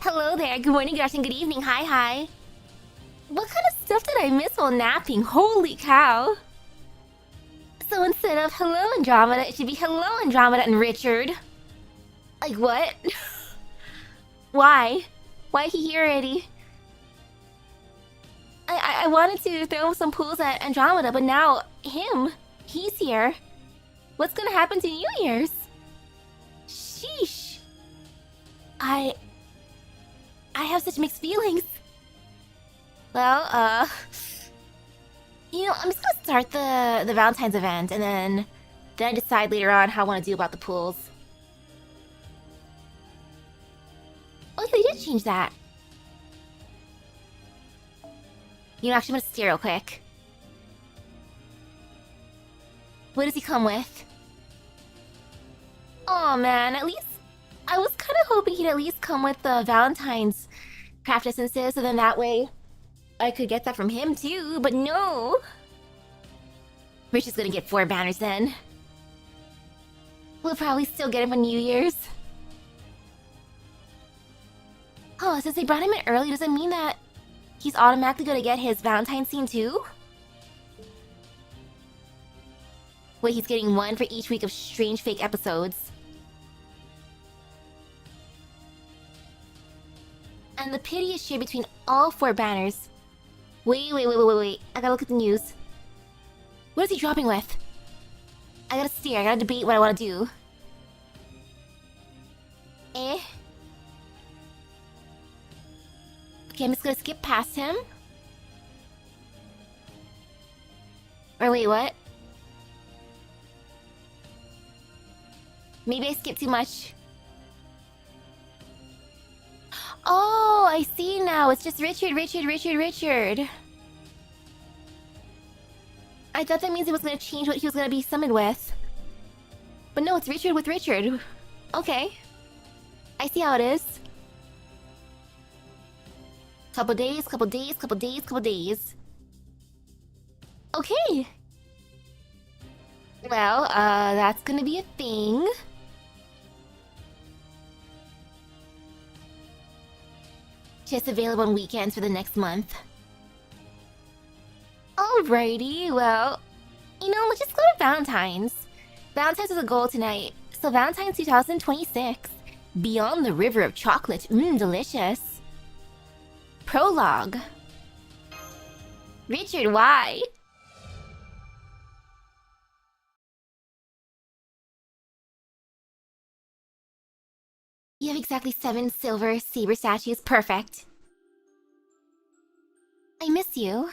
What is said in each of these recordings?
Hello there, good morning, good afternoon, good evening, hi. What kind of stuff did I miss while napping? Holy cow! So instead of hello Andromeda, it should be hello Andromeda and Richard. Like what? Why? Why he here already? I wanted to throw some pools at Andromeda, but now he's here. What's gonna happen to New Year's? Sheesh. I have such mixed feelings. Well, I'm just gonna start the Valentine's event, and then I decide later on how I want to do about the pools. Oh, they did change that. Actually, I'm gonna steer real quick. What does he come with? Oh man, at least I was kind of hoping he'd at least come with the Valentine's craft essences, so then that way I could get that from him too, but no! Rich is gonna get 4 banners then. We'll probably still get him on New Year's. Oh, since they brought him in early, does it mean that he's automatically gonna get his Valentine's scene too? Wait, he's getting 1 for each week of strange fake episodes. And the pity is shared between all 4 banners. Wait. I gotta look at the news. What is he dropping with? I gotta steer, I gotta debate what I wanna do. Okay, I'm just gonna skip past him. Or wait, what? Maybe I skipped too much. Oh, I see now. It's just Richard. I thought that means it was gonna change what he was gonna be summoned with. But no, it's Richard with Richard. Okay. I see how it is. Couple days. Okay. Well, that's gonna be a thing. Just available on weekends for the next month. Alrighty, well, let's just go to Valentine's. Valentine's is a goal tonight. So Valentine's 2026. Beyond the river of chocolate. Delicious. Prologue. Richard, why? You have exactly 7 silver saber statues. Perfect. I miss you.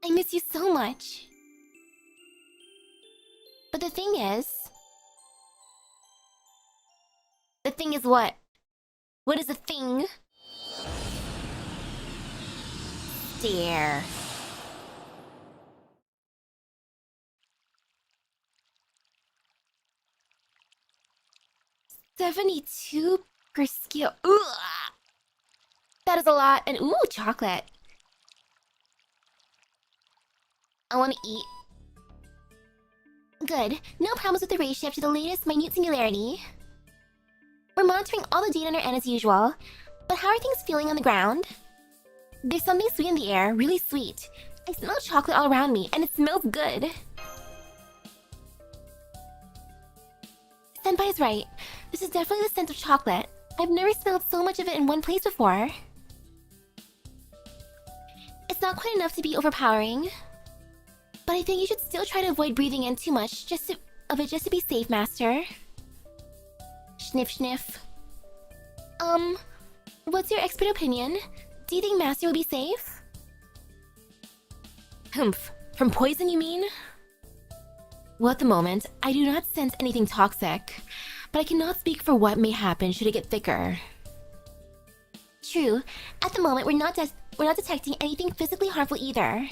I miss you so much. But the thing is... The thing is what? What is the thing? Stare. $72 per skill. Ugh. That is a lot. And ooh, chocolate. I want to eat. Good. No problems with the race shift to the latest minute singularity. We're monitoring all the data on our end as usual. But how are things feeling on the ground? There's something sweet in the air. Really sweet. I smell chocolate all around me, and it smells good. Senpai is right. This is definitely the scent of chocolate. I've never smelled so much of it in one place before. It's not quite enough to be overpowering. But I think you should still try to avoid breathing in too much just to be safe, Master. Sniff. What's your expert opinion? Do you think Master will be safe? Humph. From poison, you mean? Well, at the moment, I do not sense anything toxic, but I cannot speak for what may happen should it get thicker. True. At the moment, we're not detecting anything physically harmful either.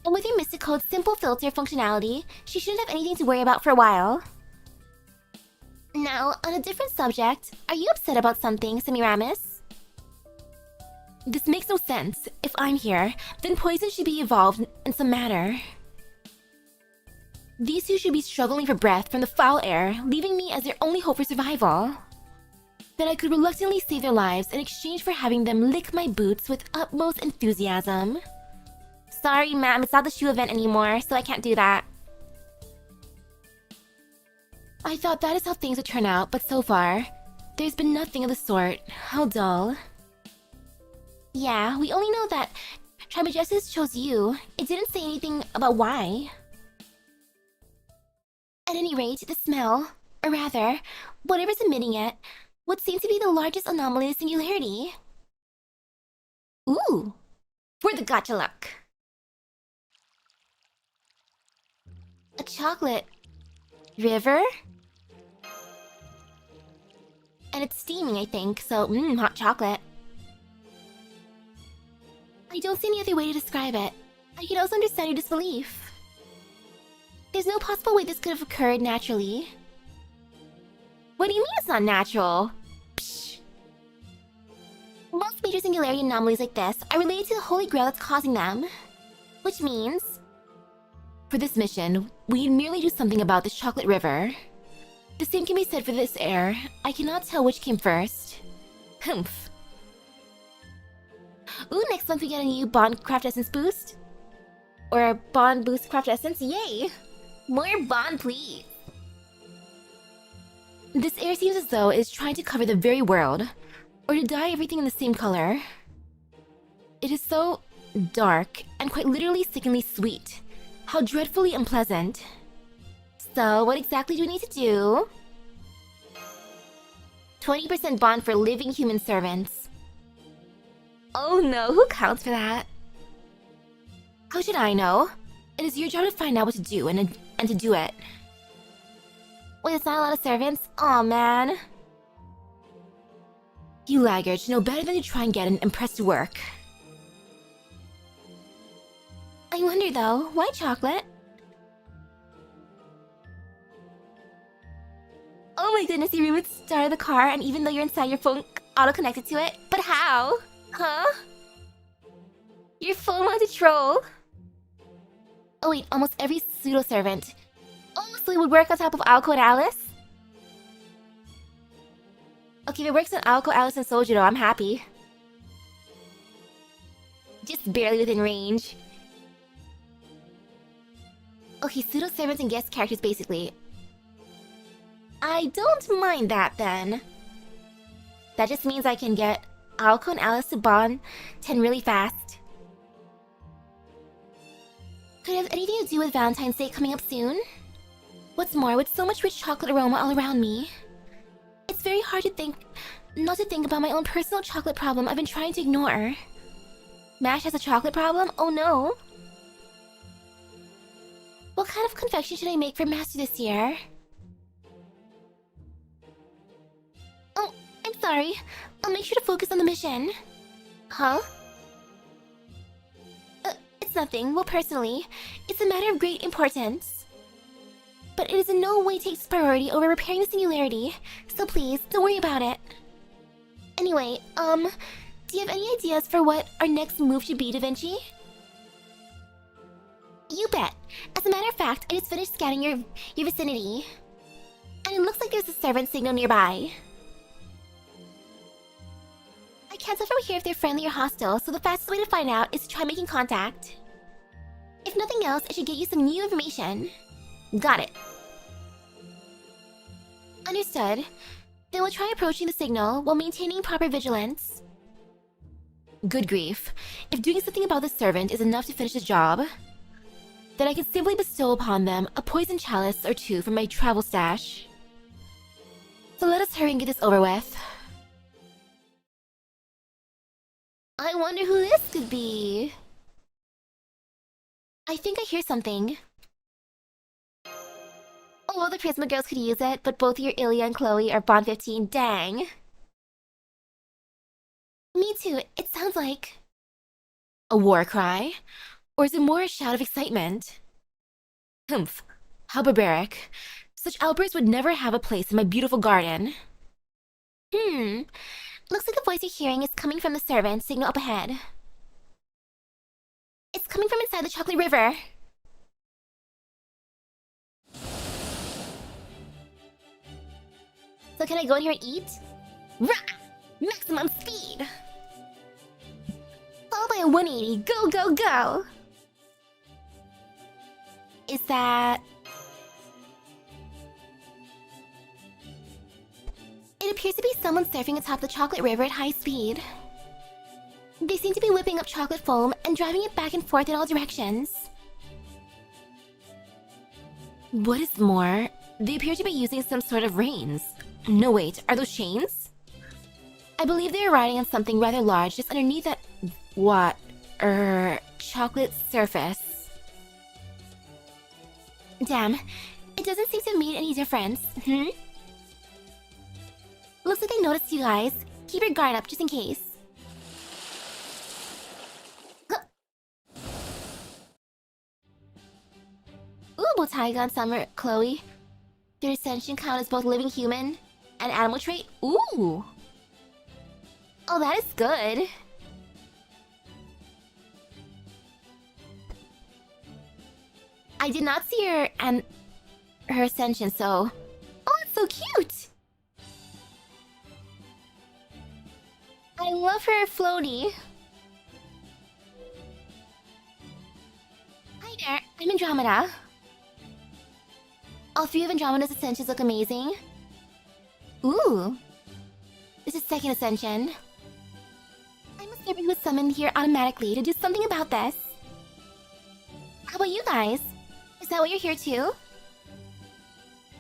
And with your Mystic Code's simple filter functionality, she shouldn't have anything to worry about for a while. Now, on a different subject, are you upset about something, Semiramis? This makes no sense. If I'm here, then poison should be evolved in some manner. These two should be struggling for breath from the foul air, leaving me as their only hope for survival. that I could reluctantly save their lives in exchange for having them lick my boots with utmost enthusiasm. Sorry, ma'am, it's not the shoe event anymore, so I can't do that. I thought that is how things would turn out, but so far, there's been nothing of the sort. How dull. Yeah, we only know that Trimagessus chose you. It didn't say anything about why. At any rate, the smell, or rather, whatever's emitting it, would seem to be the largest anomaly in the singularity. Ooh, for the gotcha luck. A chocolate river? And it's steaming, I think, so hot chocolate. I don't see any other way to describe it. I can also understand your disbelief. There's no possible way this could have occurred naturally. What do you mean it's not natural? Psh. Most major singularity anomalies like this are related to the Holy Grail that's causing them. Which means, for this mission, we merely do something about this chocolate river. The same can be said for this air. I cannot tell which came first. Humph. Ooh, next month we get a new Bond Craft Essence boost. Or a Bond Boost Craft Essence, yay! More Bond, please! This air seems as though it is trying to cover the very world, or to dye everything in the same color. It is so dark, and quite literally sickeningly sweet. How dreadfully unpleasant. So, what exactly do we need to do? 20% bond for living human servants. Oh no, who counts for that? How should I know? It is your job to find out what to do and to do it. Wait, it's not a lot of servants? Aw, man. You laggards know better than to try and get an Empress to work. I wonder though, why chocolate? Oh my goodness, you remote started the car and even though you're inside your phone auto-connected to it? But how? Huh? Your phone wants to troll? Oh wait, almost every pseudo-servant. Oh, so it would work on top of Aoko and Alice? Okay, if it works on Aoko, Alice, and Sojiro, I'm happy. Just barely within range. Okay, pseudo-servants and guest characters, basically. I don't mind that, then. That just means I can get Aoko and Alice to bond 10 really fast. Could it have anything to do with Valentine's Day coming up soon? What's more, with so much rich chocolate aroma all around me, it's very hard to not to think about my own personal chocolate problem I've been trying to ignore. Mash has a chocolate problem? Oh no. What kind of confection should I make for Master this year? Oh, I'm sorry. I'll make sure to focus on the mission. Huh? It's nothing. Well, personally, it's a matter of great importance. But it is in no way takes priority over repairing the singularity, so please, don't worry about it. Anyway, do you have any ideas for what our next move should be, Da Vinci? You bet. As a matter of fact, I just finished scanning your vicinity. And it looks like there's a servant signal nearby. I can't tell from here if they're friendly or hostile, so the fastest way to find out is to try making contact. If nothing else, it should get you some new information. Got it. Understood. Then we'll try approaching the signal while maintaining proper vigilance. Good grief. If doing something about the servant is enough to finish the job, then I can simply bestow upon them a poison chalice or two from my travel stash. So let us hurry and get this over with. I wonder who this could be. I think I hear something. Oh, well, the Prisma girls could use it, but both your Ilya and Chloe are Bond 15. Dang. Me too. It sounds like a war cry? Or is it more a shout of excitement? Humph. How barbaric. Such outbursts would never have a place in my beautiful garden. Looks like the voice you're hearing is coming from the servant signal up ahead. It's coming from inside the chocolate river. So can I go in here and eat? Rah! Maximum speed! Followed by a 180. Go, go, go! Is that... It appears to be someone surfing atop the chocolate river at high speed. They seem to be whipping up chocolate foam and driving it back and forth in all directions. What is more, they appear to be using some sort of reins. No, wait, are those chains? I believe they are riding on something rather large just underneath that... what? Chocolate surface. Damn, it doesn't seem to have made any difference, Looks like they noticed you guys. Keep your guard up just in case. Ooh, Botaiga and Summer, Chloe. Their ascension count as both living human and animal trait. Ooh! Oh, that is good. I did not see her and her ascension, so... Oh, it's so cute! I love her floaty. Hi there, I'm Andromeda. All three of Andromeda's ascensions look amazing. Ooh. This is second ascension. I'm a servant who was summoned here automatically to do something about this. How about you guys? Is that what you're here to?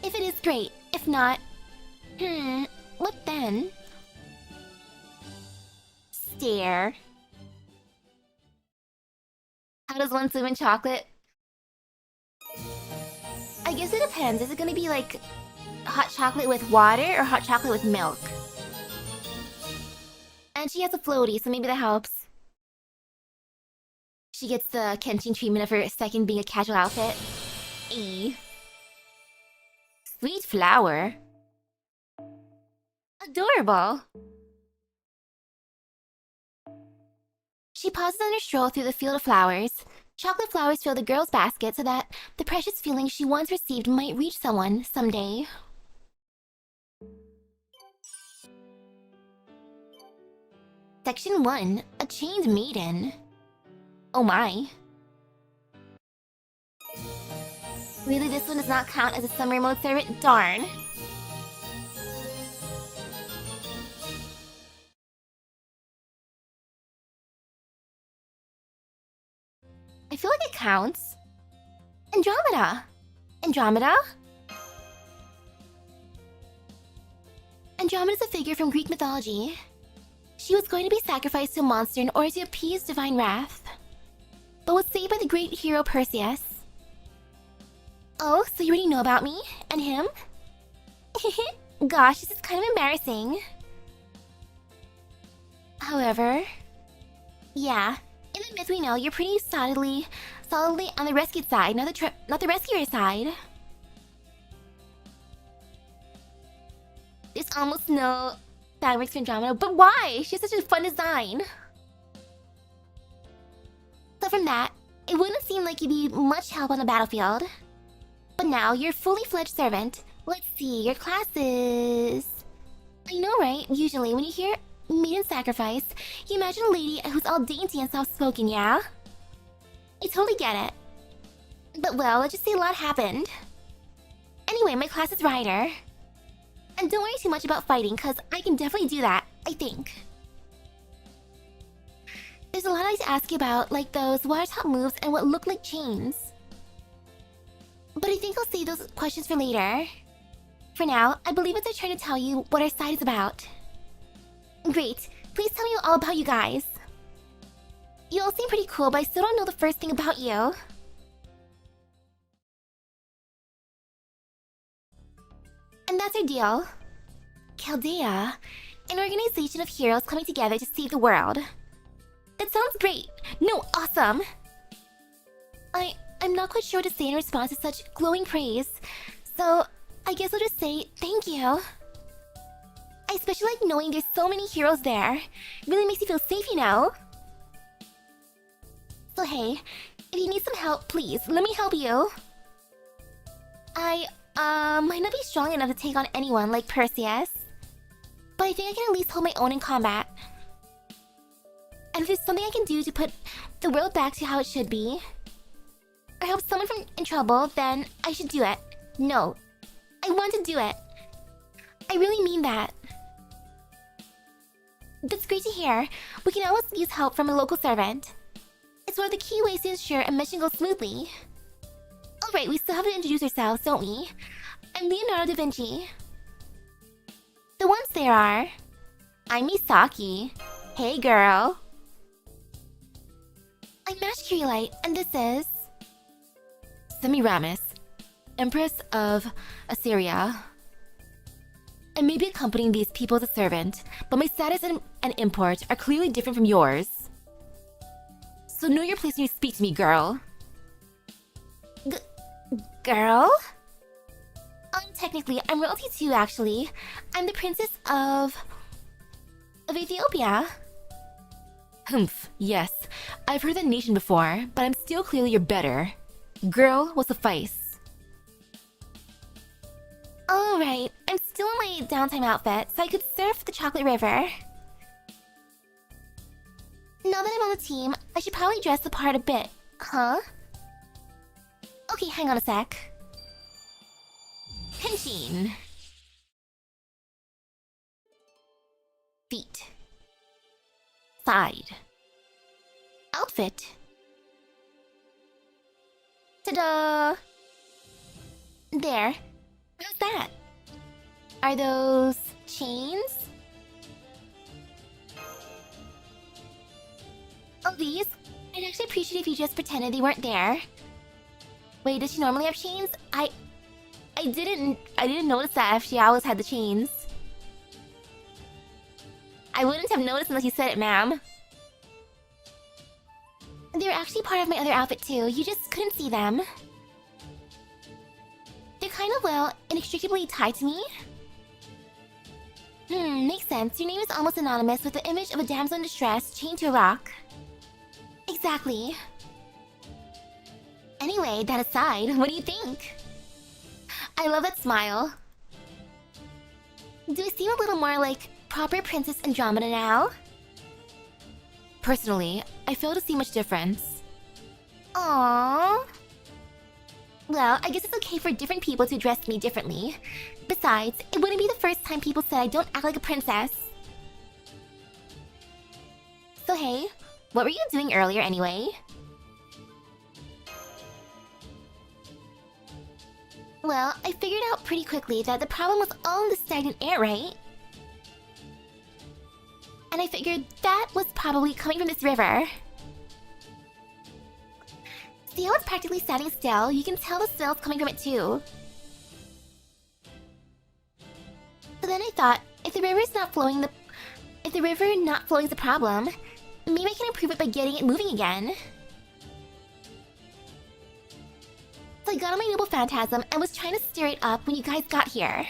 If it is, great. If not... what then? Stare. How does one swim in chocolate? I guess it depends. Is it gonna be like hot chocolate with water or hot chocolate with milk? And she has a floaty, so maybe that helps. She gets the Kenshin treatment of her second being a casual outfit. E. Sweet flower. Adorable. She pauses on her stroll through the field of flowers. Chocolate flowers fill the girl's basket so that the precious feeling she once received might reach someone someday. Section 1. A Chained Maiden. Oh my. Really, this one does not count as a summer mode servant? Darn. I feel like it counts. Andromeda! Andromeda? Andromeda is a figure from Greek mythology. She was going to be sacrificed to a monster in order to appease divine wrath, but was saved by the great hero Perseus. Oh, so you already know about me? And him? Gosh, this is kind of embarrassing. However... yeah, in the myth we know you're pretty solidly on the rescued side, not the rescuer side. There's almost no fabrics for Andromeda, but why? She has such a fun design. So from that, it wouldn't seem like you'd be much help on the battlefield. But now you're a fully fledged servant. Let's see, your class is... I know, right? Usually when you hear maiden sacrifice, you imagine a lady who's all dainty and soft-spoken, yeah? I totally get it. But well, let's just say a lot happened. Anyway, my class is Rider. And don't worry too much about fighting, cause I can definitely do that, I think. There's a lot I'd like to ask you about, like those water top moves and what look like chains. But I think I'll save those questions for later. For now, I believe it's our turn to tell you what our side is about. Great, please tell me all about you guys. You all seem pretty cool, but I still don't know the first thing about you. And that's our deal. Chaldea, an organization of heroes coming together to save the world. That sounds great! No, awesome! I'm not quite sure what to say in response to such glowing praise, so I guess I'll just say thank you. I especially like knowing there's so many heroes there. It really makes me feel safe, you know? So hey, if you need some help, please, let me help you. I might not be strong enough to take on anyone like Perseus, but I think I can at least hold my own in combat. And if there's something I can do to put the world back to how it should be, or help someone from in trouble, then I should do it. No, I want to do it. I really mean that. That's great to hear. We can always use help from a local servant. It's one of the key ways to ensure a mission goes smoothly. Alright, we still have to introduce ourselves, don't we? I'm Leonardo da Vinci. The ones there are... I'm Misaki. Hey, girl. I'm Master Light, and this is... Semiramis, Empress of Assyria. I may be accompanying these people as a servant, but my status and import are clearly different from yours. So know your place when you speak to me, girl. Girl? Technically, I'm royalty too, actually. I'm the princess of Ethiopia. Humph, yes. I've heard that nation before, but I'm still clearly your better. Girl will suffice. Alright, I'm still in my downtime outfit, so I could surf the chocolate river. Now that I'm on the team, I should probably dress the part a bit, huh? Okay, hang on a sec. Henshin. Feet. Side. Outfit. Ta-da! There. How's that? Are those chains? Oh, these? I'd actually appreciate if you just pretended they weren't there. Wait, does she normally have chains? I didn't notice that if she always had the chains. I wouldn't have noticed unless you said it, ma'am. They're actually part of my other outfit too, you just couldn't see them. They're kind of, well, inextricably tied to me. Makes sense. Your name is almost synonymous with the image of a damsel in distress chained to a rock. Exactly. Anyway, that aside, what do you think? I love that smile. Do I seem a little more like proper Princess Andromeda now? Personally, I fail to see much difference. Aww. Well, I guess it's okay for different people to address me differently. Besides, it wouldn't be the first time people said I don't act like a princess. So hey, what were you doing earlier anyway? Well, I figured out pretty quickly that the problem was all in the stagnant air, right? And I figured that was probably coming from this river. See how it's practically standing still? You can tell the smell's coming from it too. So then I thought, if the river not flowing is the problem, maybe I can improve it by getting it moving again. So I got on my noble phantasm and was trying to stir it up when you guys got here.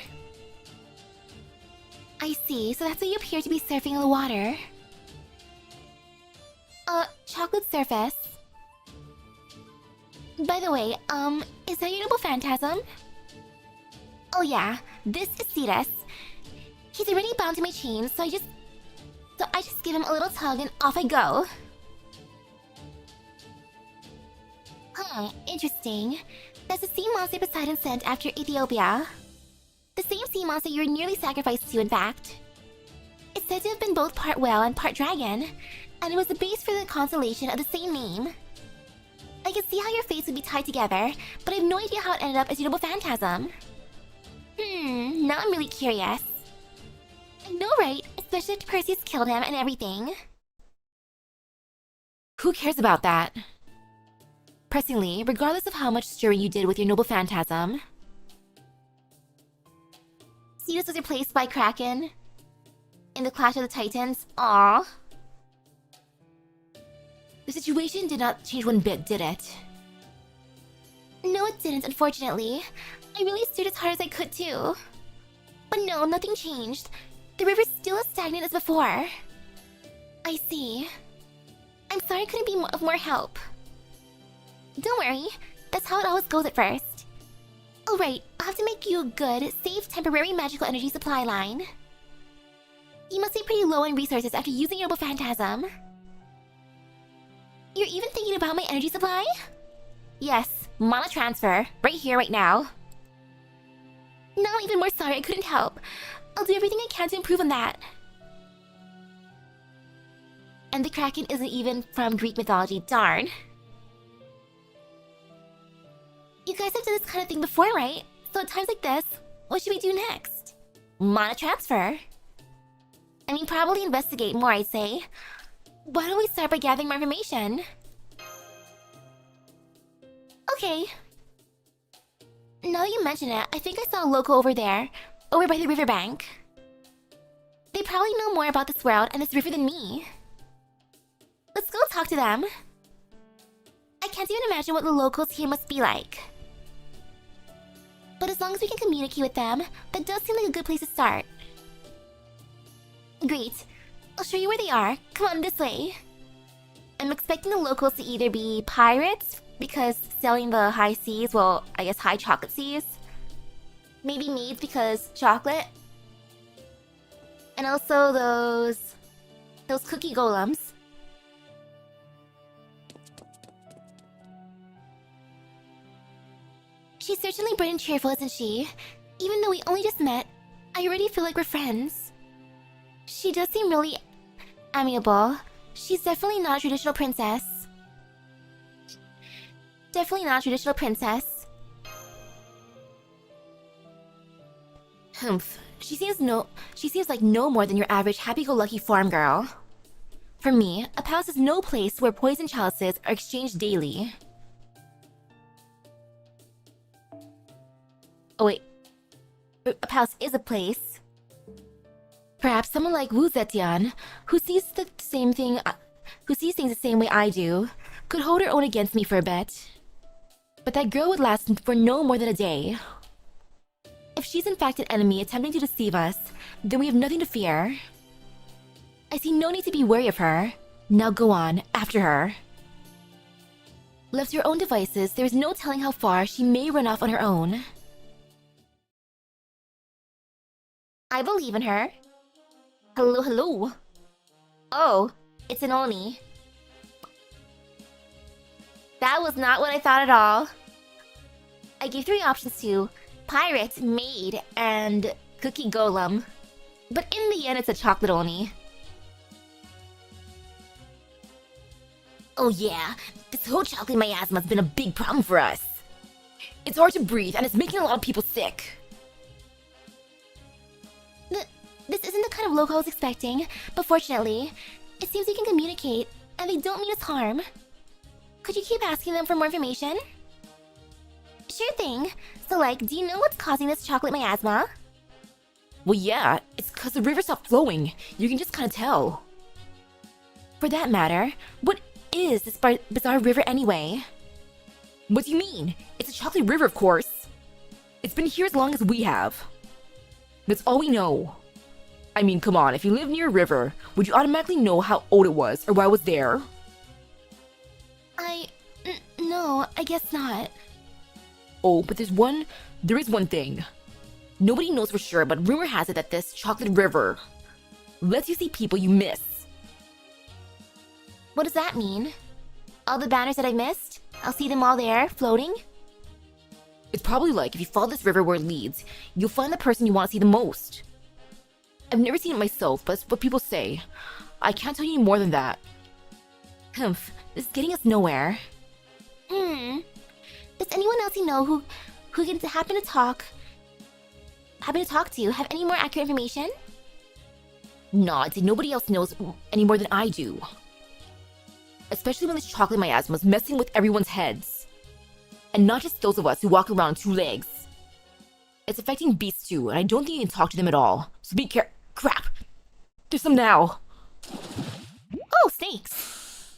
I see, so that's why you appear to be surfing on the water. Chocolate surface. By the way, is that your noble phantasm? Oh yeah, this is Cetus. He's already bound to my chain, so I just give him a little tug and off I go. Huh, interesting. That's the same monster Poseidon sent after Ethiopia. The same sea monster you were nearly sacrificed to, in fact. It's said to have been both part whale and part dragon, and it was the base for the constellation of the same name. I can see how your face would be tied together, but I have no idea how it ended up as your noble phantasm. Now I'm really curious. I know, right? Especially after Perseus killed him and everything. Who cares about that? Pressingly, regardless of how much stirring you did with your noble phantasm, Cetus was replaced by Kraken in the Clash of the Titans. Aww. the situation did not change one bit, did it? No, it didn't, unfortunately. I really stirred as hard as I could, too. But no, nothing changed. The river's still as stagnant as before. I see. I'm sorry I couldn't be of more help. Don't worry, that's how it always goes at first. Oh right, I'll have to make you a good, safe, temporary magical energy supply line. You must be pretty low on resources after using your Noble Phantasm. You're even thinking about my energy supply? Yes, mana transfer. Right here, right now. Now I'm even more sorry I couldn't help. I'll do everything I can to improve on that. And the Kraken isn't even from Greek mythology, darn. You guys have done this kind of thing before, right? So at times like this, what should we do next? Mana transfer? I mean, probably investigate more, I'd say. Why don't we start by gathering more information? Okay. Now that you mention it, I think I saw a local over there, over by the riverbank. They probably know more about this world and this river than me. Let's go talk to them. I can't even imagine what the locals here must be like. But as long as we can communicate with them, that does seem like a good place to start. Great. I'll show you where they are. Come on, this way. I'm expecting the locals to either be pirates, because sailing the high seas, well, I guess high chocolate seas. Maybe maids because chocolate. And also those cookie golems. She's certainly bright and cheerful, isn't she? Even though we only just met, I already feel like we're friends. She does seem really amiable. She's definitely not a traditional princess. Definitely not a traditional princess. Humph. She seems like no more than your average happy-go-lucky farm girl. For me, a palace is no place where poison chalices are exchanged daily. Oh wait. A palace is a place. Perhaps someone like Wu Zetian, who sees things the same way I do, could hold her own against me for a bit. But that girl would last for no more than a day. If she's in fact an enemy attempting to deceive us, then we have nothing to fear. I see no need to be wary of her. Now go on, after her. Left to her own devices, there is no telling how far she may run off on her own. I believe in her. Hello, hello. Oh, it's an Oni. That was not what I thought at all. I gave 3 options to pirate, maid, and cookie golem. But in the end, it's a chocolate Oni. Oh yeah, this whole chocolate miasma has been a big problem for us. It's hard to breathe and it's making a lot of people sick. This isn't the kind of local I was expecting, but fortunately, it seems we can communicate, and they don't mean us harm. Could you keep asking them for more information? Sure thing. So like, do you know what's causing this chocolate miasma? Well yeah, it's cause the river stopped flowing. You can just kinda tell. For that matter, what is this bizarre river anyway? What do you mean? It's a chocolate river, of course. It's been here as long as we have. That's all we know. I mean, come on, if you live near a river, would you automatically know how old it was or why it was there? No, I guess not. Oh, but there is one thing. Nobody knows for sure, but rumor has it that this chocolate river lets you see people you miss. What does that mean? All the banners that I missed? I'll see them all there, floating? It's probably like if you follow this river where it leads, you'll find the person you want to see the most. I've never seen it myself, but it's what people say. I can't tell you any more than that. Humph, this is getting us nowhere. Does anyone else you know who can happen to talk to have any more accurate information? No, I'd say nobody else knows any more than I do. Especially when this chocolate miasma is messing with everyone's heads. And not just those of us who walk around on 2 legs. It's affecting beasts too, and I don't think you can talk to them at all. So be careful. Crap! There's some now! Oh, snakes!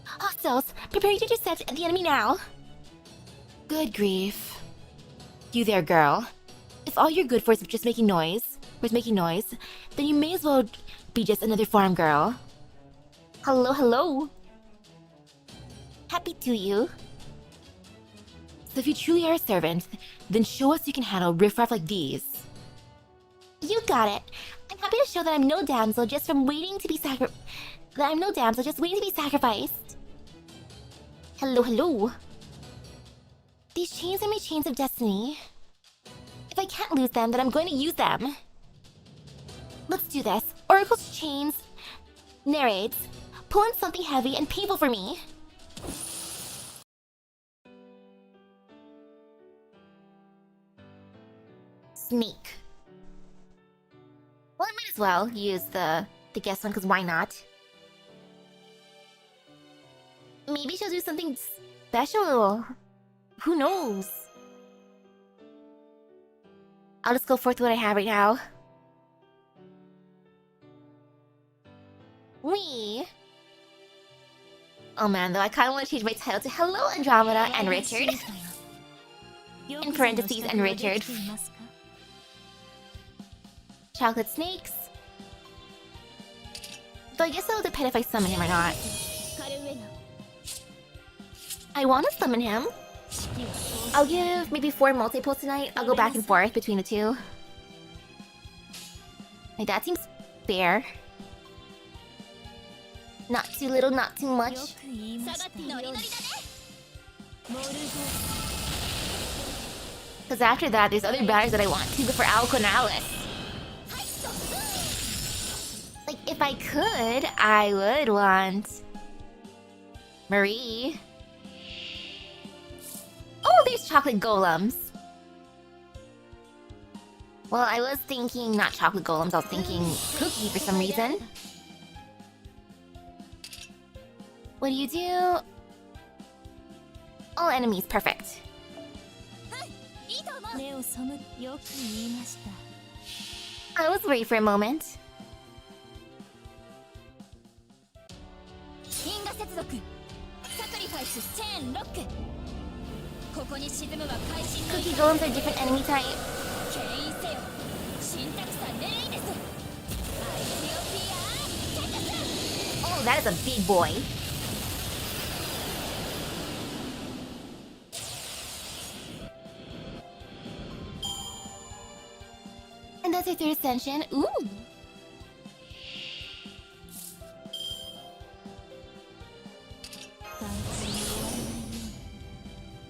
Hostiles, prepare to intercept the enemy now! Good grief. You there, girl. If all you're good for is just making noise, then you may as well be just another farm girl. Hello, hello! Happy to you. So if you truly are a servant, then show us you can handle riffraff like these. You got it. I'm happy to show that I'm no damsel just waiting to be sacrificed. Hello, hello. These chains are my chains of destiny. If I can't lose them, then I'm going to use them. Let's do this. Oracle's chains narrates. Pull in something heavy and painful for me. Sneak. Well, I might as well use the guest one, because why not? Maybe she'll do something special. Who knows? I'll just go forth with what I have right now. Wee. Oh man, though, I kind of want to change my title to Hello Andromeda and Richard. In parentheses, and Richard. Chocolate snakes. Though I guess it'll depend if I summon him or not. I want to summon him. I'll give maybe 4 multi-pulls tonight. I'll go back and forth between the two. Like, that seems fair. Not too little, not too much. Because after that, there's other batters that I want to go for Alco and Alice. Like, if I could, I would want Marie. Oh, there's chocolate golems. Well, I was thinking not chocolate golems, I was thinking cookie for some reason. What do you do? All enemies, perfect. I was worried for a moment. Cookie golems are different enemy type. Oh, that is a big boy. And that's our 3rd ascension. Ooh!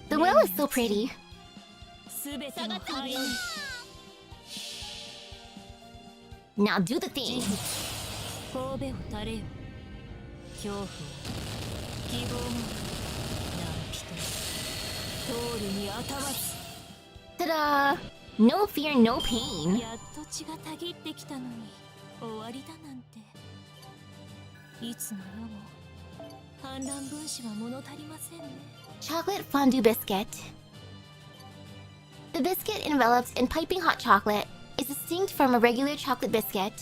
The well is so pretty. Now do the thing. Ta-da! No fear, no pain. Chocolate fondue biscuit. The biscuit enveloped in piping hot chocolate is distinct from a regular chocolate biscuit.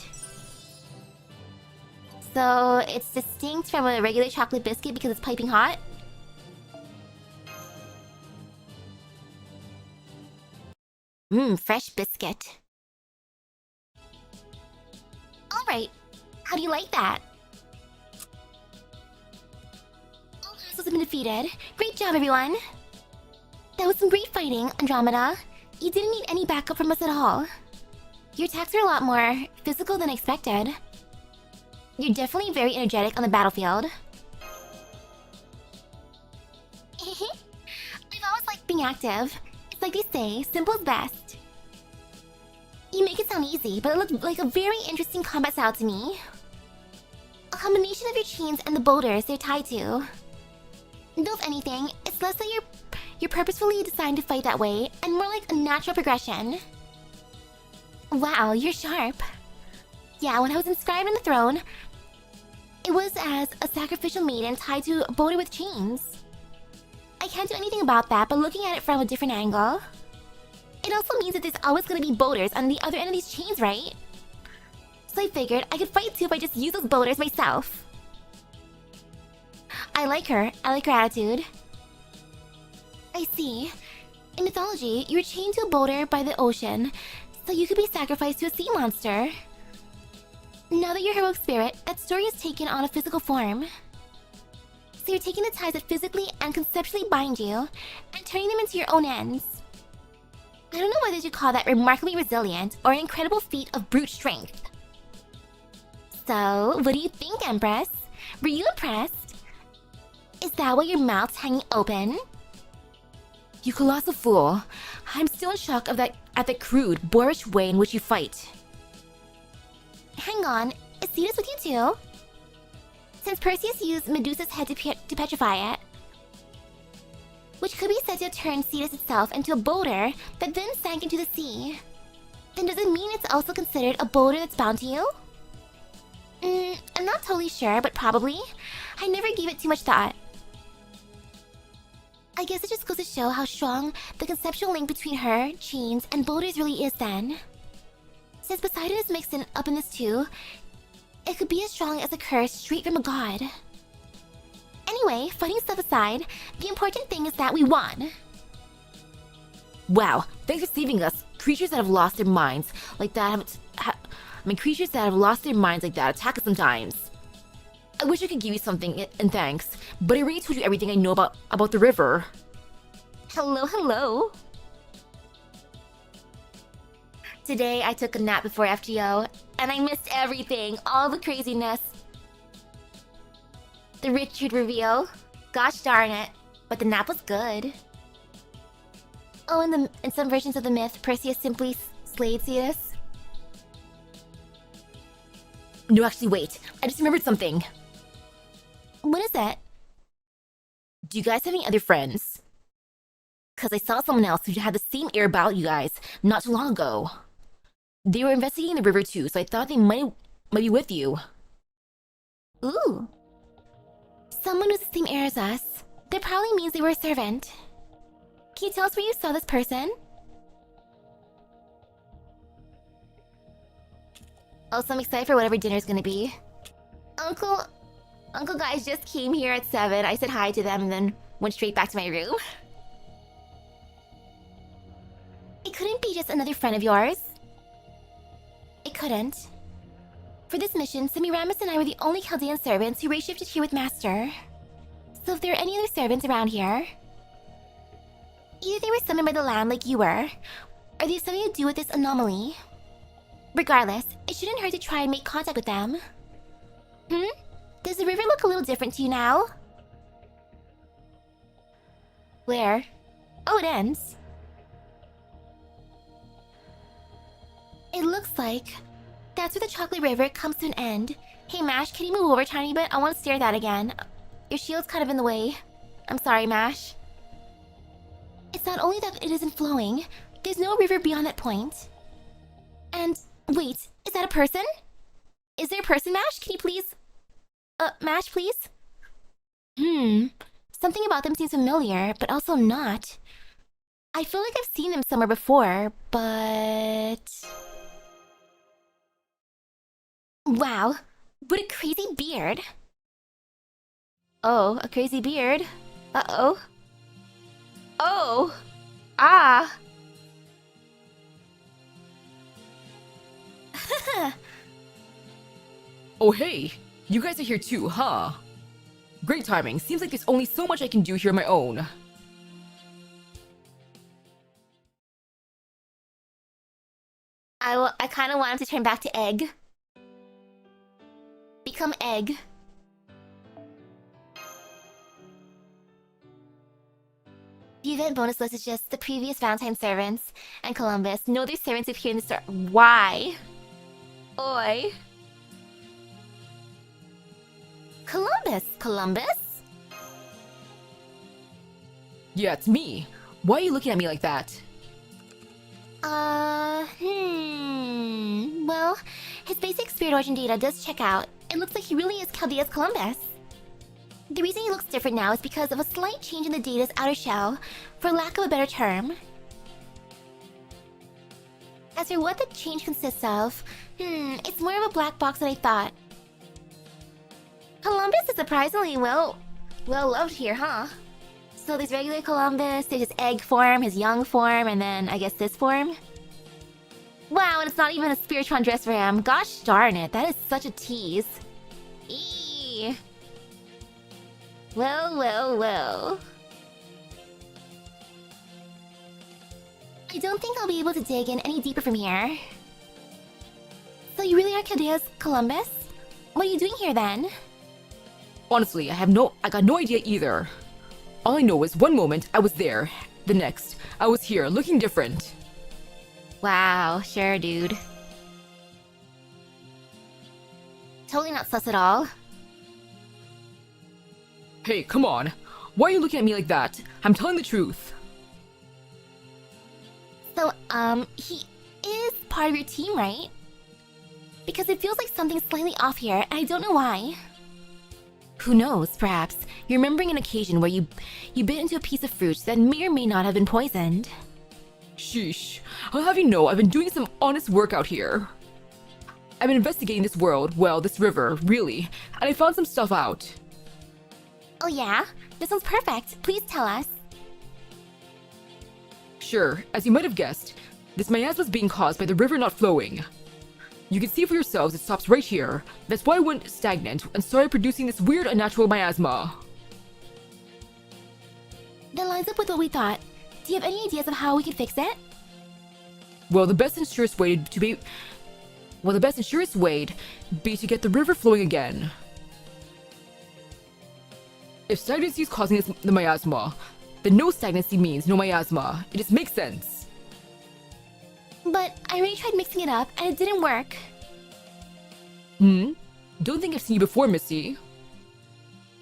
So it's distinct from a regular chocolate biscuit because it's piping hot? Mmm, fresh biscuit. Alright, how do you like that? All hassles have been defeated. Great job, everyone! That was some great fighting, Andromeda. You didn't need any backup from us at all. Your attacks are a lot more physical than expected. You're definitely very energetic on the battlefield. I've always liked being active. It's like they say, simple is best. You make it sound easy, but it looked like a very interesting combat style to me. A combination of your chains and the boulders they're tied to. Though if anything, it's less that you're purposefully designed to fight that way, and more like a natural progression. Wow, you're sharp. Yeah, when I was inscribed on the throne, it was as a sacrificial maiden tied to a boulder with chains. I can't do anything about that, but looking at it from a different angle, it also means that there's always gonna be boulders on the other end of these chains, right? So I figured I could fight too if I just use those boulders myself. I like her attitude. I see. In mythology, you were chained to a boulder by the ocean, so you could be sacrificed to a sea monster. Now that you're heroic spirit, that story is taken on a physical form. So you're taking the ties that physically and conceptually bind you, and turning them into your own ends. I don't know whether to call that remarkably resilient or an incredible feat of brute strength. So, what do you think, Empress? Were you impressed? Is that why your mouth's hanging open? You colossal fool. I'm still in shock at the crude, boorish way in which you fight. Hang on, is Cetus with you too? Since Perseus used Medusa's head to petrify it, which could be said to have turned Cetus itself into a boulder that then sank into the sea, then does it mean it's also considered a boulder that's bound to you? I'm not totally sure, but probably. I never gave it too much thought. I guess it just goes to show how strong the conceptual link between her, chains, and boulders really is then. Since Poseidon is mixed up in this too, it could be as strong as a curse straight from a god. Anyway, fighting stuff aside, the important thing is that we won. Wow, thanks for saving us. Creatures that have lost their minds like that creatures that have lost their minds like that attack us sometimes. I wish I could give you something in thanks, but I already told you everything I know about the river. Hello, hello. Today I took a nap before FGO, and I missed everything, all the craziness. The Richard reveal. Gosh darn it, but the nap was good. Oh, in some versions of the myth, Perseus simply slayed Cetus. No, actually, wait. I just remembered something. What is it? Do you guys have any other friends? Because I saw someone else who had the same air about you guys not too long ago. They were investigating the river too, so I thought they might be with you. Ooh. Someone with the same air as us. That probably means they were a servant. Can you tell us where you saw this person? Also, I'm excited for whatever dinner's gonna be. Uncle guys just came here at 7. I said hi to them and then went straight back to my room. It couldn't be just another friend of yours. It couldn't. For this mission, Semiramis and I were the only Chaldean servants who reshifted here with Master. So if there are any other servants around here, either they were summoned by the land like you were, or they have something to do with this anomaly. Regardless, it shouldn't hurt to try and make contact with them. Does the river look a little different to you now? Where? Oh, it ends. It looks like that's where the chocolate river comes to an end. Hey Mash, can you move over a tiny bit? I want to stare at that again. Your shield's kind of in the way. I'm sorry, Mash. It's not only that it isn't flowing, there's no river beyond that point. And wait, is that a person? Is there a person, Mash? Can you please... Mash, please? Something about them seems familiar, but also not. I feel like I've seen them somewhere before, but... Wow, what a crazy beard. Oh, a crazy beard. Uh-oh. Oh! Ah! Oh hey, you guys are here too, huh? Great timing. Seems like there's only so much I can do here on my own. I kind of want him to turn back to egg. Become egg. The event bonus list is just the previous Valentine servants and Columbus. No other servants appear in the store. Why? Oi. Columbus? Yeah, it's me. Why are you looking at me like that? Well, his basic spirit origin data does check out. It looks like he really is Chaldea's Columbus. The reason he looks different now is because of a slight change in the data's outer shell, for lack of a better term. As for what the change consists of, it's more of a black box than I thought. Columbus is surprisingly well loved here, huh? So there's regular Columbus, there's his egg form, his young form, and then I guess this form. Wow, and it's not even a Spiritron dress for him. Gosh darn it, that is such a tease. Eee. Well. I don't think I'll be able to dig in any deeper from here. So you really are Caldea's Columbus? What are you doing here then? Honestly, I got no idea either. All I know is one moment I was there, the next I was here, looking different. Wow, sure, dude. Totally not sus at all. Hey, come on. Why are you looking at me like that? I'm telling the truth. So, he is part of your team, right? Because it feels like something's slightly off here, and I don't know why. Who knows, perhaps you're remembering an occasion where you bit into a piece of fruit that may or may not have been poisoned. Sheesh. I'll have you know I've been doing some honest work out here. I've been investigating this world, well, this river, really, and I found some stuff out. Oh yeah? This sounds perfect. Please tell us. Sure, as you might have guessed, this miasma is being caused by the river not flowing. You can see for yourselves it stops right here. That's why it went stagnant and started producing this weird unnatural miasma. That lines up with what we thought. Do you have any ideas of how we can fix it? Well, the best and surest way to be to get the river flowing again. If stagnancy is causing the miasma, then no stagnancy means no miasma. It just makes sense. But I already tried mixing it up and it didn't work. Don't think I've seen you before, Missy.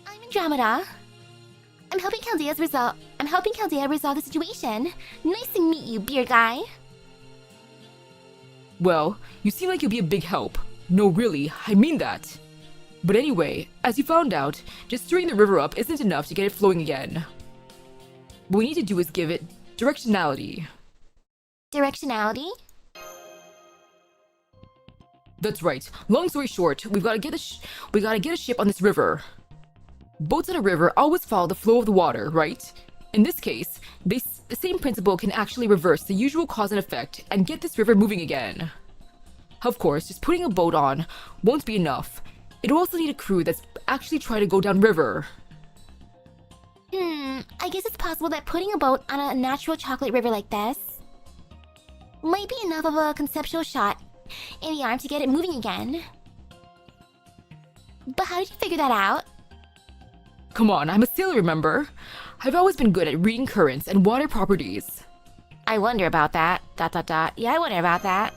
I'm Andromeda. I'm helping Chaldea resolve the situation. Nice to meet you, beer guy. Well, you seem like you'll be a big help. No, really, I mean that. But anyway, as you found out, just stirring the river up isn't enough to get it flowing again. What we need to do is give it directionality. Directionality? That's right. Long story short, we gotta get a ship on this river. Boats on a river always follow the flow of the water, right? In this case, the same principle can actually reverse the usual cause and effect and get this river moving again. Of course, just putting a boat on won't be enough. It'll also need a crew that's actually trying to go down river. I guess it's possible that putting a boat on a natural chocolate river like this might be enough of a conceptual shot in the arm to get it moving again. But how did you figure that out? Come on, I'm a sailor, remember? I've always been good at reading currents and water properties. I wonder about that. ... Yeah, I wonder about that.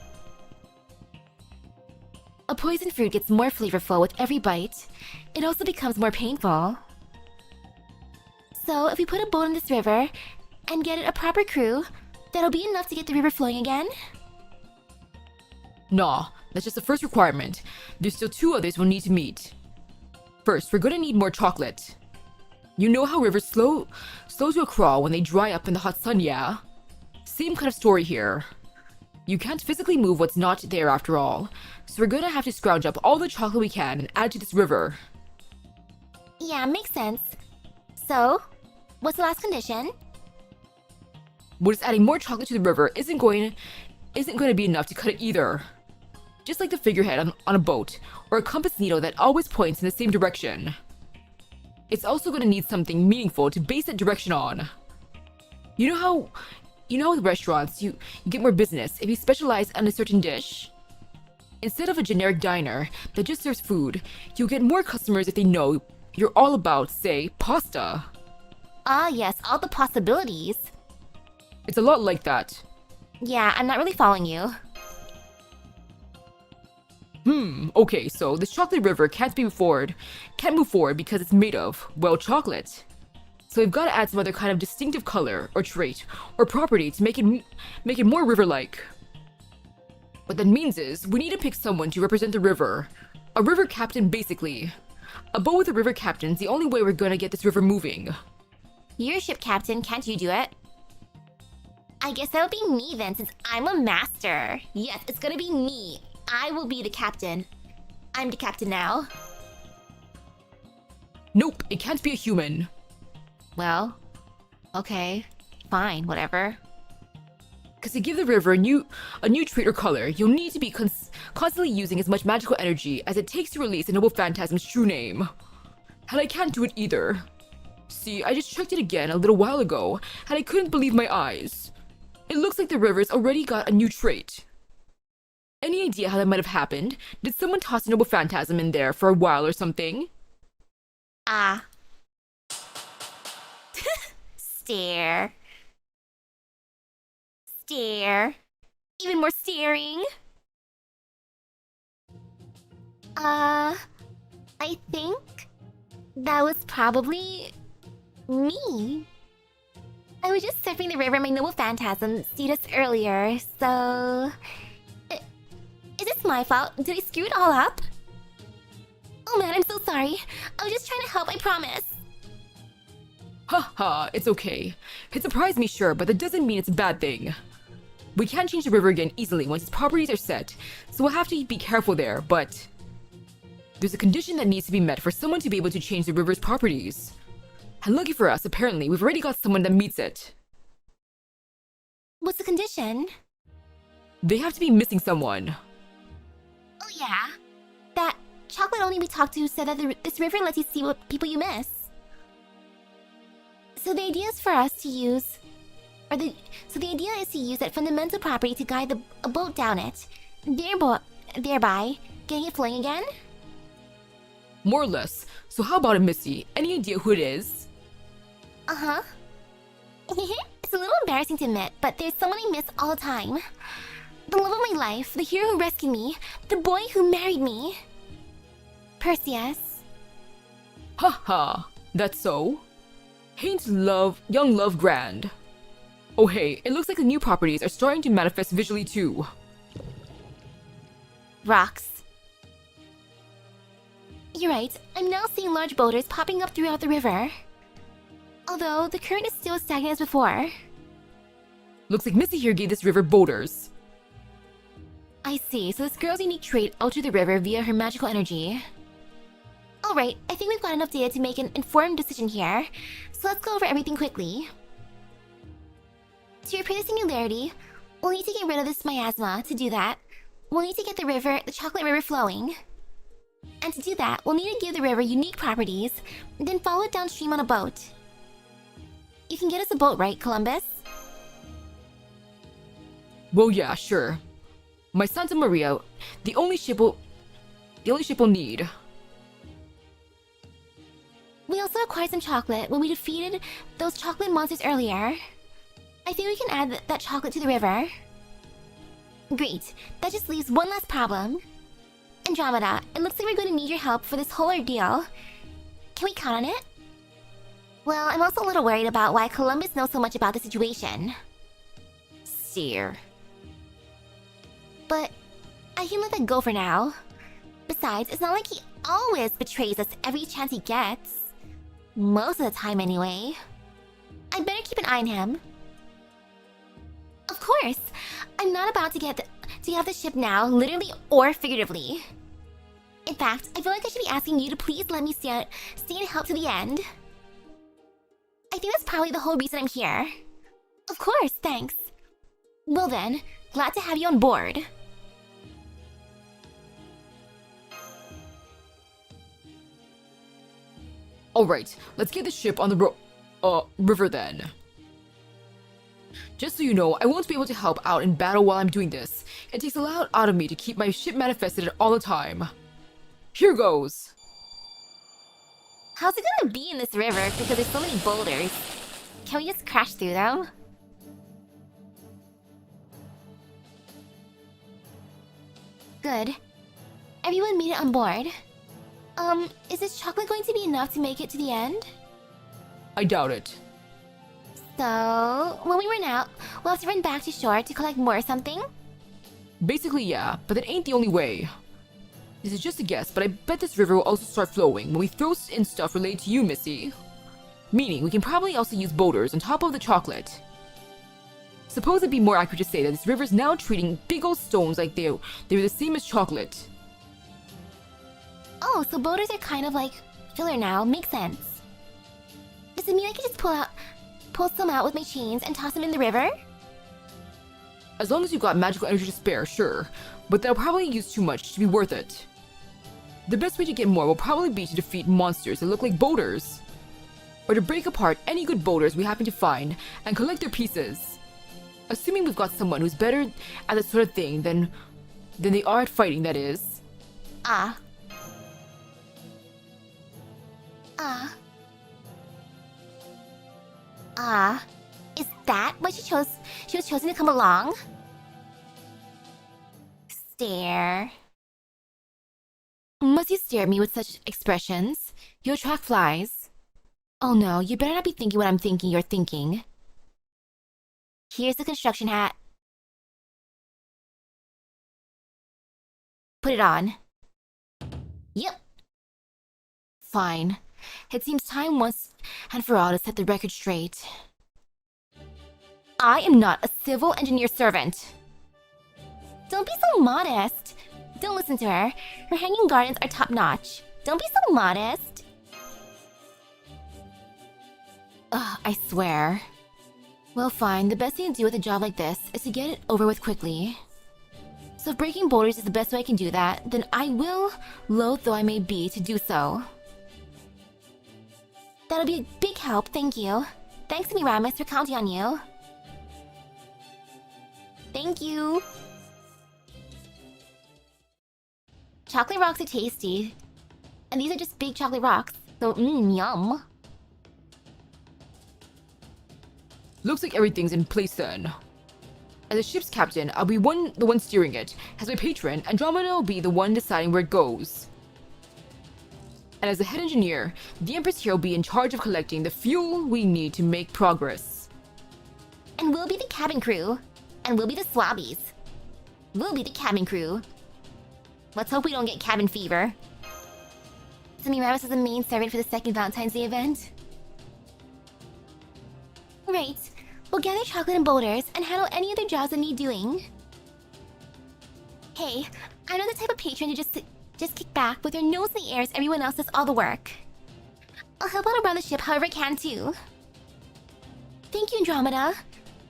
A poison fruit gets more flavorful with every bite. It also becomes more painful. So, if we put a boat on this river and get it a proper crew, that'll be enough to get the river flowing again? Nah, that's just the first requirement. There's still two others we'll need to meet. First, we're gonna need more chocolate. You know how rivers slow to a crawl when they dry up in the hot sun, yeah? Same kind of story here. You can't physically move what's not there after all, so we're gonna have to scrounge up all the chocolate we can and add it to this river. Yeah, makes sense. So, what's the last condition? But just adding more chocolate to the river isn't going to be enough to cut it either. Just like the figurehead on a boat, or a compass needle that always points in the same direction. It's also going to need something meaningful to base that direction on. You know how with restaurants, you get more business if you specialize on a certain dish? Instead of a generic diner that just serves food, you'll get more customers if they know you're all about, say, pasta. Ah, yes, all the possibilities. It's a lot like that. Yeah, I'm not really following you. Okay, so this chocolate river can't move forward because it's made of, well, chocolate. So we've got to add some other kind of distinctive color, or trait, or property to make it more river-like. What that means is, we need to pick someone to represent the river. A river captain, basically. A boat with a river captain's the only way we're gonna get this river moving. You're ship captain, can't you do it? I guess that would be me then, since I'm a master. Yes, it's gonna be me. I will be the captain. I'm the captain now. Nope, it can't be a human. Well, okay, fine, whatever. Because to give the river a new trait or color, you'll need to be constantly using as much magical energy as it takes to release a noble phantasm's true name. And I can't do it either. See, I just checked it again a little while ago, and I couldn't believe my eyes. It looks like the river's already got a new trait. Any idea how that might have happened? Did someone toss a noble phantasm in there for a while or something? Ah. Stare. Stare. Even more staring. I think that was probably me. I was just surfing the river in my noble phantasm status earlier, so... Is this my fault? Did I screw it all up? Oh man, I'm so sorry. I was just trying to help, I promise. Haha, it's okay. It surprised me, sure, but that doesn't mean it's a bad thing. We can't change the river again easily once its properties are set, so we'll have to be careful there, but... There's a condition that needs to be met for someone to be able to change the river's properties. And lucky for us, apparently, we've already got someone that meets it. What's the condition? They have to be missing someone. Oh yeah? That chocolate only we talked to said that this river lets you see what people you miss. So the idea is for us to use... So the idea is to use that fundamental property to guide a boat down it, thereby getting it flowing again? More or less. So how about it, Missy? Any idea who it is? Uh-huh. It's a little embarrassing to admit, but there's someone I miss all the time. The love of my life, the hero who rescued me, the boy who married me. Perseus. Haha, that's so? Hain't young love grand. Oh hey, it looks like the new properties are starting to manifest visually too. Rocks. You're right, I'm now seeing large boulders popping up throughout the river. Although, the current is still as stagnant as before. Looks like Missy here gave this river boulders. I see, so this girl's unique trait altered the river via her magical energy. Alright, I think we've got enough data to make an informed decision here, so let's go over everything quickly. To repair the singularity, we'll need to get rid of this miasma. To do that, we'll need to get the chocolate river flowing. And to do that, we'll need to give the river unique properties, then follow it downstream on a boat. You can get us a boat, right, Columbus? Well, yeah, sure. My Santa Maria, the only ship we'll need. We also acquired some chocolate when we defeated those chocolate monsters earlier. I think we can add that chocolate to the river. Great, that just leaves one last problem. Andromeda, it looks like we're going to need your help for this whole ordeal. Can we count on it? Well, I'm also a little worried about why Columbus knows so much about the situation. Seer. But I can let that go for now. Besides, it's not like he always betrays us every chance he gets. Most of the time, anyway. I'd better keep an eye on him. Of course! I'm not about to get off the ship now, literally or figuratively. In fact, I feel like I should be asking you to please let me stay and help to the end. I think that's probably the whole reason I'm here. Of course, thanks. Well then, glad to have you on board. Alright, let's get the ship on the river then. Just so you know, I won't be able to help out in battle while I'm doing this. It takes a lot out of me to keep my ship manifested all the time. Here goes! How's it gonna be in this river because there's so many boulders? Can we just crash through them? Good. Everyone made it on board. Is this chocolate going to be enough to make it to the end? I doubt it. So, when we run out, we'll have to run back to shore to collect more or something? Basically, yeah, but that ain't the only way. This is just a guess, but I bet this river will also start flowing when we throw in stuff related to you, Missy. Meaning, we can probably also use boulders on top of the chocolate. Suppose it'd be more accurate to say that this river's now treating big old stones like they were the same as chocolate. Oh, so boulders are kind of like filler now. Makes sense. Does it mean I can just pull some out with my chains and toss them in the river? As long as you've got magical energy to spare, sure. But they'll probably use too much to be worth it. The best way to get more will probably be to defeat monsters that look like boulders. Or to break apart any good boulders we happen to find and collect their pieces. Assuming we've got someone who's better at that sort of thing than they are at fighting, that is. Ah. Is that why she was chosen to come along? Stare. Must you stare at me with such expressions? You'll attract flies. Oh no, you better not be thinking what I'm thinking you're thinking. Here's the construction hat. Put it on. Yep. Fine. It seems time once and for all to set the record straight. I am not a civil engineer servant. Don't be so modest. Don't listen to her. Her hanging gardens are top-notch. Don't be so modest. Ugh, I swear. Well, fine. The best thing to do with a job like this is to get it over with quickly. So if breaking boulders is the best way I can do that, then I will, loath though I may be, to do so. That'll be a big help, thank you. Thanks, Semiramis, for counting on you. Thank you. Chocolate rocks are tasty. And these are just big chocolate rocks. So, yum. Looks like everything's in place then. As a ship's captain, I'll be the one steering it. As my patron, Andromeda will be the one deciding where it goes. And as the head engineer, the Empress here will be in charge of collecting the fuel we need to make progress. And we'll be the cabin crew. And we'll be the swabbies. We'll be the cabin crew. Let's hope we don't get cabin fever. Semiramis is the main servant for the second Valentine's Day event. Right. We'll gather chocolate and boulders and handle any other jobs that need doing. Hey, I'm not the type of patron to just kick back with your nose in the air as everyone else does all the work. I'll help out around the ship however I can too. Thank you, Andromeda.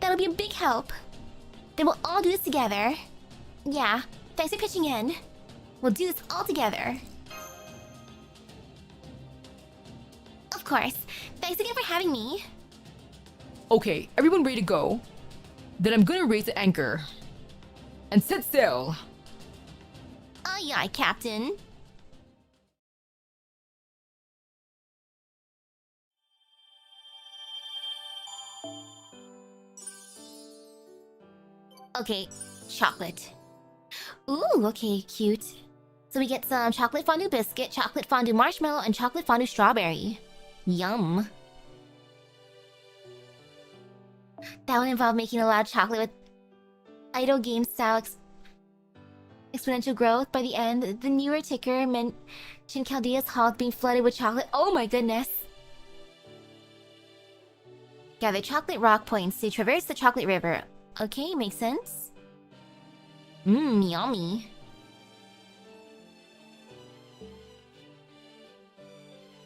That'll be a big help. Then we'll all do this together. Yeah, thanks for pitching in. We'll do this all together. Of course. Thanks again for having me. Okay, everyone ready to go? Then I'm gonna raise the anchor. And set sail! Aye aye, Captain. Okay, chocolate. Ooh, okay, cute. So we get some chocolate fondue biscuit, chocolate fondue marshmallow, and chocolate fondue strawberry. Yum. That would involve making a lot of chocolate with idle game style exponential growth. By the end, the newer ticker mentioned Chaldea's halls being flooded with chocolate. Oh my goodness. Gather chocolate rock points to traverse the chocolate river. Okay, makes sense. Yummy.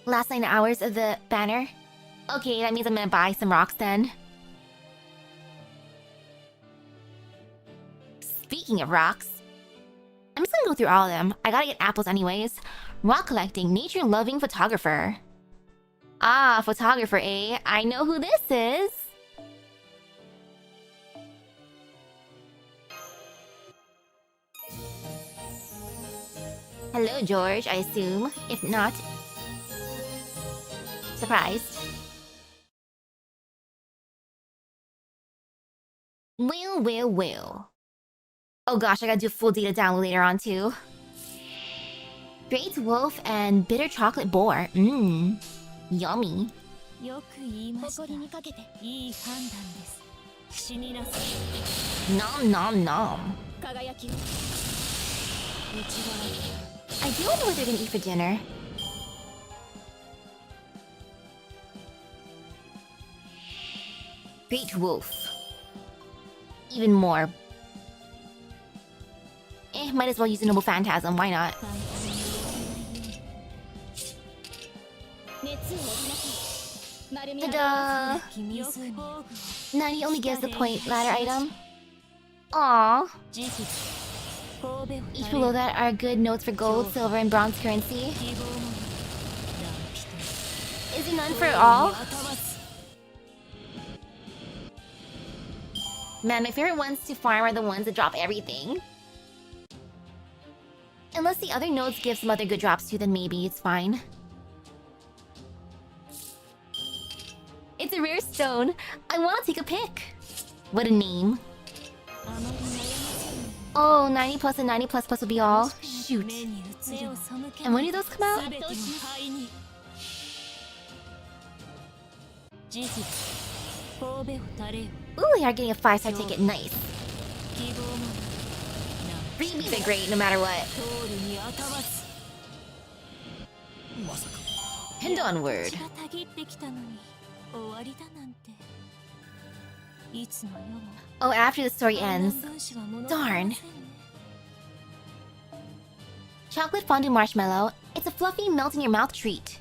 Last 9 hours of the banner. Okay, that means I'm gonna buy some rocks then. Speaking of rocks, I'm just gonna go through all of them. I gotta get apples anyways. Rock collecting, nature-loving photographer. Ah, photographer, eh? I know who this is. Hello, George, I assume. If not... surprised. Well. Oh gosh, I gotta do a full data download later on too. Great Wolf and Bitter Chocolate Boar. Yummy. Nom nom. I do wonder what they're gonna eat for dinner. Great Wolf. Even more. Might as well use a Noble Phantasm, why not? Ta-da! Nani only gives the point ladder item. Aww. Each below that are good notes for gold, silver, and bronze currency. Is there none for all? Man, my favorite ones to farm are the ones that drop everything. Unless the other nodes give some other good drops too, then maybe it's fine. It's a rare stone. I want to take a pic. What a name. Oh, 90 plus and 90 plus plus will be all. Shoot. And when do those come out? Ooh, we are getting a 5-star ticket. Nice. Freebies are great no matter what. And onward. Oh, after the story ends. Darn. Chocolate fondue marshmallow. It's a fluffy melt-in-your-mouth treat.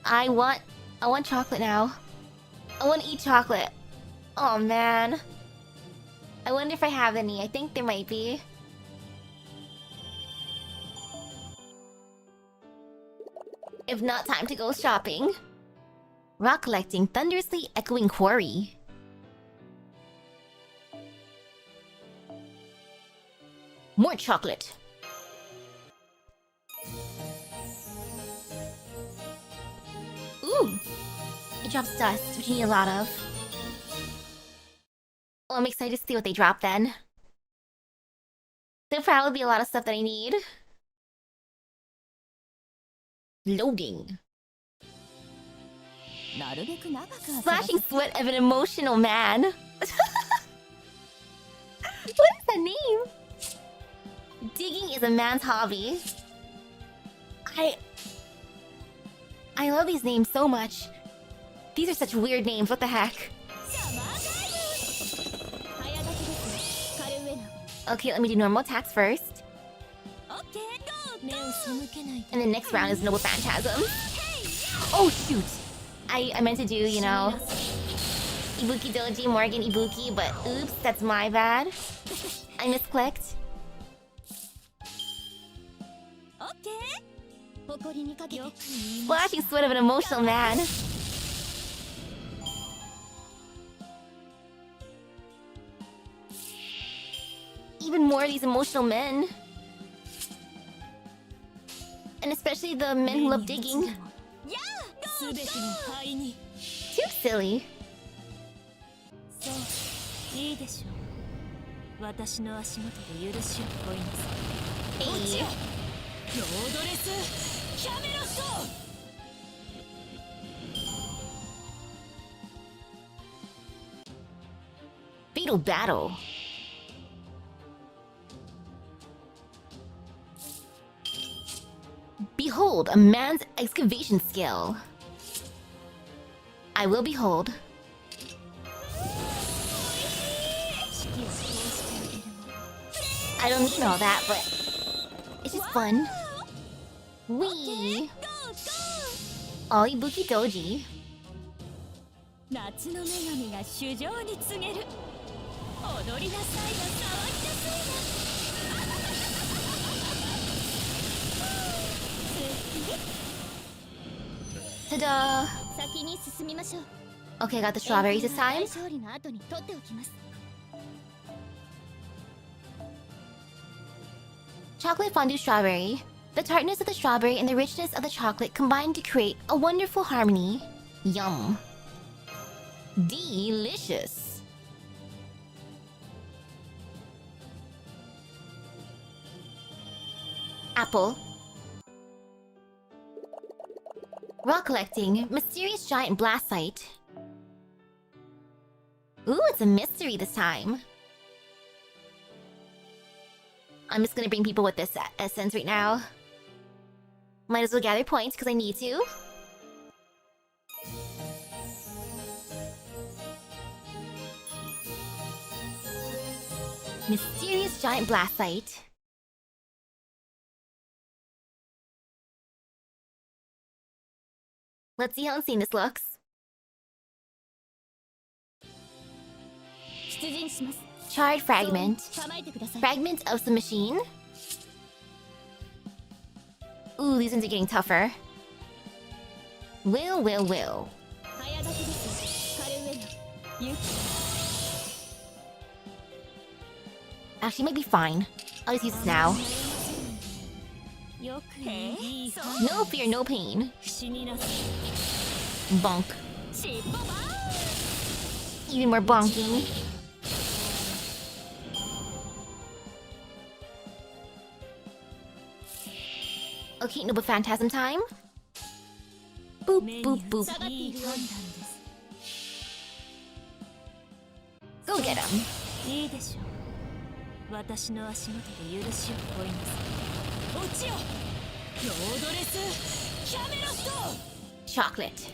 I want chocolate now. I want to eat chocolate. Oh man. I wonder if I have any. I think there might be. If not, time to go shopping. Rock collecting, thunderously echoing quarry. More chocolate. Ooh! It drops dust, which you need a lot of. Well, I'm excited to see what they drop then. There'll probably be a lot of stuff that I need. Loading. Splashing sweat of an emotional man. What is that name? Digging is a man's hobby. I love these names so much. These are such weird names, what the heck? Okay, let me do normal attacks first. And the next round is Noble Phantasm. Oh shoot! I meant to do, you know, Ibuki Doji, Morgan Ibuki, but oops, that's my bad. I misclicked. Splashing sweat of an emotional man. Even more of these emotional men. And especially the men who love digging. Too silly. Hey. Fatal battle. Behold, a man's excavation skill. I will behold. I don't need all that, but it's just fun. Wee! All Ibuki Doji. Ta-da! Okay, I got the strawberries this time. Chocolate fondue strawberry. The tartness of the strawberry and the richness of the chocolate combine to create a wonderful harmony. Yum. Delicious. Apple. Rock collecting. Mysterious giant blast site. Ooh, it's a mystery this time. I'm just gonna bring people with this essence right now. Might as well gather points because I need to. Mysterious giant blast site. Let's see how insane this looks. Charred fragment. Fragment of some machine. Ooh, these ones are getting tougher. Will. Actually, might be fine. I'll just use this now. No fear, no pain. Bonk. Even more bonking. Okay, no, but phantasm time. Boop, boop, boop. Go get him. Chocolate.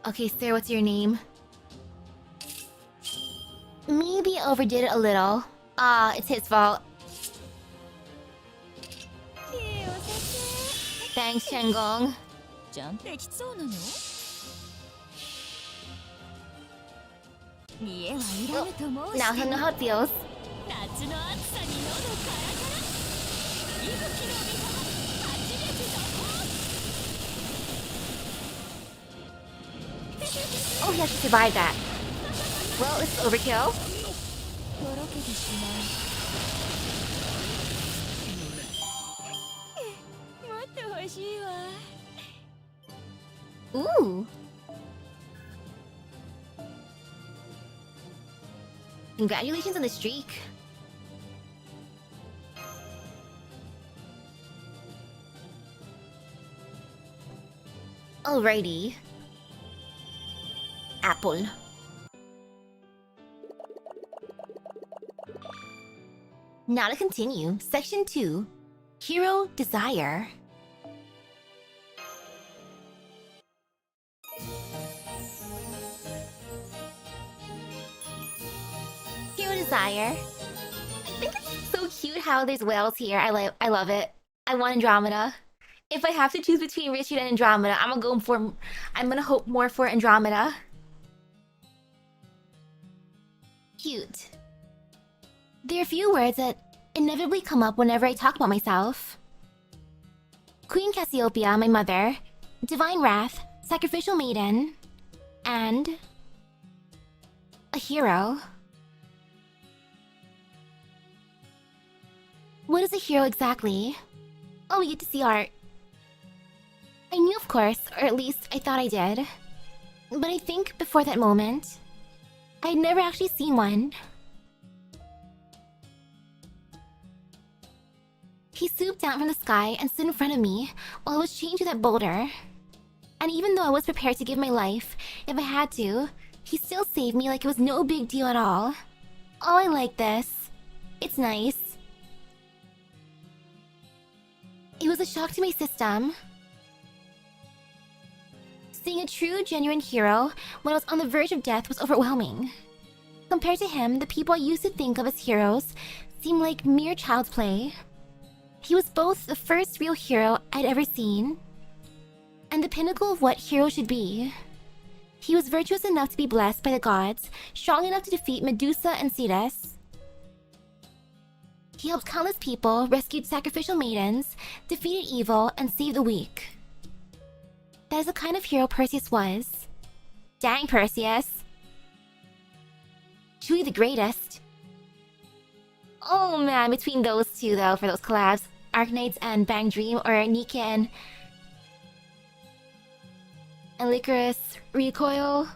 Okay, sir, what's your name? Maybe I overdid it a little. It's his fault. Thanks, Shengong. Oh, now he'll know how it feels. Oh, he has to survive that. Well, this is overkill. Ooh. Congratulations on the streak. Alrighty. Apple. Now to continue, Section 2, Hero Desire. Hero Desire. I think it's so cute how there's whales here. I love it. I want Andromeda. If I have to choose between Richard and Andromeda, I'm gonna hope more for Andromeda. Cute. There are a few words that inevitably come up whenever I talk about myself. Queen Cassiopeia, my mother, Divine Wrath, Sacrificial Maiden, and a hero. What is a hero exactly? Oh, we get to see art. I knew, of course, or at least I thought I did. But I think before that moment, I had never actually seen one. He swooped down from the sky and stood in front of me while I was chained to that boulder. And even though I was prepared to give my life if I had to, he still saved me like it was no big deal at all. Oh, I like this. It's nice. It was a shock to my system. Seeing a true, genuine hero when I was on the verge of death was overwhelming. Compared to him, the people I used to think of as heroes seemed like mere child's play. He was both the first real hero I'd ever seen, and the pinnacle of what heroes should be. He was virtuous enough to be blessed by the gods, strong enough to defeat Medusa and Cetus. He helped countless people, rescued sacrificial maidens, defeated evil, and saved the weak. That is the kind of hero Perseus was. Dang, Perseus. Truly the greatest. Oh man, between those two though, for those collabs, Arknights and Bang Dream, or Nika and Licorice Recoil.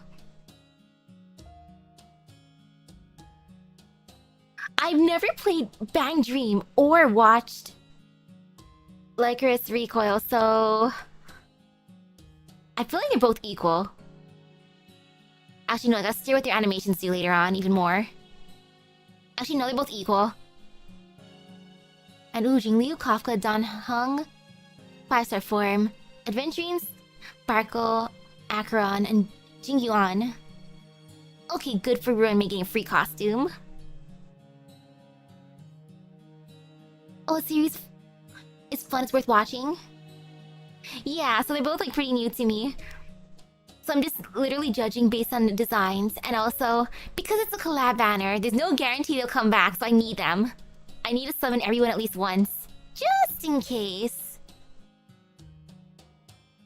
I've never played Bang Dream or watched Licorice Recoil, so I feel like they're both equal. Actually, no, I gotta steer what their animations do later on, even more. Actually, no, they're both equal. And Jingliu, Kafka, Dan Hung, 5-star form, Adventurines, Sparkle, Acheron, and Jingyuan. Okay, good for Ruin making a free costume. Oh, the series is fun, it's worth watching. Yeah, so they're both like pretty new to me. So I'm just literally judging based on the designs, and also, because it's a collab banner, there's no guarantee they'll come back, so I need them. I need to summon everyone at least once. Just just in case.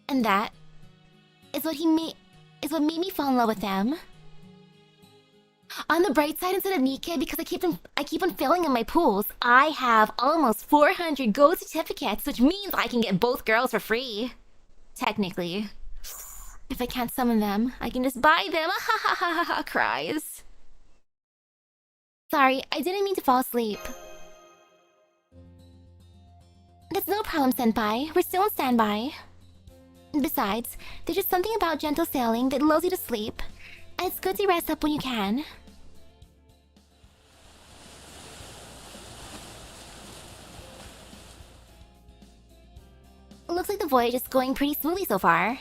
And that is what made me fall in love with them. On the bright side, instead of Nika, because I keep on failing in my pools, I have almost 400 gold certificates, which means I can get both girls for free. Technically. If I can't summon them, I can just buy them. Ha ha ha ha ha, cries. Sorry, I didn't mean to fall asleep. That's no problem, senpai. We're still on standby. Besides, there's just something about gentle sailing that lulls you to sleep, and it's good to rest up when you can. Looks like the voyage is going pretty smoothly so far.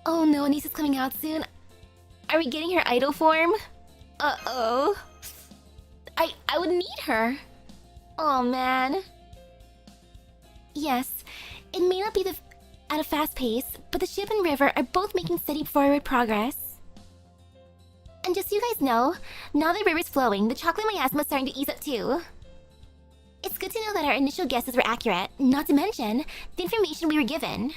Oh no, Anissa's coming out soon. Are we getting her idol form? Uh-oh. I would need her. Oh man. Yes, it may not be at a fast pace, but the ship and river are both making steady forward progress. And just so you guys know, now the river's flowing, the chocolate miasma is starting to ease up too. It's good to know that our initial guesses were accurate, not to mention the information we were given.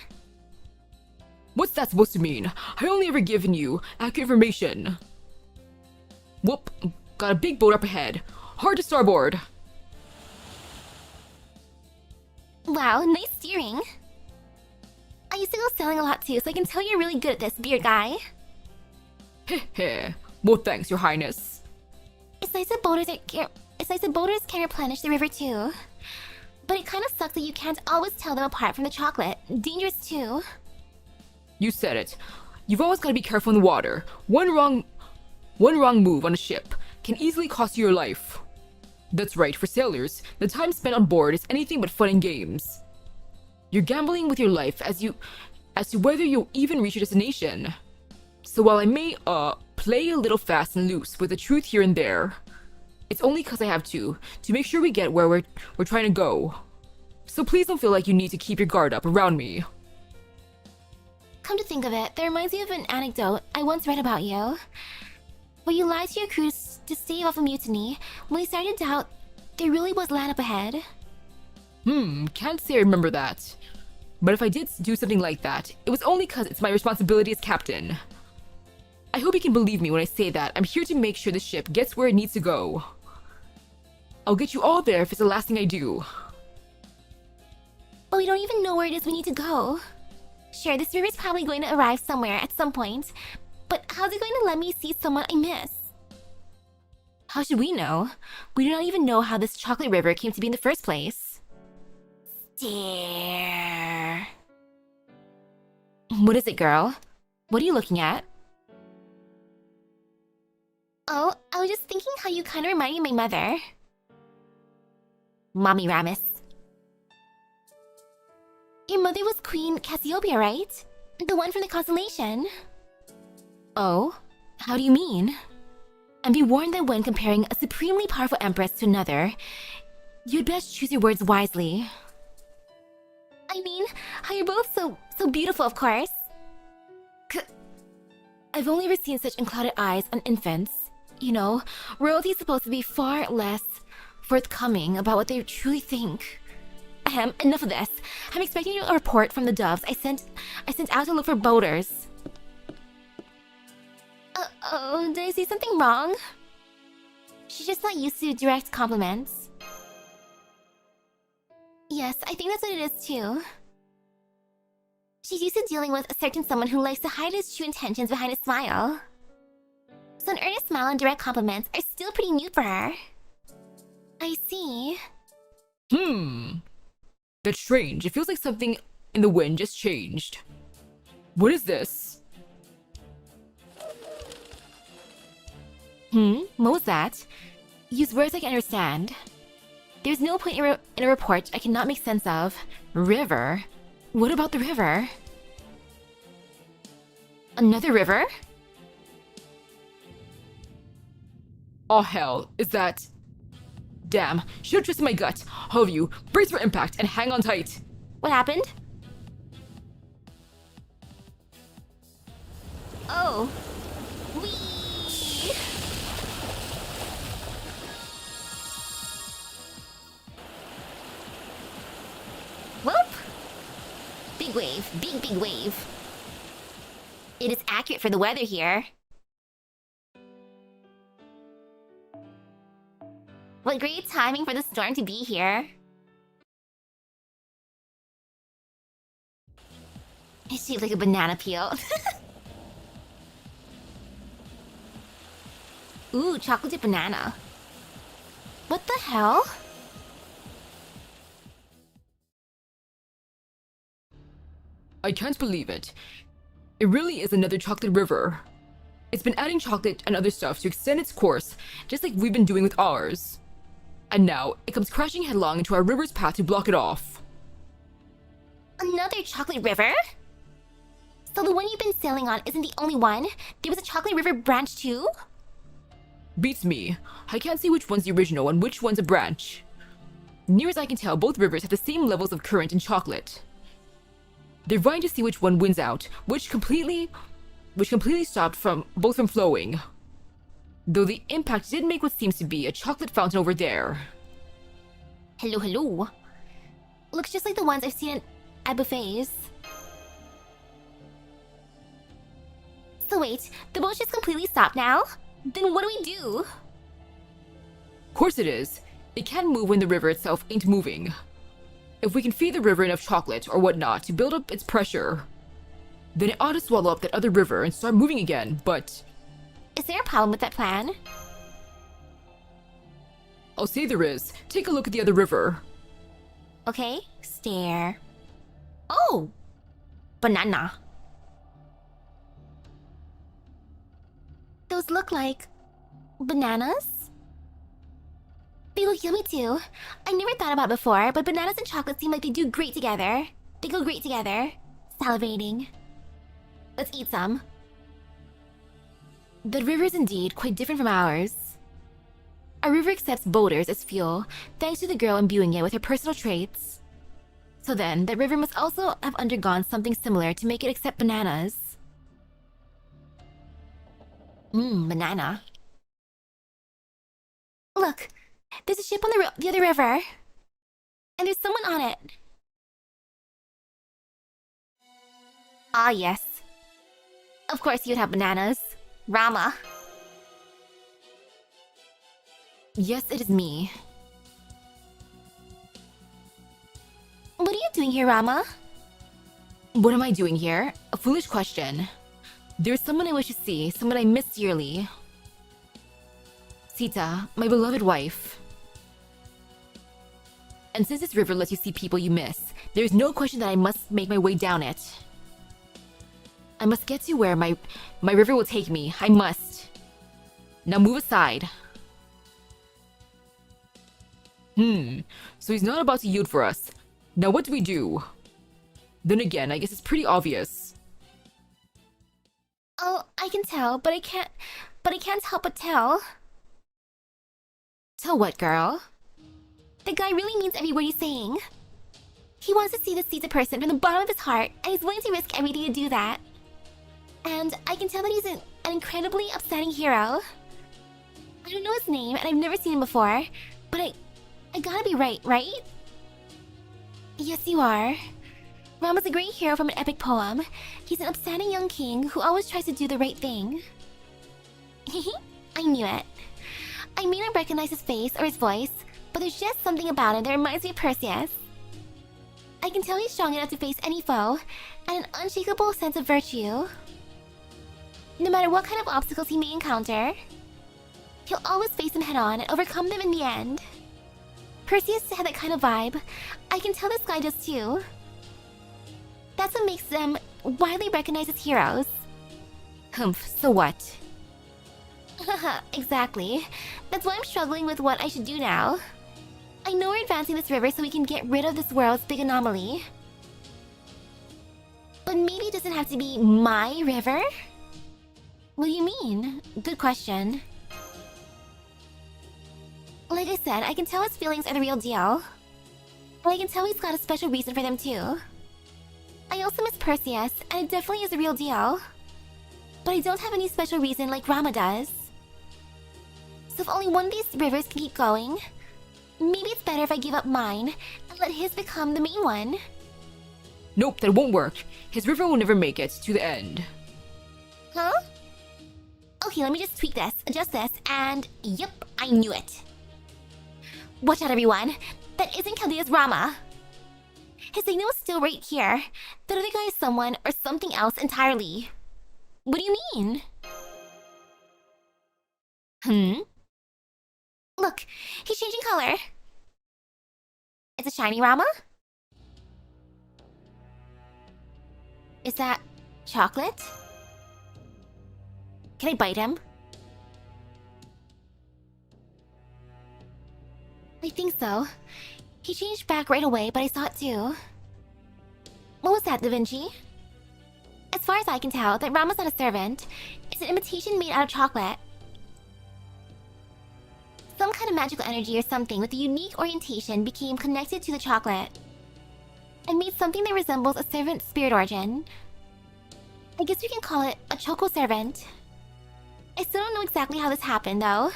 What's that supposed to mean? I only ever given you accurate information. Whoop, got a big boat up ahead. Hard to starboard. Wow, nice steering. I used to go sailing a lot too, so I can tell you're really good at this, beer guy. Heh heh. Well, thanks, your highness. It's nice that boaters can replenish the river too. But it kind of sucks that you can't always tell them apart from the chocolate. Dangerous too. You said it. You've always got to be careful in the water. One wrong move on a ship can easily cost you your life. That's right, for sailors, the time spent on board is anything but fun and games. You're gambling with your life as to whether you'll even reach your destination. So while I may, play a little fast and loose with the truth here and there, it's only cause I have to make sure we get where we're trying to go. So please don't feel like you need to keep your guard up around me. Come to think of it, that reminds me of an anecdote I once read about you. When you lied to your crew to stave off a mutiny, when they started to doubt there really was land up ahead. Can't say I remember that. But if I did do something like that, it was only cause it's my responsibility as captain. I hope you can believe me when I say that I'm here to make sure the ship gets where it needs to go. I'll get you all there if it's the last thing I do. But we don't even know where it is we need to go. Sure, this river's probably going to arrive somewhere at some point, but how's it going to let me see someone I miss? How should we know? We do not even know how this chocolate river came to be in the first place. Stare. What is it, girl? What are you looking at? Oh, I was just thinking how you kind of remind me of my mother. Mommy Ramus. Your mother was Queen Cassiopeia, right? The one from the constellation. Oh? How do you mean? And be warned that when comparing a supremely powerful empress to another, you'd best choose your words wisely. I mean, how you're both so beautiful, of course. I've only ever seen such unclouded eyes on infants. You know, royalty is supposed to be far less forthcoming about what they truly think. Ahem, enough of this. I'm expecting a report from the doves I sent out to look for boaters. Uh-oh, did I say something wrong? She's just not used to direct compliments. Yes, I think that's what it is too. She's used to dealing with a certain someone who likes to hide his true intentions behind a smile. So an earnest smile and direct compliments are still pretty new for her. I see. That's strange. It feels like something in the wind just changed. What is this? What was that? Use words I can understand. There's no point in a report I cannot make sense of. River? What about the river? Another river? Oh hell, is that... Damn, should've trusted my gut. All of you, brace for impact and hang on tight. What happened? Oh. Whee! It is accurate for the weather here. What great timing for the storm to be here. It's shaped like a banana peel. Ooh, chocolate dip banana. What the hell? I can't believe it. It really is another chocolate river. It's been adding chocolate and other stuff to extend its course, just like we've been doing with ours. And now, it comes crashing headlong into our river's path to block it off. Another chocolate river? So the one you've been sailing on isn't the only one? There was a chocolate river branch too? Beats me. I can't see which one's the original and which one's a branch. Near as I can tell, both rivers have the same levels of current in chocolate. They're vying to see which one wins out, which completely stopped both from flowing. Though the impact did make what seems to be a chocolate fountain over there. Hello, hello. Looks just like the ones I've seen at buffets. So wait, the boat just completely stopped now? Then what do we do? Of course it is. It can't move when the river itself ain't moving. If we can feed the river enough chocolate or whatnot to build up its pressure, then it ought to swallow up that other river and start moving again, but... Is there a problem with that plan? I'll say there is. Take a look at the other river. Okay, stare. Oh! Banana. Those look like... bananas? They look yummy too. I never thought about it before, but bananas and chocolate seem like they do great together. They go great together. Salivating. Let's eat some. That river is indeed quite different from ours. Our river accepts boaters as fuel, thanks to the girl imbuing it with her personal traits. So then, that river must also have undergone something similar to make it accept bananas. Banana. Look, there's a ship on the other river. And there's someone on it. Ah, yes. Of course you'd have bananas. Rama. Yes, it is me. What are you doing here, Rama? What am I doing here? A foolish question. There's someone I wish to see, someone I miss dearly. Sita, my beloved wife. And since this river lets you see people you miss, there's no question that I must make my way down it. I must get to where my river will take me. I must. Now move aside. So he's not about to yield for us. Now what do we do? Then again, I guess it's pretty obvious. Oh, I can tell, but I can't help but tell. Tell what, girl? The guy really means every word he's saying. He wants to see the Sita person from the bottom of his heart, and he's willing to risk everything to do that. And I can tell that he's an incredibly upsetting hero. I don't know his name, and I've never seen him before, but I gotta be right? Yes, you are. Rama's a great hero from an epic poem. He's an upstanding young king who always tries to do the right thing. I knew it. I may not recognize his face or his voice, but there's just something about him that reminds me of Perseus. I can tell he's strong enough to face any foe, and an unshakable sense of virtue. No matter what kind of obstacles he may encounter, he'll always face them head-on and overcome them in the end. Perseus had that kind of vibe. I can tell this guy does too. That's what makes them widely recognized as heroes. Humph, so what? Haha, exactly. That's why I'm struggling with what I should do now. I know we're advancing this river so we can get rid of this world's big anomaly. But maybe it doesn't have to be my river? What do you mean? Good question. Like I said, I can tell his feelings are the real deal. And I can tell he's got a special reason for them too. I also miss Perseus, and it definitely is a real deal. But I don't have any special reason like Rama does. So if only one of these rivers can keep going, maybe it's better if I give up mine and let his become the main one. Nope, that won't work. His river will never make it to the end. Huh? Okay, let me just tweak this, adjust this, and yep, I knew it. Watch out, everyone. That isn't Caldea's Rama. His signal is still right here. That other guy is someone or something else entirely. What do you mean? Look, he's changing color. It's a shiny Rama? Is that chocolate? Can I bite him? I think so. He changed back right away, but I saw it too. What was that, Da Vinci? As far as I can tell, that Rama's not a servant. It's an imitation made out of chocolate. Some kind of magical energy or something with a unique orientation became connected to the chocolate and made something that resembles a servant spirit origin. I guess we can call it a choco servant. I still don't know exactly how this happened, though.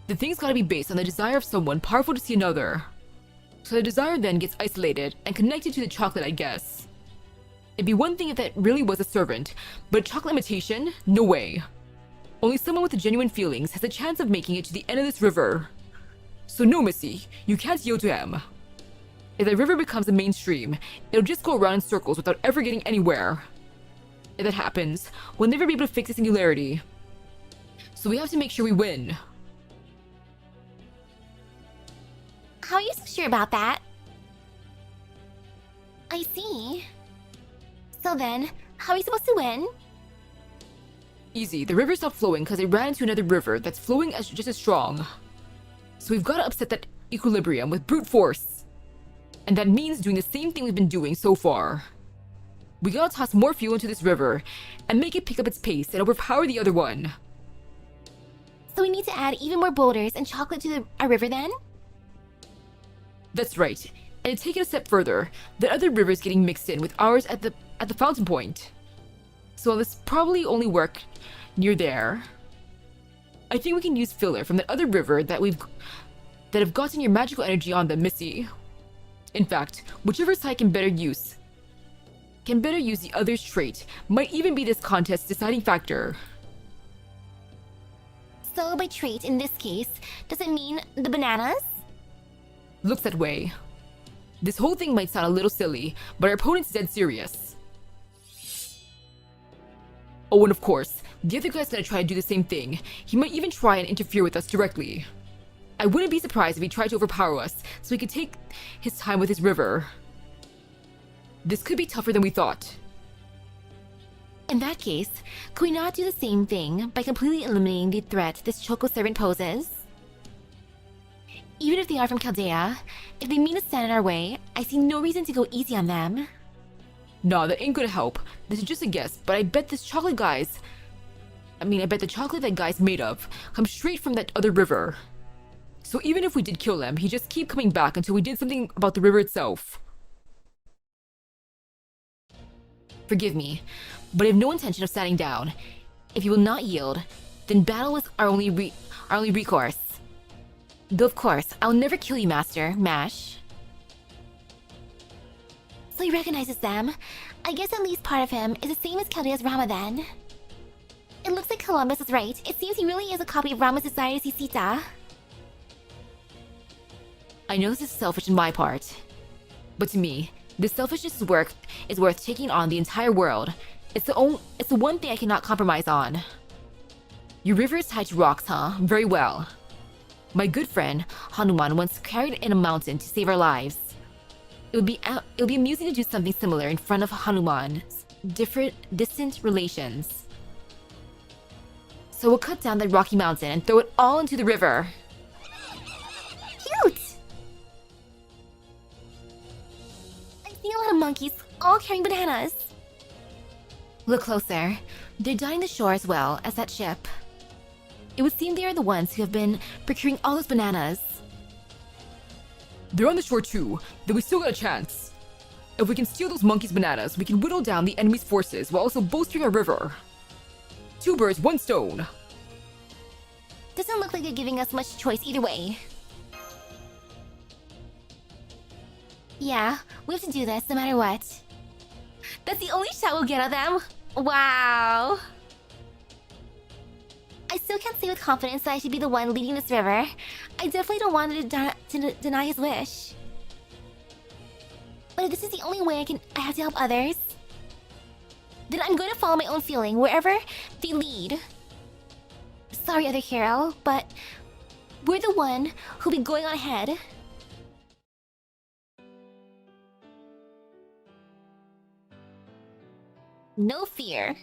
The thing's gotta be based on the desire of someone powerful to see another. So the desire then gets isolated and connected to the chocolate, I guess. It'd be one thing if that really was a servant, but a chocolate imitation? No way. Only someone with the genuine feelings has a chance of making it to the end of this river. So no, Missy, you can't yield to him. If that river becomes a mainstream, it'll just go around in circles without ever getting anywhere. If that happens, we'll never be able to fix the singularity. So we have to make sure we win. How are you so sure about that? I see. So then, how are we supposed to win? Easy, the river stopped flowing because it ran into another river that's flowing just as strong. So we've got to upset that equilibrium with brute force. And that means doing the same thing we've been doing so far. We gotta toss more fuel into this river and make it pick up its pace and overpower the other one. So we need to add even more boulders and chocolate to our river then? That's right. And to take it a step further, the other river's getting mixed in with ours at the fountain point. So this probably only work near there. I think we can use filler from that other river that have gotten your magical energy on them, Missy. In fact, whichever side can better use the other's trait might even be this contest's deciding factor. So by trait in this case, does it mean the bananas? Looks that way. This whole thing might sound a little silly, but our opponent's dead serious. Oh, and of course, the other guy's gonna try to do the same thing. He might even try and interfere with us directly. I wouldn't be surprised if he tried to overpower us, so he could take his time with his river. This could be tougher than we thought. In that case, could we not do the same thing by completely eliminating the threat this Choco Servant poses? Even if they are from Chaldea, if they mean to stand in our way, I see no reason to go easy on them. Nah, that ain't gonna help. This is just a guess, but I bet the chocolate that guy's made of comes straight from that other river. So even if we did kill him, he'd just keep coming back until we did something about the river itself. Forgive me, but I have no intention of standing down. If you will not yield, then battle is our only recourse. Though of course, I'll never kill you, Master, Mash. So he recognizes them. I guess at least part of him is the same as Caldea's Rama then. It looks like Columbus is right. It seems he really is a copy of Rama's desire to see Sita. I know this is selfish on my part, but to me, this selfishness is worth taking on the entire world. It's the one thing I cannot compromise on. Your river is tied to rocks, huh? Very well. My good friend Hanuman once carried in a mountain to save our lives. It would be amusing to do something similar in front of Hanuman's distant relations. So we'll cut down that rocky mountain and throw it all into the river. Cute! I see a lot of monkeys, all carrying bananas. Look closer. They're dotting the shore as well as that ship. It would seem they are the ones who have been procuring all those bananas. They're on the shore too, then we still got a chance. If we can steal those monkeys' bananas, we can whittle down the enemy's forces while also bolstering our river. 2 birds, 1 stone. Doesn't look like they're giving us much choice either way. Yeah, we have to do this no matter what. That's the only shot we'll get of them. Wow. I still can't say with confidence that I should be the one leading this river. I definitely don't want to deny his wish. But if this is the only way I have to help others, then I'm going to follow my own feeling wherever they lead. Sorry, other hero, but we're the one who'll be going on ahead. No fear.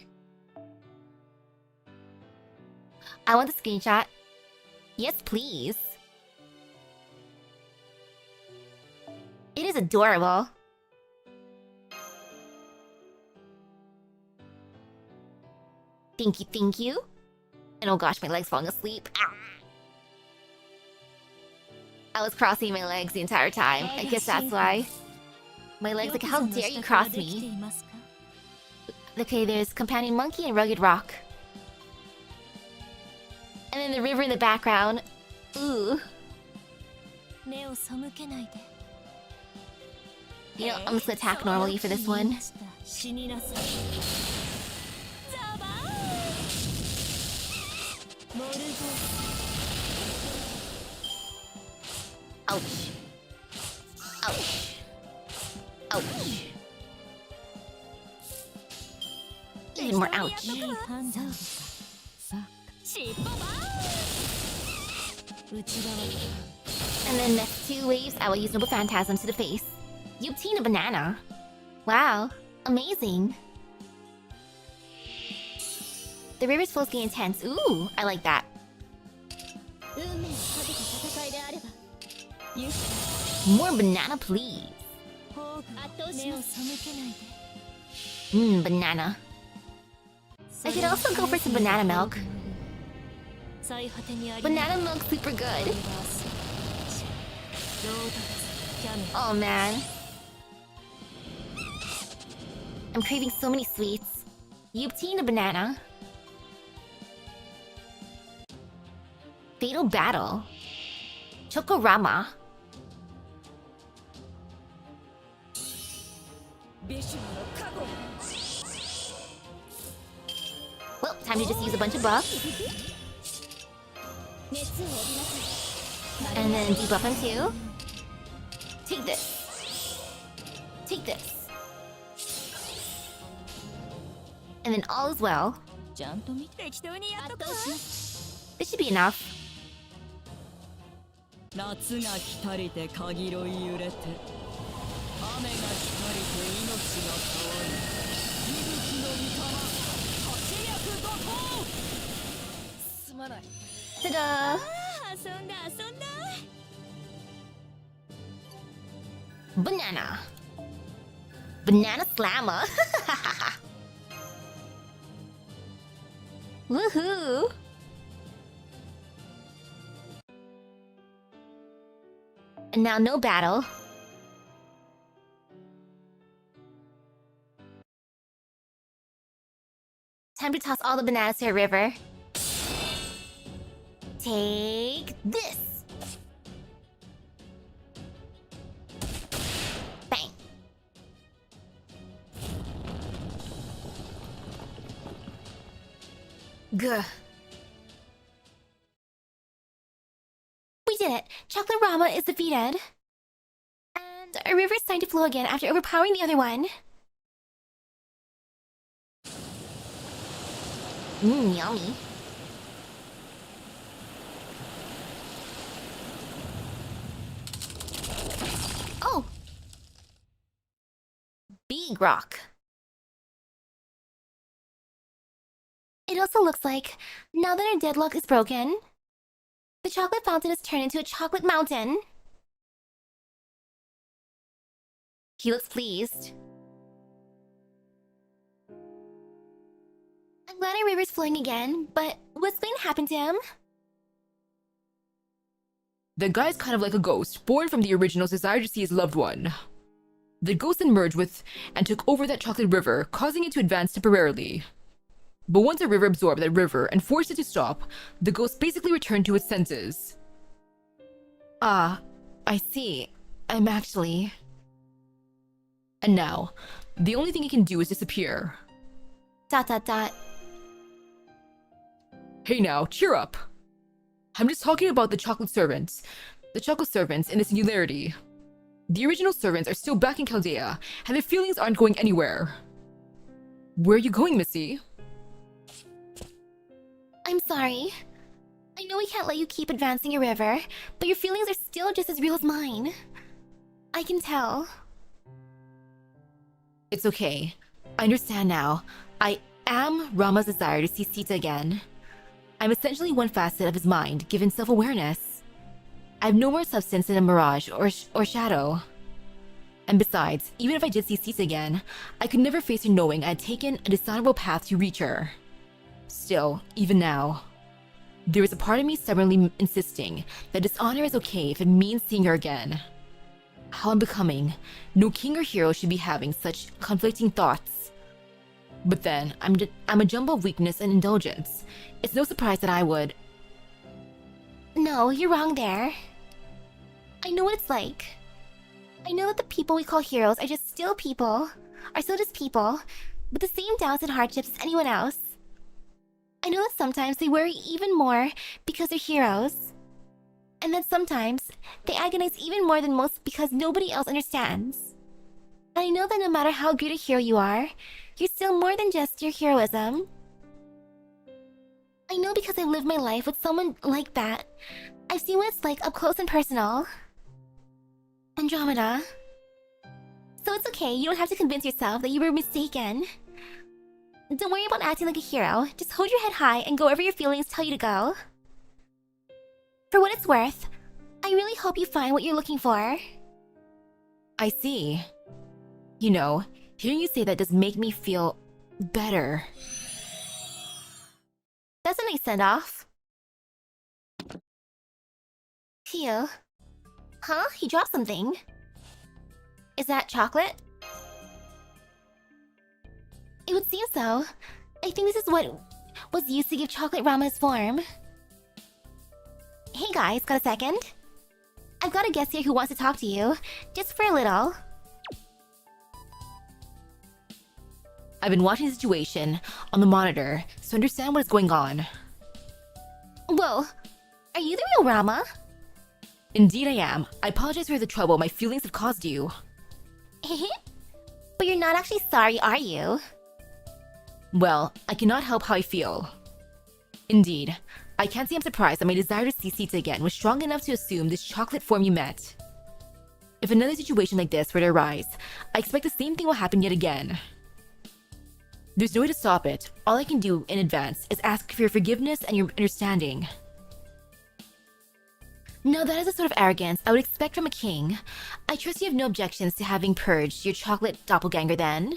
I want the screenshot. Yes, please. It is adorable. Thank you, thank you. And oh gosh, my leg's falling asleep. Ah. I was crossing my legs the entire time. I guess that's why. My legs like, how dare you cross me? Okay, there's Companion Monkey and Rugged Rock. And then the river in the background. Ooh. You know, I'm just gonna attack normally for this one. Ouch. Ouch. Ouch. Even more ouch. And then next 2 waves, I will use Noble Phantasm to the face. You obtain a banana. Wow, amazing. The river's flow is getting intense. Ooh, I like that. More banana, please. Banana. I could also go for some banana milk. Banana milk's super good. Oh man. I'm craving so many sweets. You obtain a banana. Fatal Battle. Chokorama. Well, time to just use a bunch of buffs. And then debuff him too. Take this. Take this. And then all is well. This should be enough. Ta-da! Banana. Banana Slammer. Woohoo! And now no battle. Time to toss all the bananas to a river. Take this. Bang. Gah. We did it! Chocolate Rama is defeated. And our river is starting to flow again after overpowering the other one. Yummy. Oh! Big rock. It also looks like, now that our deadlock is broken, the chocolate fountain has turned into a chocolate mountain. He looks pleased. I'm glad our river's flowing again, but what's going to happen to him? The guy's kind of like a ghost, born from the original's desire to see his loved one. The ghost then merged with and took over that chocolate river, causing it to advance temporarily. But once the river absorbed that river and forced it to stop, the ghost basically returned to its senses. Ah, I see. I'm actually... And now, the only thing he can do is disappear. Dot dot dot. Hey now, cheer up. I'm just talking about the chocolate servants. The chocolate servants in the singularity. The original servants are still back in Chaldea, and their feelings aren't going anywhere. Where are you going, Missy? I'm sorry. I know we can't let you keep advancing your river, but your feelings are still just as real as mine. I can tell. It's okay. I understand now. I am Rama's desire to see Sita again. I'm essentially one facet of his mind, given self-awareness. I have no more substance than a mirage or shadow. And besides, even if I did see Sita again, I could never face her knowing I had taken a dishonorable path to reach her. Still, even now, there is a part of me stubbornly insisting that dishonor is okay if it means seeing her again. How I'm becoming, no king or hero should be having such conflicting thoughts. But then, I'm a jumble of weakness and indulgence. It's no surprise that I would. No, you're wrong there. I know what it's like. I know that the people we call heroes are just still people, are still just people, with the same doubts and hardships as anyone else. I know that sometimes they worry even more because they're heroes. And that sometimes they agonize even more than most because nobody else understands. And I know that no matter how great a hero you are, you're still more than just your heroism. I know because I've lived my life with someone like that. I've seen what it's like up close and personal. Andromeda. So it's okay, you don't have to convince yourself that you were mistaken. Don't worry about acting like a hero. Just hold your head high and go wherever your feelings tell you to go. For what it's worth, I really hope you find what you're looking for. I see. You know, hearing you say that does make me feel better. That's a nice send-off. Phew. Huh? He dropped something. Is that chocolate? It would seem so. I think this is what was used to give chocolate Rama his form. Hey guys, got a second? I've got a guest here who wants to talk to you, just for a little. I've been watching the situation on the monitor to understand what is going on. Whoa, are you the real Rama? Indeed I am. I apologize for the trouble my feelings have caused you. But you're not actually sorry, are you? Well, I cannot help how I feel. Indeed, I can't say I'm surprised that my desire to see Sita again was strong enough to assume this chocolate form you met. If another situation like this were to arise, I expect the same thing will happen yet again. There's no way to stop it. All I can do in advance is ask for your forgiveness and your understanding. Now that is the sort of arrogance I would expect from a king. I trust you have no objections to having purged your chocolate doppelganger then?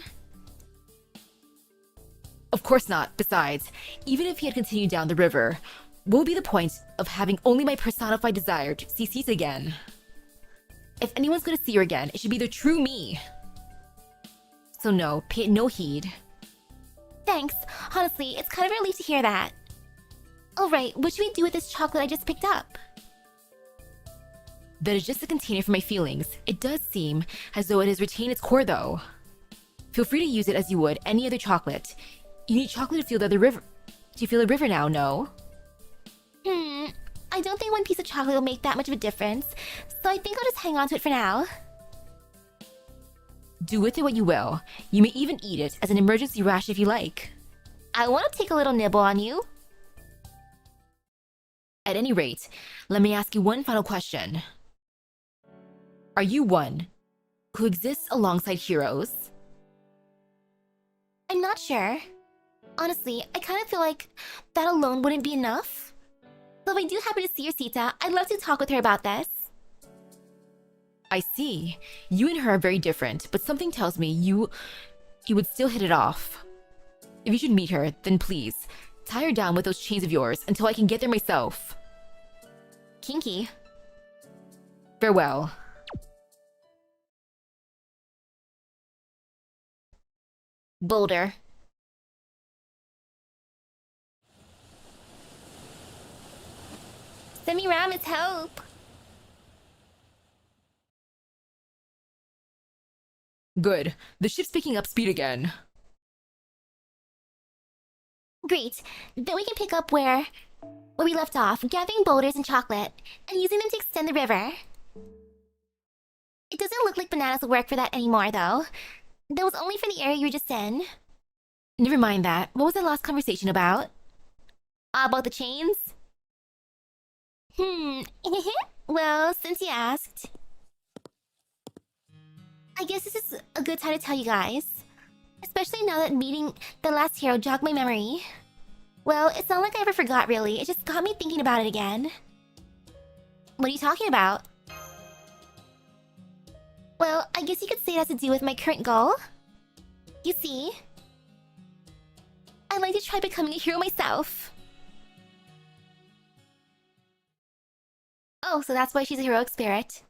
Of course not. Besides, even if he had continued down the river, what would be the point of having only my personified desire to see Sita again? If anyone's going to see her again, it should be the true me. So no, pay it no heed. Thanks. Honestly, it's kind of a relief to hear that. Alright, what should we do with this chocolate I just picked up? That is just a container for my feelings. It does seem as though it has retained its core though. Feel free to use it as you would any other chocolate. You need chocolate to feel the river. Do you feel the river now, no? I don't think one piece of chocolate will make that much of a difference, so I think I'll just hang on to it for now. Do with it what you will. You may even eat it as an emergency ration if you like. I want to take a little nibble on you. At any rate, let me ask you one final question. Are you one who exists alongside heroes? I'm not sure. Honestly, I kind of feel like that alone wouldn't be enough. So if I do happen to see your Sita, I'd love to talk with her about this. I see. You and her are very different, but something tells me you would still hit it off. If you should meet her, then please, tie her down with those chains of yours until I can get there myself. Kinky. Farewell. Boulder. Send me Ram's help. Good. The ship's picking up speed again. Great. Then we can pick up where we left off, gathering boulders and chocolate, and using them to extend the river. It doesn't look like bananas will work for that anymore, though. That was only for the area you were just in. Never mind that. What was the last conversation about? About the chains? Well, since you asked, I guess this is a good time to tell you guys. Especially now that meeting the last hero jogged my memory. Well, it's not like I ever forgot, really. It just got me thinking about it again. What are you talking about? Well, I guess you could say it has to do with my current goal. You see, I'd like to try becoming a hero myself. Oh, so that's why she's a heroic spirit.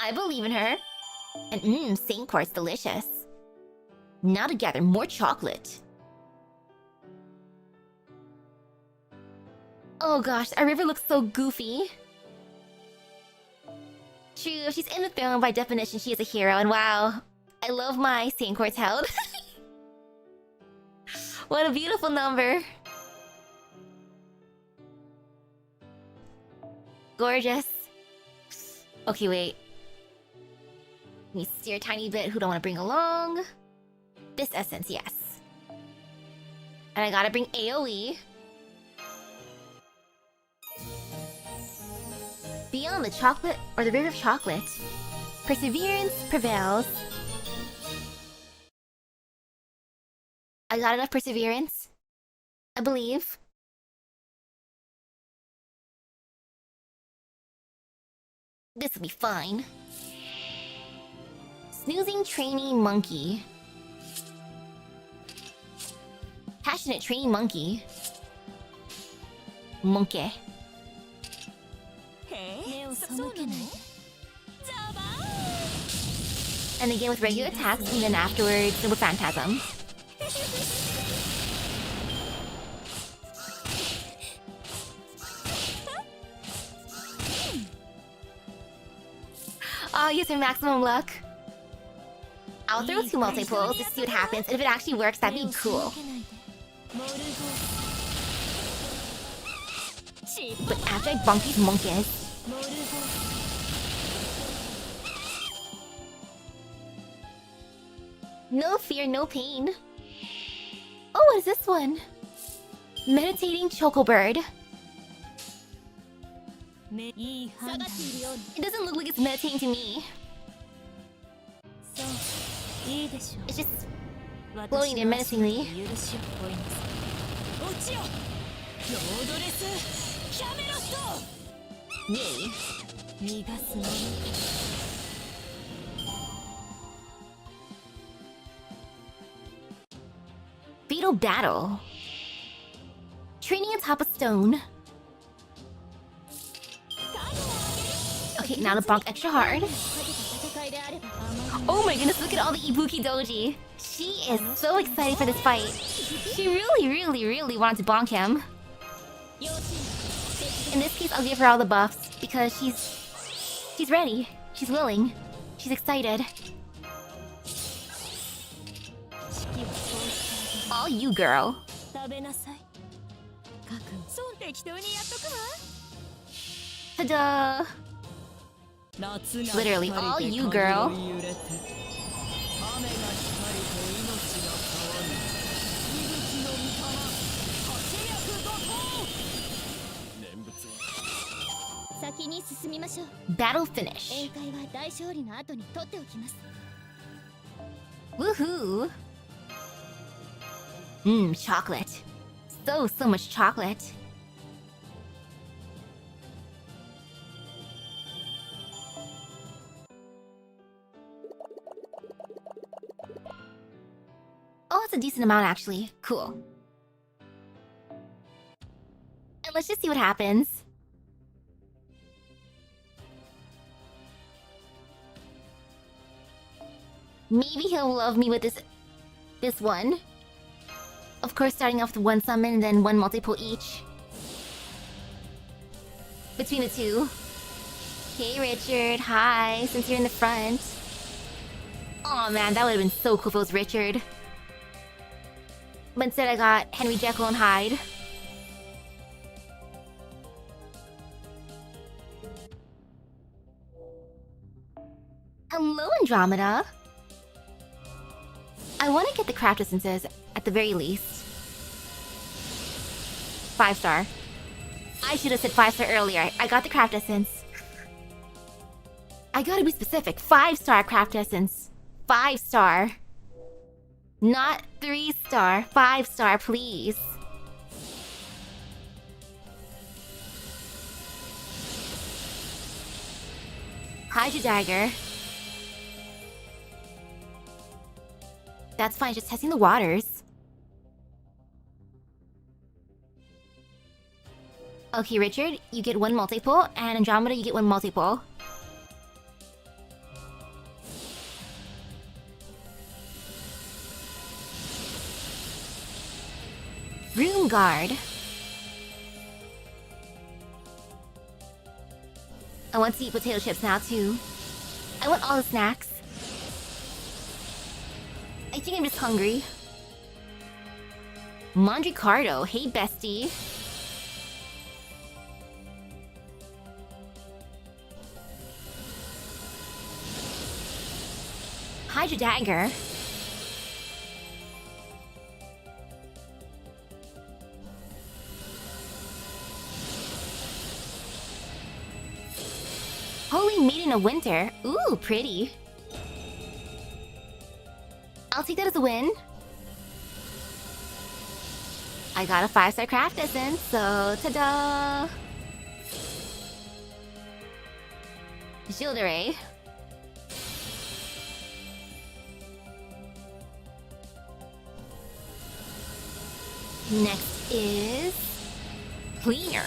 I believe in her. And Saint Quart's delicious. Now to gather more chocolate. Oh gosh, our river looks so goofy. True, if she's in the throne, by definition she is a hero, and wow, I love my Saint Quartz held. What a beautiful number. Gorgeous. Okay, wait. Let me steer a tiny bit who don't want to bring along. This essence, yes. And I gotta bring AoE. Beyond the chocolate or the river of chocolate, perseverance prevails. I got enough perseverance, I believe. This will be fine. Snoozing trainee monkey. Passionate trainee monkey. Monkey. And again with regular attacks, and then afterwards with phantasm. Oh, use your maximum luck. I'll throw 2 multiples to see what happens, and if it actually works, that'd be cool. But after I bonk these monkeys... No fear, no pain. Oh, what is this one? Meditating Choco Bird. It doesn't look like it's meditating to me. It's just floating there menacingly. Yay. Fatal battle. Training atop a stone. Okay, now to bonk extra hard. Oh my goodness, look at all the Ibuki doji. She is so excited for this fight. She really wanted to bonk him. In this case, I'll give her all the buffs because she's ready. She's willing. She's excited. All you, girl. Ta-da! Literally, all you, girl. Battle finish. Woohoo! Chocolate. So much chocolate. Oh, that's a decent amount actually. Cool. And let's just see what happens. Maybe he'll love me with this one. Of course, starting off with 1 summon and then 1 multiple each. Between the 2. Hey Richard, hi, since you're in the front. Aw man, that would've been so cool if it was Richard. But instead I got Henry Jekyll and Hyde. Hello, Andromeda. I want to get the craft essences at the very least. 5-star. I should have said 5-star earlier. I got the craft essence. I gotta be specific. 5-star craft essence. 5-star. Not 3-star. 5-star, please. Hide your dagger. That's fine, just testing the waters. Okay, Richard, you get 1 multi-pull, and Andromeda, you get 1 multi-pull. Room guard. I want to eat potato chips now, too. I want all the snacks. I think I'm just hungry. Mondricardo, hey bestie. Hide your dagger. Holy Maiden of Winter. Ooh, pretty. I'll take that as a win. I got a 5-star craft essence, so ta-da! Jewelry. Next is cleaner.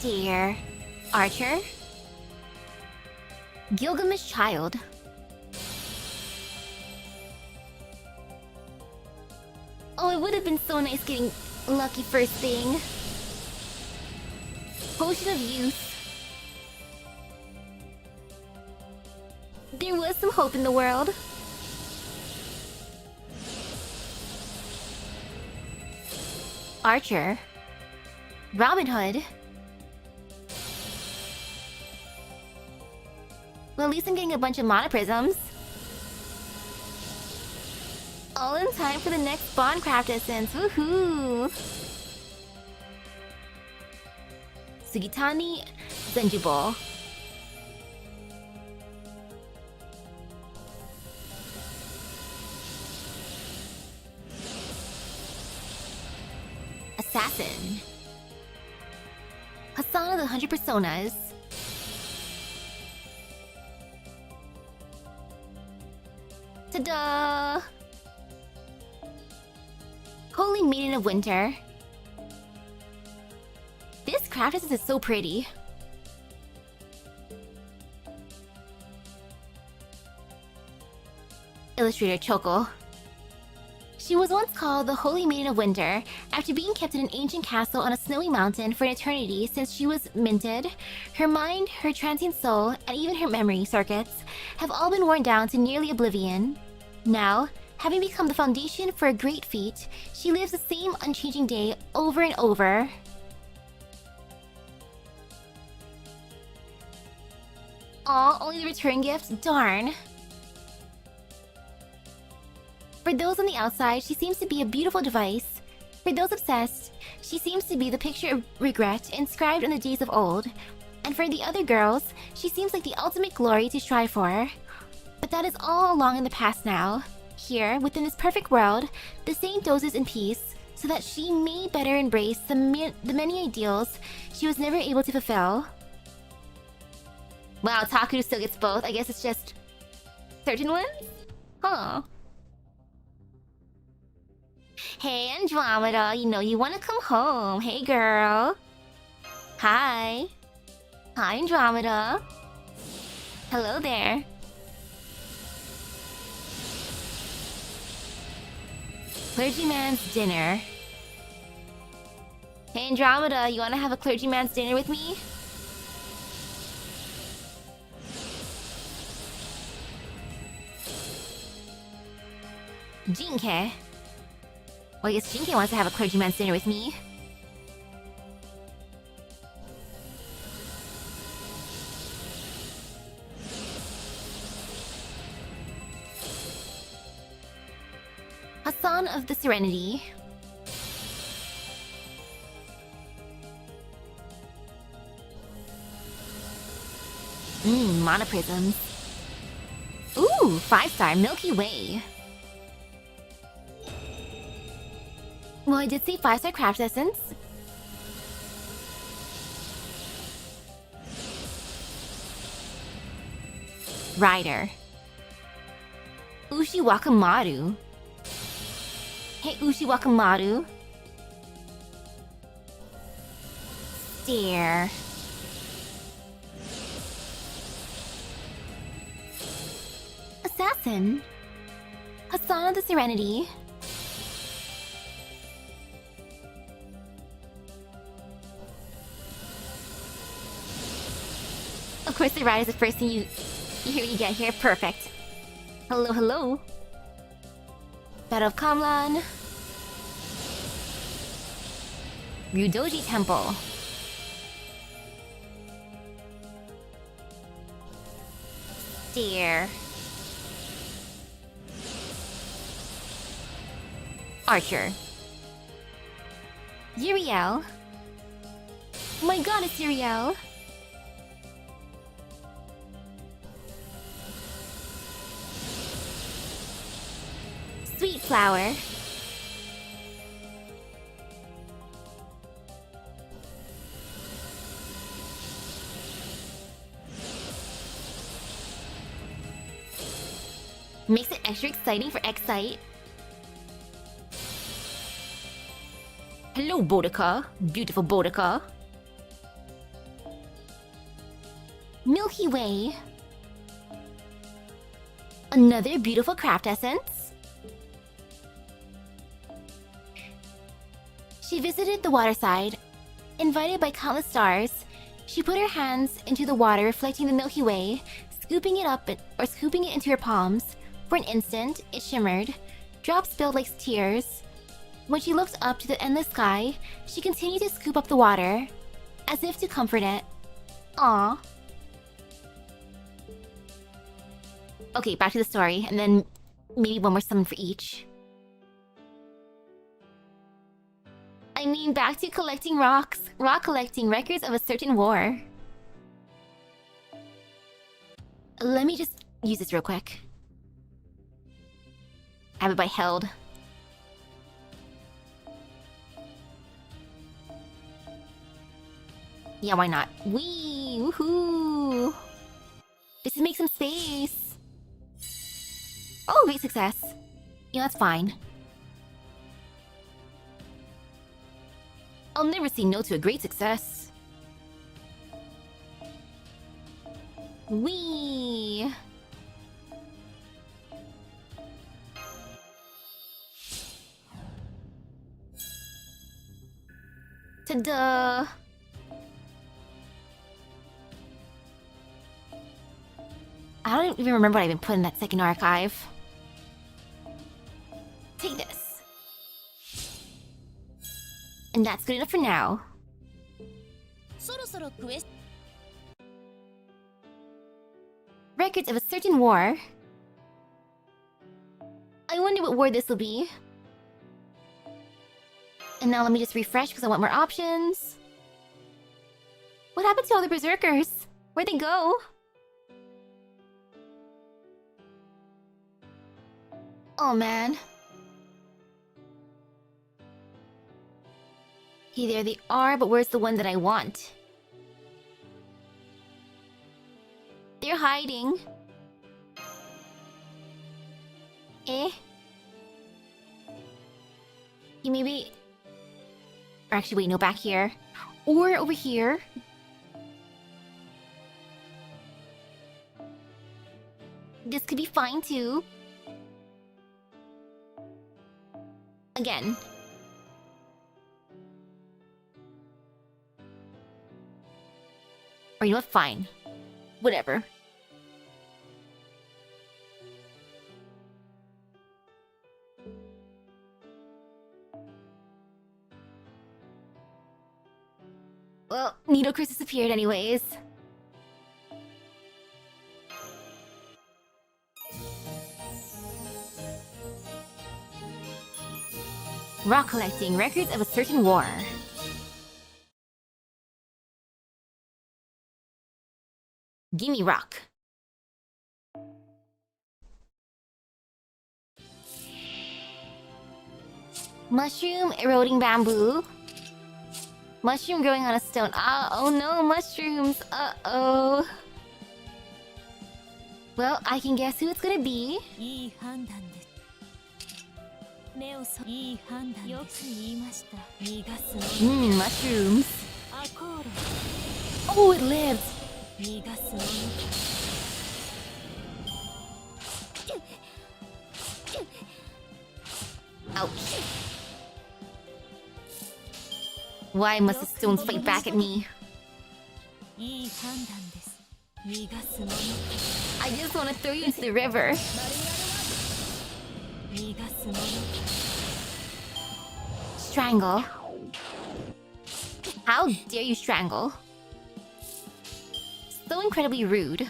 Dear Archer, Gilgamesh Child. Oh, it would have been so nice getting lucky first thing. Potion of Youth. There was some hope in the world. Archer, Robin Hood. Well, at least I'm getting a bunch of monoprisms. All in time for the next Bondcraft essence. Woohoo! Sugitani Zenjubo. Assassin. Hassan of the 100 Personas. Ta-da! Holy Maiden of Winter. This craft essence is so pretty. Illustrator Choco. She was once called the Holy Maiden of Winter after being kept in an ancient castle on a snowy mountain for an eternity since she was minted. Her mind, her transient soul, and even her memory circuits have all been worn down to nearly oblivion. Now, having become the foundation for a great feat, she lives the same unchanging day over and over. Aw, only the return gift? Darn. For those on the outside, she seems to be a beautiful device. For those obsessed, she seems to be the picture of regret inscribed in the days of old. And for the other girls, she seems like the ultimate glory to strive for. But that is all long in the past now. Here, within this perfect world, the saint dozes in peace, so that she may better embrace the many ideals she was never able to fulfill. Wow, Taku still gets both. I guess it's just certain ones? Huh. Hey, Andromeda, you know you want to come home. Hey, girl. Hi. Hi, Andromeda. Hello there. Clergyman's dinner. Hey, Andromeda, you want to have a clergyman's dinner with me? Jinke. Well, I guess Jinke wants to have a clergyman's dinner with me. Hassan of the Serenity. Monoprisms. Ooh, 5-star Milky Way. Well, I did say 5-star craft essence. Rider. Ushi Wakamaru. Hey, Ushi Wakamaru. Stare. Assassin. Hassan of the Serenity. Of course, the ride is the first thing you hear when you get here. Perfect. Hello, hello. Battle of Kamlan. Ryudoji Temple. Dear. Archer. Uriel. Oh my god, it's Uriel. Sweet flower. Makes it extra exciting for Excite. Hello, Boudica. Beautiful Boudica. Milky Way. Another beautiful craft essence. She visited the waterside. Invited by countless stars, she put her hands into the water reflecting the Milky Way, scooping it into her palms. For an instant, it shimmered. Drops spilled like tears. When she looked up to the endless sky, she continued to scoop up the water, as if to comfort it. Aww. Okay, back to the story, and then maybe one more summon for each. I mean, back to collecting rocks. Rock collecting records of a certain war. Let me just use this real quick. I have it by held. Yeah, why not? Wee! Woohoo! Just to make some space. Oh, great success. Yeah, that's fine. I'll never say no to a great success. Wee! Ta-da! I don't even remember what I've been put in that second archive. Take this. And that's good enough for now. Records of a certain war. I wonder what war this will be. And now let me just refresh because I want more options. What happened to all the berserkers? Where'd they go? Oh man. Okay, there they are, but where's the one that I want? They're hiding. Eh? You maybe... Or actually, wait, no, back here. Or over here. This could be fine too. Again. Or you know what? Fine. Whatever. Needle Chris disappeared anyways. Rock collecting records of a certain war. Gimme rock. Mushroom eroding bamboo. Mushroom growing on a stone. Oh no, mushrooms. Uh-oh. Well, I can guess who it's gonna be. Mushrooms. Oh, it lived. Ouch. Why must the stones fight back at me? I just want to throw you into the river. Strangle. How dare you strangle? So incredibly rude.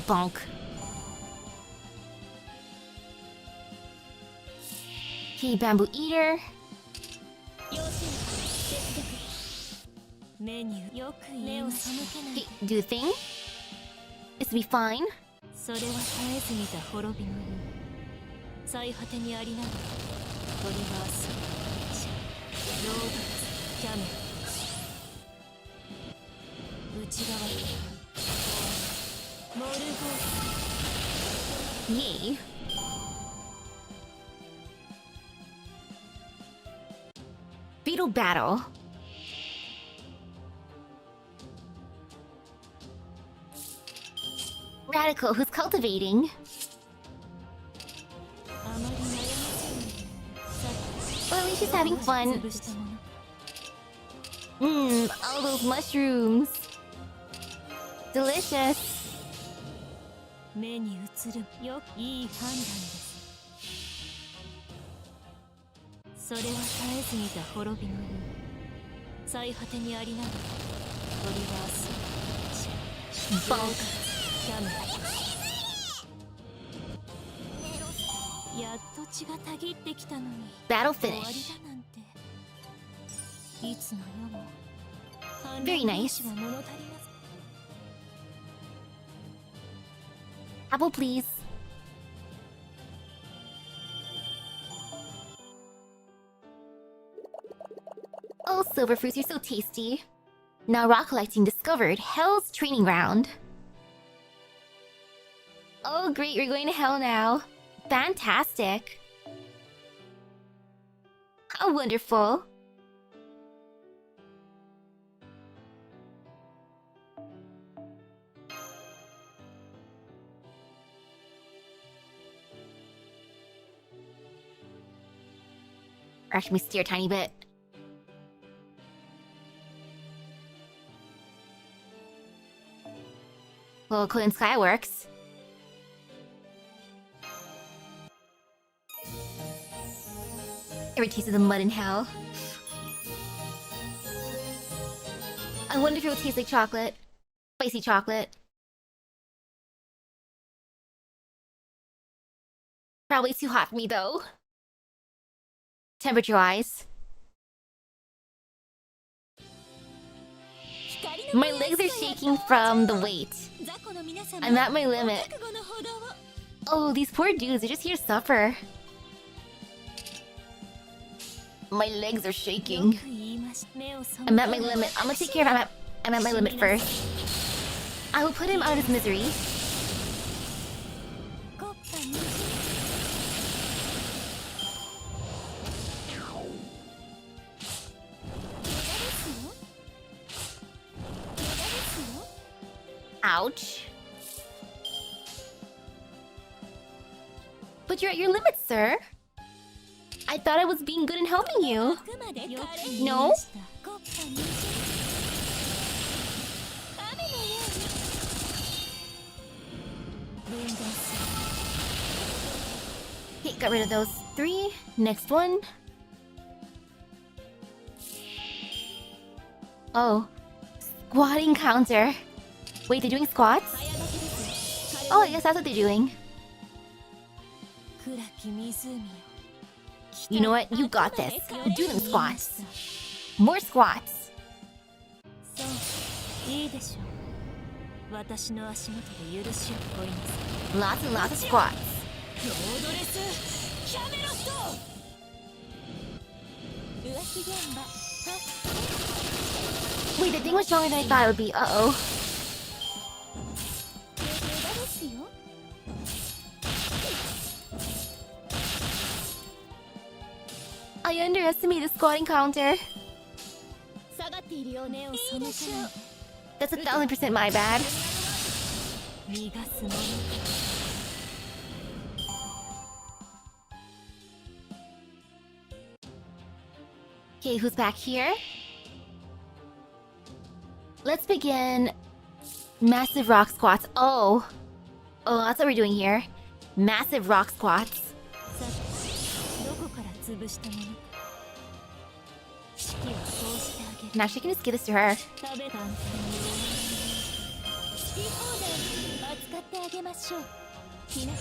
Bonk. Okay, bamboo eater. Okay, do the thing. This will be fine. Yay. Beetle battle. Radical, who's cultivating? Well, at least she's having fun. All those mushrooms. Delicious. Bonk. Battle finish. Very nice. Apple, please. Oh, silver fruits, you're so tasty. Now rock collecting discovered Hell's training ground. Oh great, we're going to Hell now. Fantastic. How wonderful. Actually, steer a tiny bit. Well, Clean Sky works. Every taste of the mud in hell. I wonder if it would taste like chocolate. Spicy chocolate. Probably too hot for me though. Temperature-wise. My legs are shaking from the weight. I'm at my limit. Oh, these poor dudes, they're just here to suffer. My legs are shaking. I'm at my limit. I'm gonna take care of him. I'm at my limit first. I will put him out of his misery. Ouch. But you're at your limit, sir. I thought I was being good and helping you. No? Okay, got rid of those 3. Next one. Oh. Squatting counter. Wait, they're doing squats? Oh, I guess that's what they're doing. You know what? You got this. Do them squats. More squats. Lots and lots of squats. Wait, the thing was stronger than I thought it would be. Uh-oh. I underestimated the squatting counter. That's 1,000% my bad. Okay, who's back here? Let's begin massive rock squats. Oh, that's what we're doing here. Massive rock squats. I'm actually gonna just give this to her.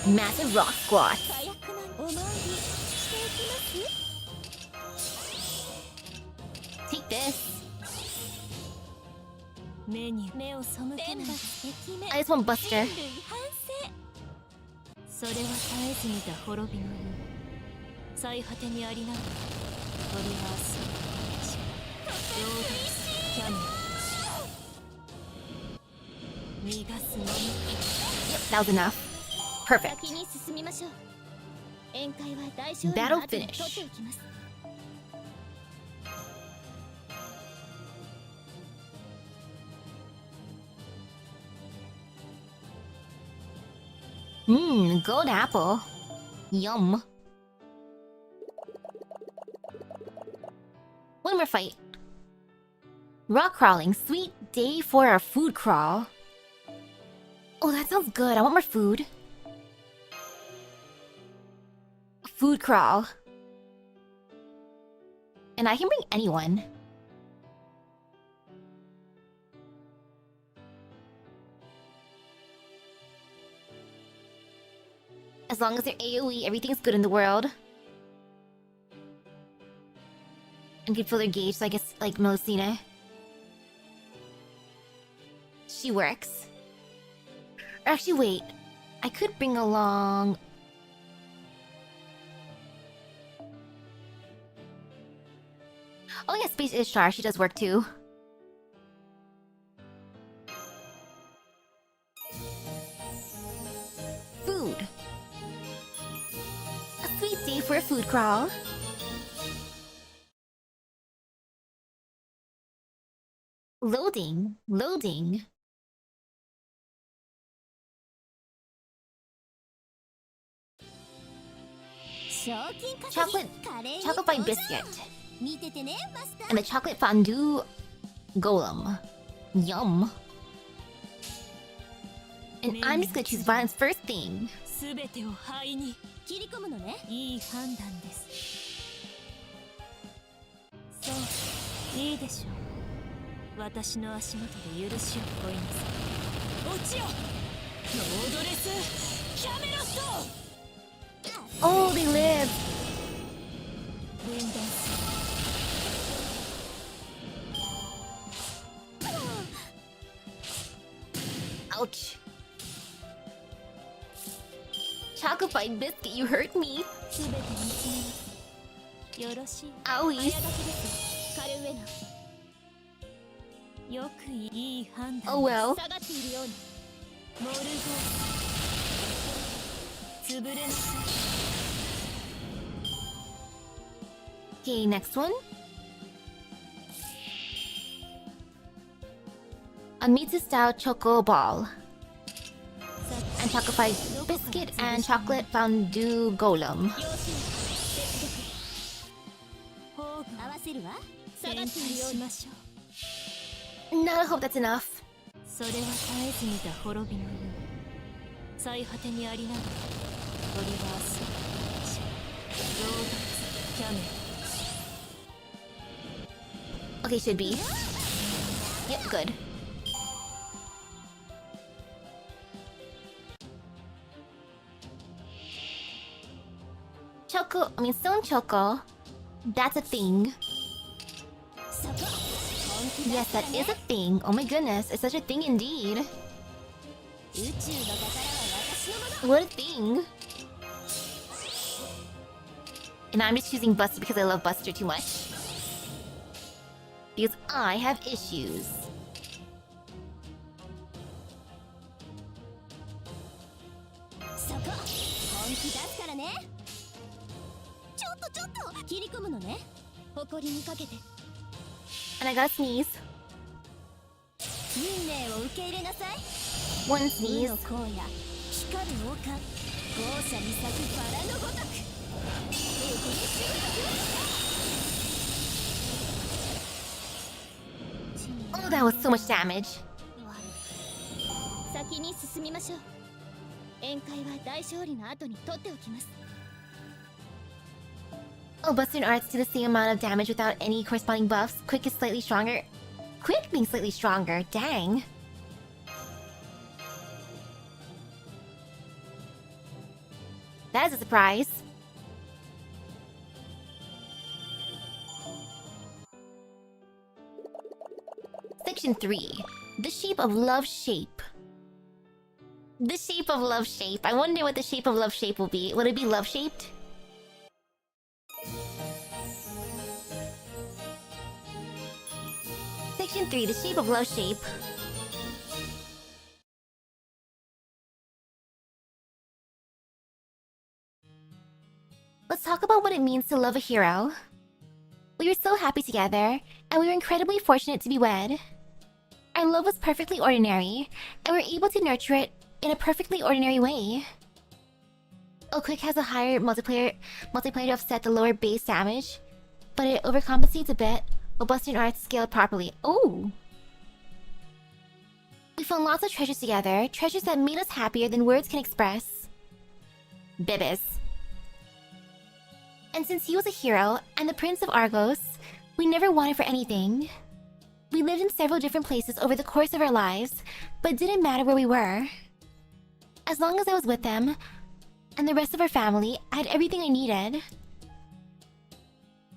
Massive rock squats. Take this. I just want Buster. Yep, that was enough. Perfect. Battle finish. Gold apple. Yum. One more fight. Rock crawling. Sweet day for our food crawl. Oh, that sounds good. I want more food. Food crawl. And I can bring anyone. As long as they're AoE, everything's good in the world. And can fill their gauge, so I guess, like Melusina. She works. Or actually, wait. I could bring along... Oh yeah, Space Ishtar. She does work too. Food. A sweet day for a food crawl. Loading. Loading. Chocolate fine biscuit. And the chocolate fondue golem. Yum. And I'm just gonna choose violence first thing. Oh, they live! Ouch. Chocolate biscuit, you hurt me. Owie. Oh well. Okay, next one. A Mitsu-style choco ball. And chocolate biscuit and chocolate fondue golem. No, I hope that's enough. Okay, should be. Yep, good. Stone Choco. That's a thing. Yes, that is a thing. Oh my goodness, it's such a thing indeed. What a thing. And I'm just choosing Buster because I love Buster too much. Because I have issues. And I gotta sneeze. One sneeze. Oh, that was so much damage. Oh, Buster and Arts do the same amount of damage without any corresponding buffs. Quick is slightly stronger. Quick being slightly stronger, dang. That is a surprise. Section 3. The shape of love shape. The shape of love shape. I wonder what the shape of love shape will be. Would it be love shaped? Section 3. The shape of love shape. Let's talk about what it means to love a hero. We were so happy together, and we were incredibly fortunate to be wed. Our love was perfectly ordinary, and we were able to nurture it in a perfectly ordinary way. Quick has a higher multiplier to offset the lower base damage, but it overcompensates a bit while Buster and Arts scale it properly. Oh! We found lots of treasures together, treasures that made us happier than words can express. Bibis. And since he was a hero and the Prince of Argos, we never wanted for anything. We lived in several different places over the course of our lives, but it didn't matter where we were. As long as I was with them, and the rest of our family, I had everything I needed.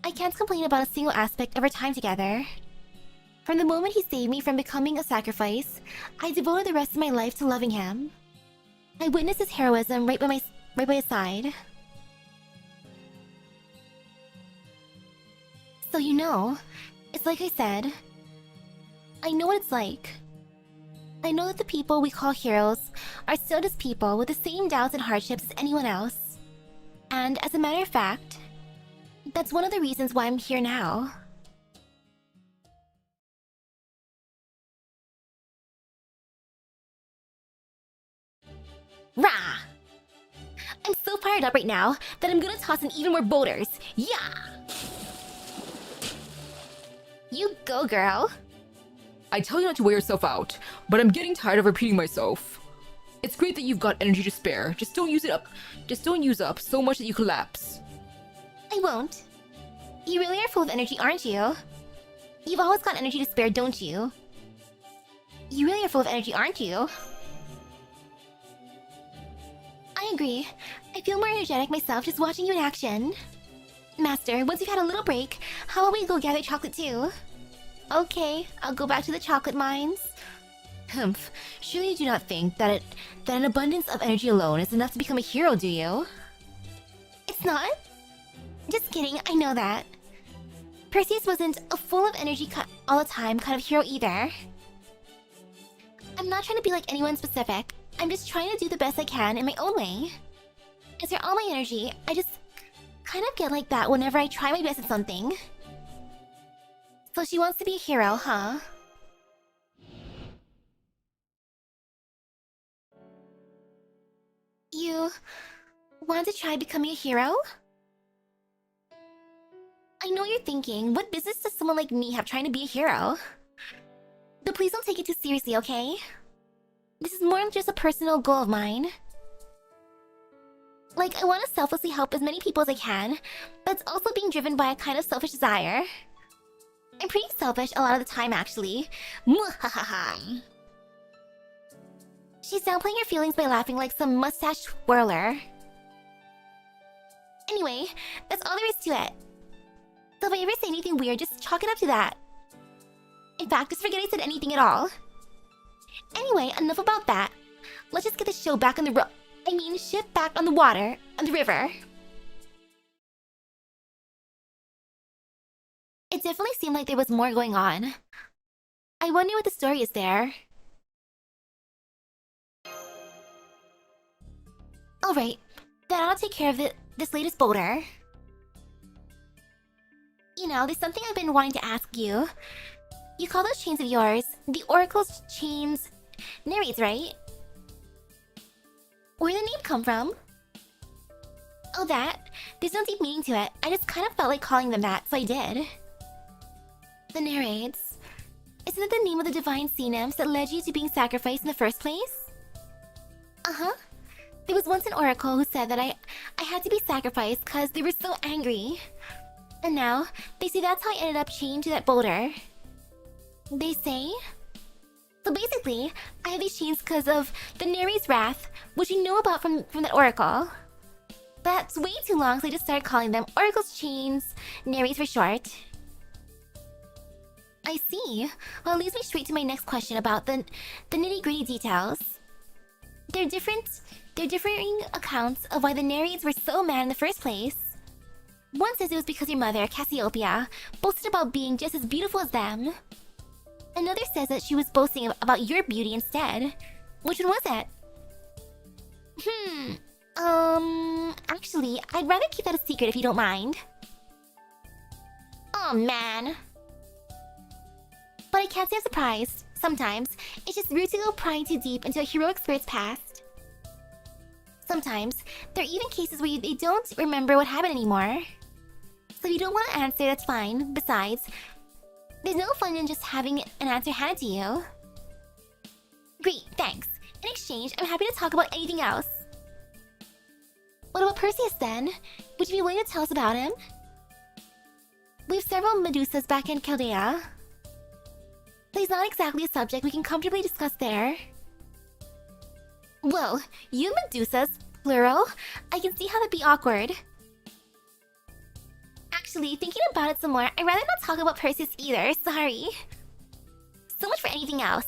I can't complain about a single aspect of our time together. From the moment he saved me from becoming a sacrifice, I devoted the rest of my life to loving him. I witnessed his heroism right by his side. So you know, it's like I said, I know what it's like. I know that the people we call heroes are still just people with the same doubts and hardships as anyone else. And as a matter of fact, that's one of the reasons why I'm here now. Rah! I'm so fired up right now that I'm gonna toss in even more boulders. Yeah! You go, girl. I tell you not to wear yourself out, but I'm getting tired of repeating myself. It's great that you've got energy to spare. Just don't use it up. Just don't use up so much that you collapse. I won't. You really are full of energy, aren't you? You've always got energy to spare, don't you? You really are full of energy, aren't you? I agree. I feel more energetic myself just watching you in action. Master, once you've had a little break, how about we go gather chocolate too? Okay, I'll go back to the chocolate mines. Humph, surely you do not think that an abundance of energy alone is enough to become a hero, do you? It's not? Just kidding, I know that. Perseus wasn't a full of energy all the time kind of hero either. I'm not trying to be like anyone specific. I'm just trying to do the best I can in my own way. As for all my energy, I just kind of get like that whenever I try my best at something. So she wants to be a hero, huh? You want to try becoming a hero? I know you're thinking, what business does someone like me have trying to be a hero? But please don't take it too seriously, okay? This is more than just a personal goal of mine. Like, I want to selflessly help as many people as I can, but it's also being driven by a kind of selfish desire. I'm pretty selfish a lot of the time, actually. Mwahaha. She's downplaying her feelings by laughing like some mustache twirler. Anyway, that's all there is to it. So if I ever say anything weird, just chalk it up to that. In fact, just forget I said anything at all. Anyway, enough about that. Let's just get the show back on the ship back on the water, on the river. It definitely seemed like there was more going on. I wonder what the story is there. Alright, then I'll take care of this latest boulder. You know, there's something I've been wanting to ask you. You call those chains of yours the Oracle's chains narrates, right? Where'd the name come from? Oh, that? There's no deep meaning to it. I just kind of felt like calling them that, so I did. The narrates. Isn't it the name of the divine sea nymphs that led you to being sacrificed in the first place? Uh-huh. There was once an oracle who said that I had to be sacrificed because they were so angry. And now, they say that's how I ended up chained to that boulder. They say? So basically, I have these chains because of the Neri's wrath, which you know about from that oracle. That's way too long, so I just started calling them Oracle's chains, Neri's for short. I see. Well, it leads me straight to my next question about the nitty-gritty details. They're differing accounts of why the Nereids were so mad in the first place. One says it was because your mother, Cassiopeia, boasted about being just as beautiful as them. Another says that she was boasting about your beauty instead. Which one was it? Actually, I'd rather keep that a secret if you don't mind. Oh man. But I can't say I'm surprised. Sometimes, it's just rude to go prying too deep into a heroic spirit's past. Sometimes, there are even cases where they don't remember what happened anymore. So if you don't want to answer, that's fine. Besides, there's no fun in just having an answer handed to you. Great, thanks. In exchange, I'm happy to talk about anything else. What about Perseus then? Would you be willing to tell us about him? We have several Medusas back in Chaldea. But he's not exactly a subject we can comfortably discuss there. Whoa, you Medusas, plural? I can see how that'd be awkward. Actually, thinking about it some more, I'd rather not talk about Perseus either, sorry. So much for anything else.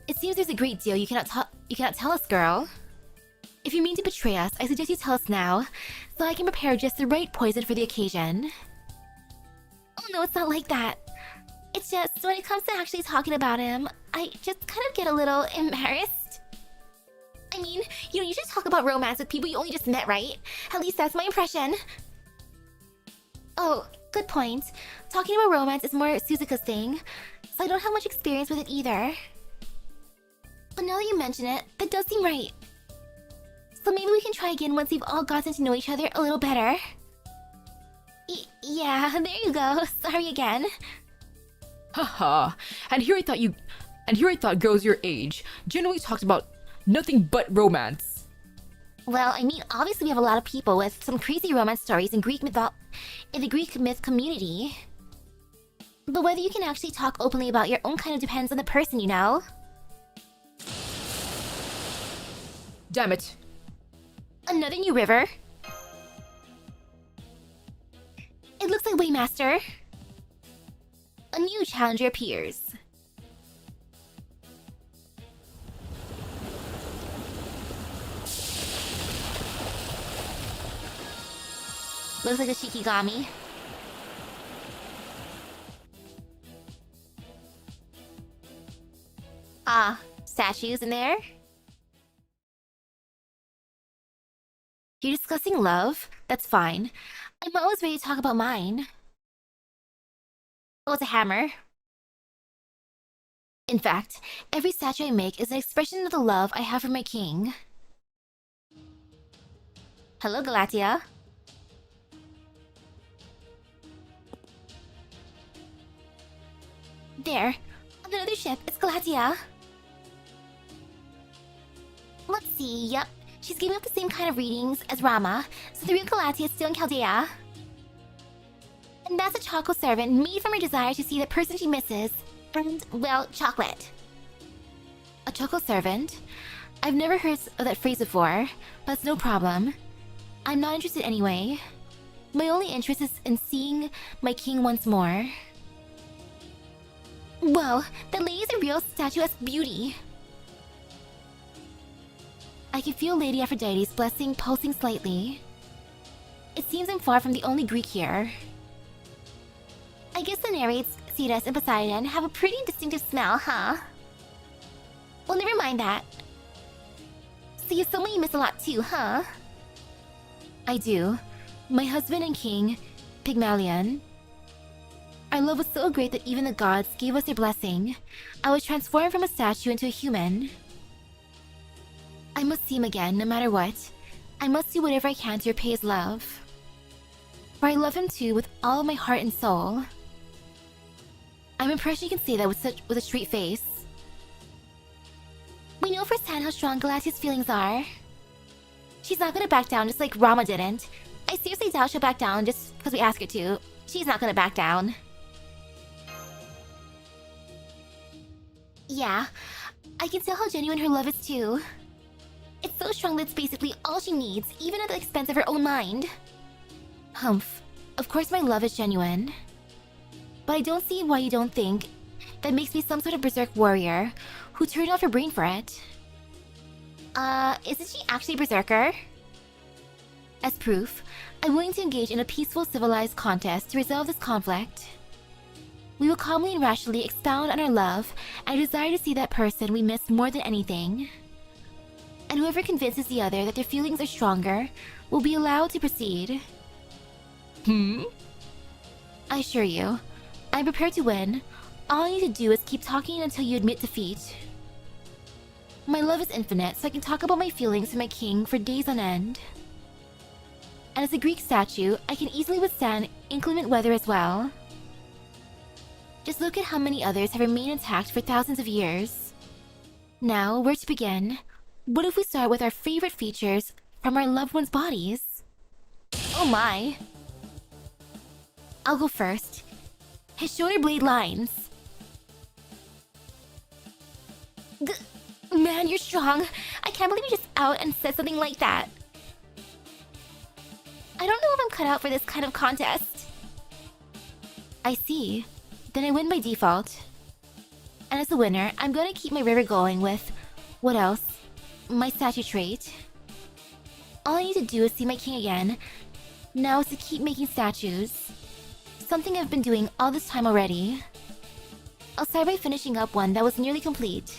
It seems there's a great deal you cannot tell us, girl. If you mean to betray us, I suggest you tell us now, so I can prepare just the right poison for the occasion. Oh no, it's not like that. It's just, when it comes to actually talking about him, I just kind of get a little embarrassed. I mean, you don't usually talk about romance with people you only just met, right? At least that's my impression. Oh, good point. Talking about romance is more Suzuka's thing, so I don't have much experience with it either. But now that you mention it, that does seem right. So maybe we can try again once we've all gotten to know each other a little better. Yeah, there you go. Sorry again. Haha. And here I thought girls your age generally talked about nothing but romance. Well, I mean, obviously we have a lot of people with some crazy romance stories in the Greek myth community. But whether you can actually talk openly about your own kind of depends on the person, you know? Damn it. Another new river? It looks like Waymaster. A new challenger appears. Looks like a Shikigami. Ah, statues in there? You're discussing love? That's fine. I'm always ready to talk about mine. Oh, it's a hammer. In fact, every statue I make is an expression of the love I have for my king. Hello, Galatia. There, on another ship, it's Galatia. Let's see, yep. She's giving up the same kind of readings as Rama, so the real Galatia is still in Chaldea. And that's a chocolate servant made from her desire to see the person she misses. And, well, chocolate. A chocolate servant? I've never heard of that phrase before, but it's no problem. I'm not interested anyway. My only interest is in seeing my king once more. Whoa, that lady's a real statuesque beauty. I can feel Lady Aphrodite's blessing pulsing slightly. It seems I'm far from the only Greek here. I guess the Nereids, Cetus, and Poseidon have a pretty distinctive smell, huh? Well, never mind that. So you someone you miss a lot too, huh? I do. My husband and king, Pygmalion. Our love was so great that even the gods gave us their blessing. I was transformed from a statue into a human. I must see him again, no matter what. I must do whatever I can to repay his love. For I love him too with all of my heart and soul. I'm impressed you can say that with a straight face. We know firsthand how strong Galatia's feelings are. She's not gonna back down just like Rama didn't. I seriously doubt she'll back down just because we ask her to. She's not gonna back down. Yeah, I can tell how genuine her love is too. It's so strong that it's basically all she needs, even at the expense of her own mind. Humph. Of course my love is genuine. But I don't see why you don't think that makes me some sort of berserk warrior who turned off her brain for it. Isn't she actually a berserker? As proof, I'm willing to engage in a peaceful, civilized contest to resolve this conflict. We will calmly and rationally expound on our love and desire to see that person we miss more than anything. And whoever convinces the other that their feelings are stronger will be allowed to proceed. I assure you, I'm prepared to win. All I need to do is keep talking until you admit defeat. My love is infinite, so I can talk about my feelings for my king for days on end. And as a Greek statue, I can easily withstand inclement weather as well. Just look at how many others have remained intact for thousands of years. Now, where to begin? What if we start with our favorite features from our loved ones' bodies? Oh my. I'll go first. His shoulder blade lines. Man, you're strong. I can't believe you just out and said something like that. I don't know if I'm cut out for this kind of contest. I see. Then I win by default. And as the winner, I'm gonna keep my river going with... what else? My statue trait. All I need to do is see my king again. Now is to keep making statues. Something I've been doing all this time already. I'll start by finishing up one that was nearly complete.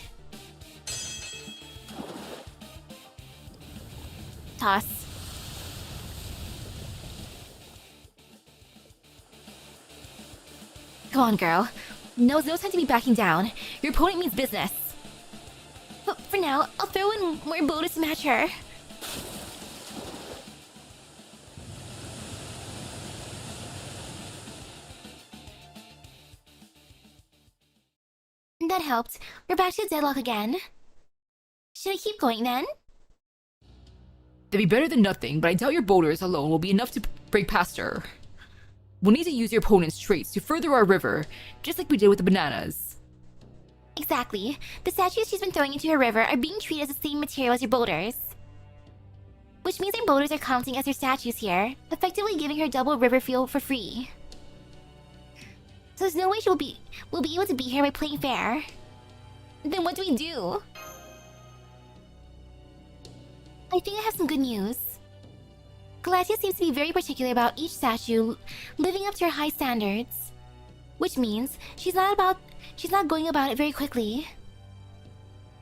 Toss. Go on, girl. Now's no time to be backing down. Your opponent means business. But for now, I'll throw in more boulders to match her. That helped. We're back to deadlock again. Should I keep going then? They'd be better than nothing, but I doubt your boulders alone will be enough to break past her. We'll need to use your opponent's traits to further our river, just like we did with the bananas. Exactly. The statues she's been throwing into her river are being treated as the same material as your boulders. Which means her boulders are counting as her statues here, effectively giving her double river fuel for free. So there's no way we'll be able to beat her by playing fair. Then what do we do? I think I have some good news. Galatia seems to be very particular about each statue living up to her high standards. Which means she's not going about it very quickly.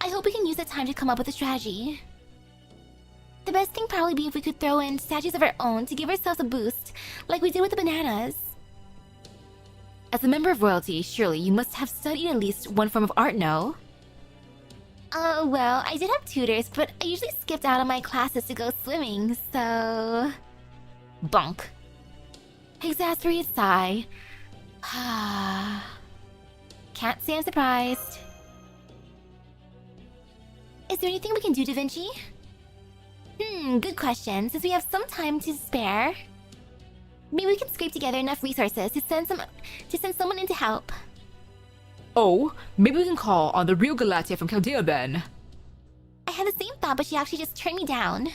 I hope we can use that time to come up with a strategy. The best thing probably be if we could throw in statues of our own to give ourselves a boost, like we did with the bananas. As a member of royalty, surely you must have studied at least one form of art, no? Well, I did have tutors, but I usually skipped out on my classes to go swimming, so... Bunk. Exasperated sigh. Can't say I'm surprised. Is there anything we can do, Da Vinci? Good question, since we have some time to spare. Maybe we can scrape together enough resources to send someone in to help. Oh, maybe we can call on the real Galatea from Chaldea then. I had the same thought, but she actually just turned me down.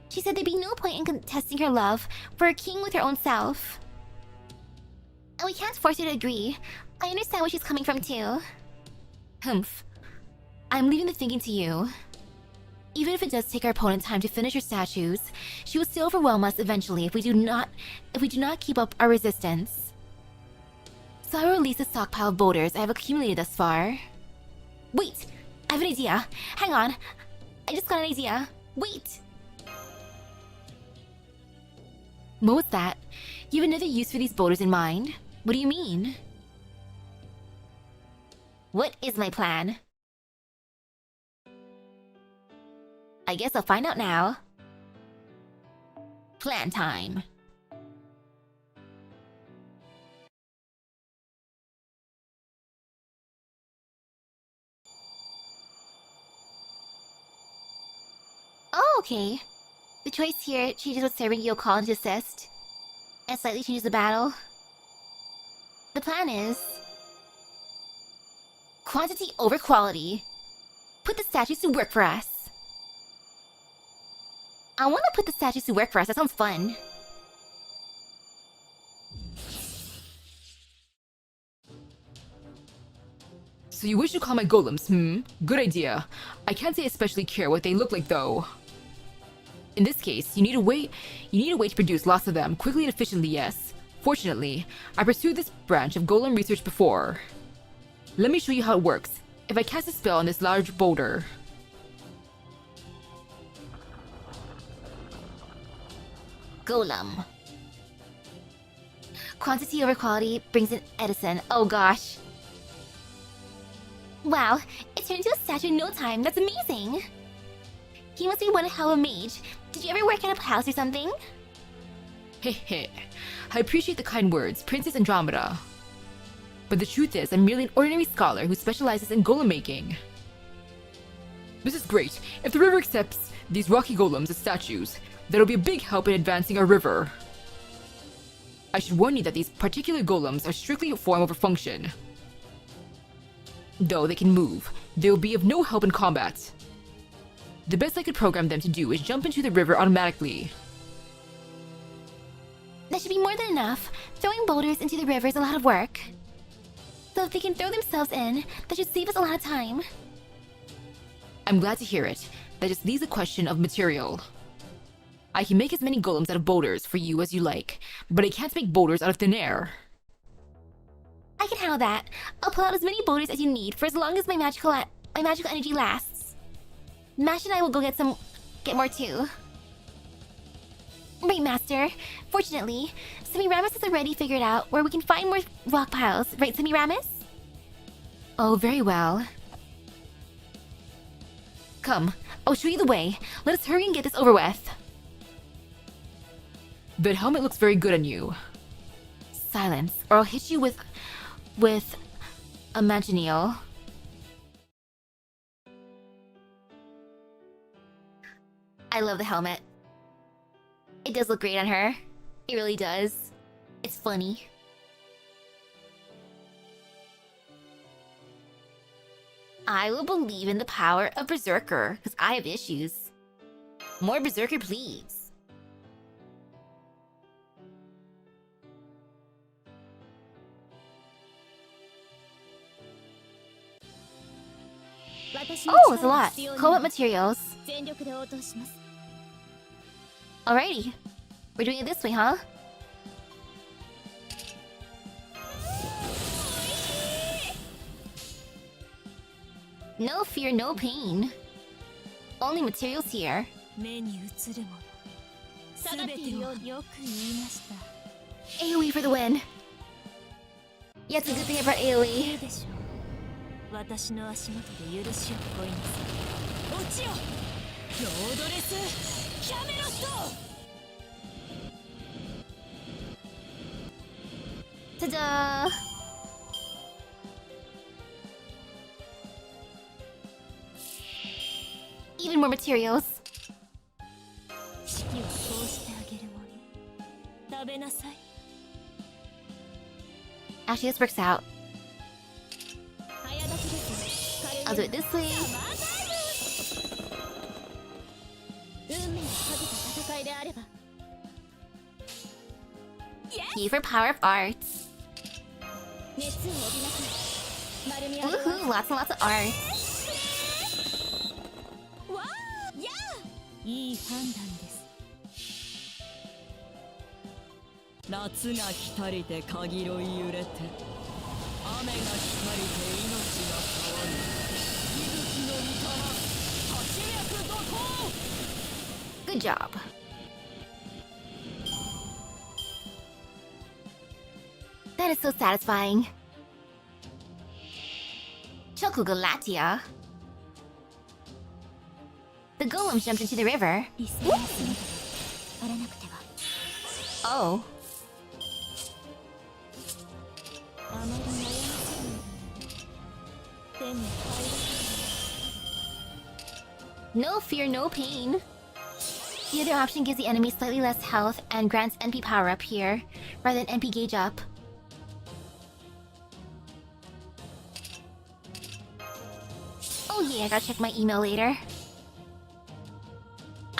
She said there'd be no point in contesting her love for a king with her own self. And we can't force her to agree. I understand where she's coming from too. Humph. I'm leaving the thinking to you. Even if it does take our opponent time to finish her statues, she will still overwhelm us eventually if we do not keep up our resistance. So I will release the stockpile of boulders I have accumulated thus far. Wait! I have an idea! Hang on! I just got an idea! Wait! What was that? You have another use for these boulders in mind? What do you mean? What is my plan? I guess I'll find out now. Plan time. Oh, okay. The choice here changes what serving you'll call in to assist, and slightly changes the battle. The plan is... Quantity over quality. Put the statues to work for us. I want to put the statues to work for us. That sounds fun. So you wish to call my golems, Good idea. I can't say I especially care what they look like though. In this case, you need a way to produce lots of them, quickly and efficiently, yes. Fortunately, I pursued this branch of golem research before. Let me show you how it works. If I cast a spell on this large boulder... Golem. Quantity over quality brings in Edison. Oh gosh. Wow, it turned into a statue in no time. That's amazing. He must be one hell of a mage. Did you ever work at a house or something? Heh. I appreciate the kind words, Princess Andromeda. But the truth is, I'm merely an ordinary scholar who specializes in golem making. This is great. If the river accepts these rocky golems as statues, that'll be a big help in advancing our river. I should warn you that these particular golems are strictly a form over function. Though they can move, they will be of no help in combat. The best I could program them to do is jump into the river automatically. That should be more than enough. Throwing boulders into the river is a lot of work. So if they can throw themselves in, that should save us a lot of time. I'm glad to hear it. That just leaves a question of material. I can make as many golems out of boulders for you as you like, but I can't make boulders out of thin air. I can handle that. I'll pull out as many boulders as you need for as long as my magical energy lasts. Mash and I will go get more too. Right, Master. Fortunately, Semiramis has already figured out where we can find more rock piles. Right, Semiramis? Oh, very well. Come, I'll show you the way. Let us hurry and get this over with. That helmet looks very good on you. Silence, or I'll hit you with a Magineo. I love the helmet. It does look great on her. It really does. It's funny. I will believe in the power of Berserker, because I have issues. More Berserker, please. Oh, it's a lot. Cobalt materials. Alrighty. We're doing it this way, huh? No fear, no pain. Only materials here. AoE for the win. Yeah, it's a good thing about AoE. 私の足元で許しを乞いなさい。落ちよ、ロードレスキャメロット。 Ta-da! Even more materials. 四季をこうしてあげるもの。食べなさい。 Actually, this works out. 早炊きですね。 I'll do it this way. 運命をかけた戦いであれば。 Key for power of arts. 熱を帯びなさい。丸み上げ Woohoo! Lots and lots of art. わーやーいい判断です。夏が来たりてかぎろい揺れて、雨が来たりて命が変わる。息吹の御霊、立ち脈怒涛。 Good job. That is so satisfying. Chocogalatia. The golem jumped into the river. 理想の姿で荒れなくては。 Oh. あまり悩ませない。手に入 No fear, no pain. The other option gives the enemy slightly less health and grants NP power up here, rather than NP gauge up. Oh yeah, I gotta check my email later.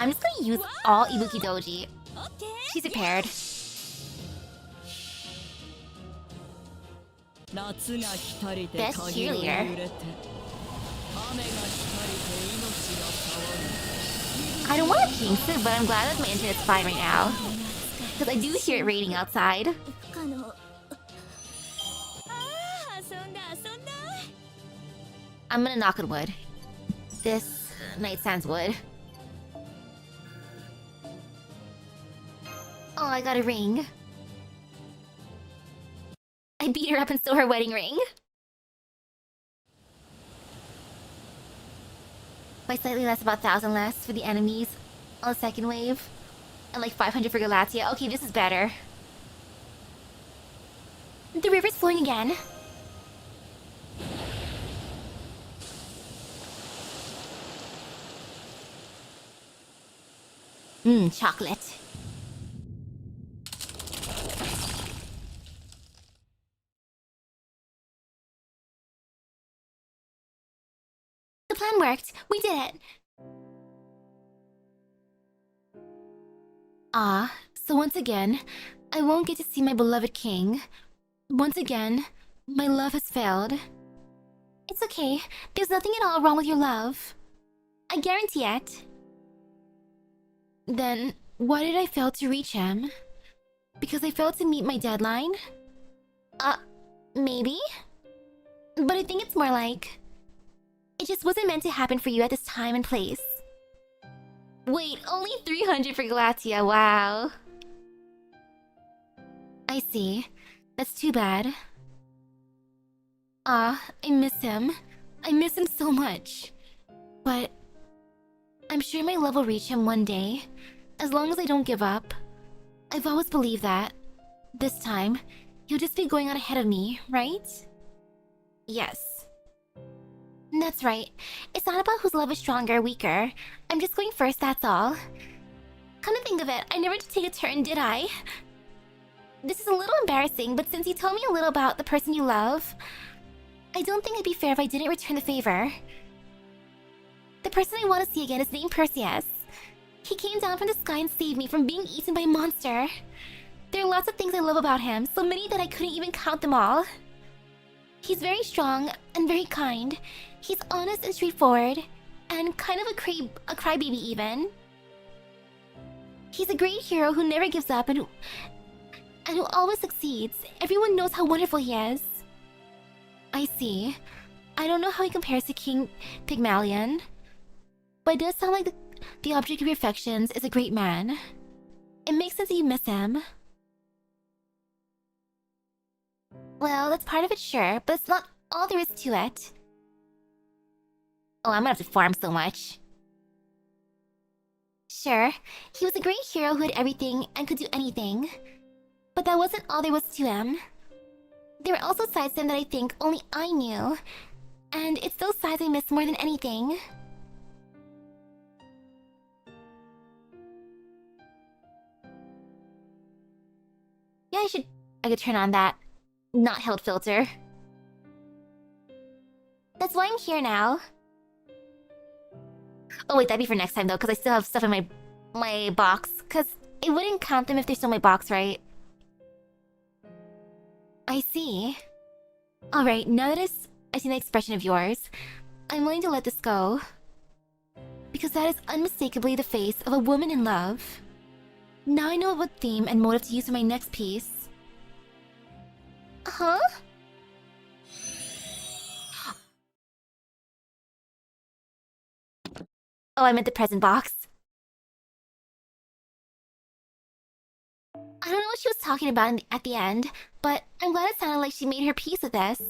I'm just gonna use all Ibuki Doji. オッケー。 She's prepared. 夏が来たりて Best かぎろい cheerleader. 揺れて、雨が来たりて命が変わる。 I don't want to jinx it, but I'm glad that my internet's fine right now. Because I do hear it raining outside. 不可能。ああ、遊んだ遊んだ。 I'm gonna knock on wood. This nightstand's wood. Oh, I got a ring. I beat her up and stole her wedding ring. By slightly less, about 1,000 less for the enemies on the second wave. And like 500 for Galatia. Okay, this is better. The river's flowing again. Chocolate. The plan worked. We did it. So once again, I won't get to see my beloved king. Once again, my love has failed. It's okay. There's nothing at all wrong with your love. I guarantee it. Then, why did I fail to reach him? Because I failed to meet my deadline? Maybe? But I think it's more like... it just wasn't meant to happen for you at this time and place. Wait, only 300 for Galatia, wow. I see. That's too bad. I miss him. I miss him so much. But... I'm sure my love will reach him one day, as long as I don't give up. I've always believed that. This time, he'll just be going on ahead of me, right? Yes. That's right. It's not about whose love is stronger or weaker. I'm just going first, that's all. Come to think of it, I never did take a turn, did I? This is a little embarrassing, but since you told me a little about the person you love, I don't think it'd be fair if I didn't return the favor. The person I want to see again is named Perseus. He came down from the sky and saved me from being eaten by a monster. There are lots of things I love about him, so many that I couldn't even count them all. He's very strong and very kind. He's honest and straightforward, and kind of a crybaby even. He's a great hero who never gives up and who always succeeds. Everyone knows how wonderful he is. I see. I don't know how he compares to King Pygmalion, but it does sound like the object of your affections is a great man. It makes sense that you miss him. Well, that's part of it, sure, but it's not all there is to it. Oh, I'm gonna have to farm so much. Sure, he was a great hero who had everything and could do anything. But that wasn't all there was to him. There were also sides to him that I think only I knew. And it's those sides I miss more than anything. Yeah, I could turn on that not held filter. That's why I'm here now. Oh wait, that'd be for next time though, because I still have stuff in my box. Because it wouldn't count them if they're still in my box, right? I see. Alright, now that I see the expression of yours, I'm willing to let this go. Because that is unmistakably the face of a woman in love. Now I know what theme and motive to use for my next piece. Huh? Oh, I meant the present box. I don't know what she was talking about at the end, but I'm glad it sounded like she made her peace with this.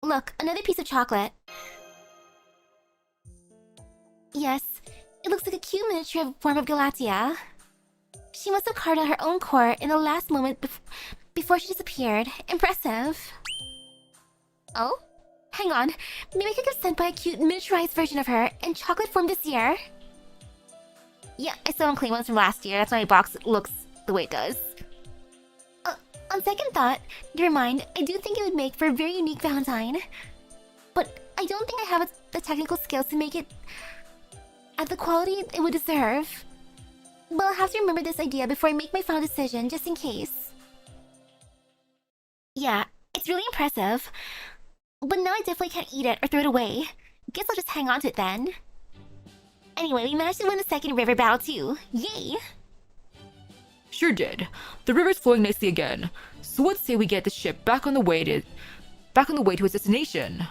Look, another piece of chocolate. Yes, it looks like a cute miniature form of Galatea. She must have carved out her own core in the last moment before she disappeared. Impressive. Oh? Hang on. Maybe I could get sent by a cute miniaturized version of her in chocolate form this year. Yeah, I still don't claim ones from last year. That's why my box looks the way it does. On second thought, never mind. I do think it would make for a very unique Valentine. But I don't think I have the technical skills to make it at the quality it would deserve. But I'll have to remember this idea before I make my final decision, just in case. Yeah, it's really impressive. But now I definitely can't eat it or throw it away. Guess I'll just hang on to it then. Anyway, we managed to win the second river battle too. Yay! Sure did. The river's flowing nicely again. So let's say we get the ship back on the way to its destination.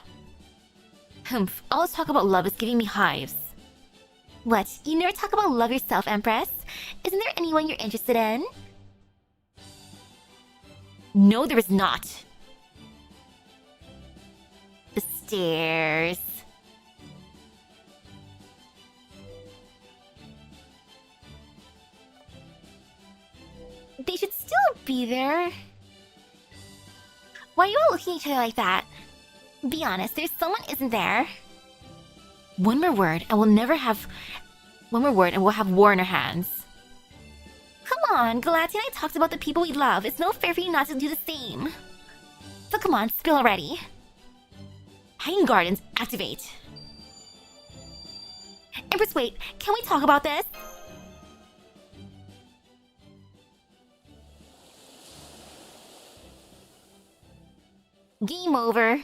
Humph, all this talk about love is giving me hives. What, you never talk about love yourself, Empress? Isn't there anyone you're interested in? No, there is not. The stairs. They should still be there. Why are you all looking at each other like that? Be honest, there's someone, isn't there? One more word, and we'll have war in our hands. Come on, Galatea and I talked about the people we love. It's no fair for you not to do the same. So come on, spill already. Hanging Gardens, activate. Empress, wait, can we talk about this? Game over.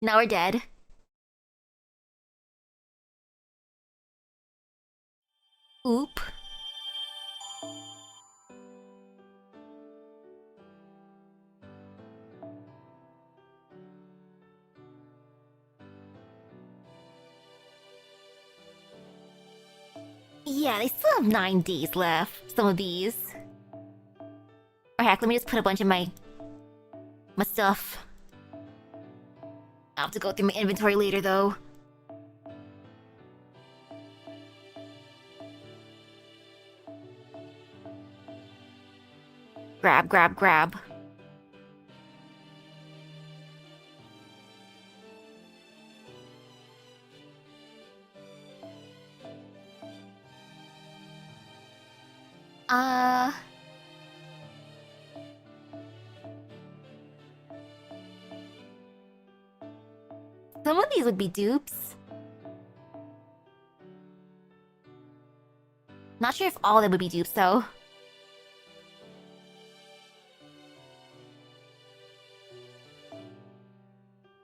Now we're dead. Oop. Yeah, they still have 9 days left. Some of these. Or heck, let me just put a bunch of my stuff. I'll have to go through my inventory later, though. Grab, grab, grab. Some of these would be dupes. Not sure if all of them would be dupes, though.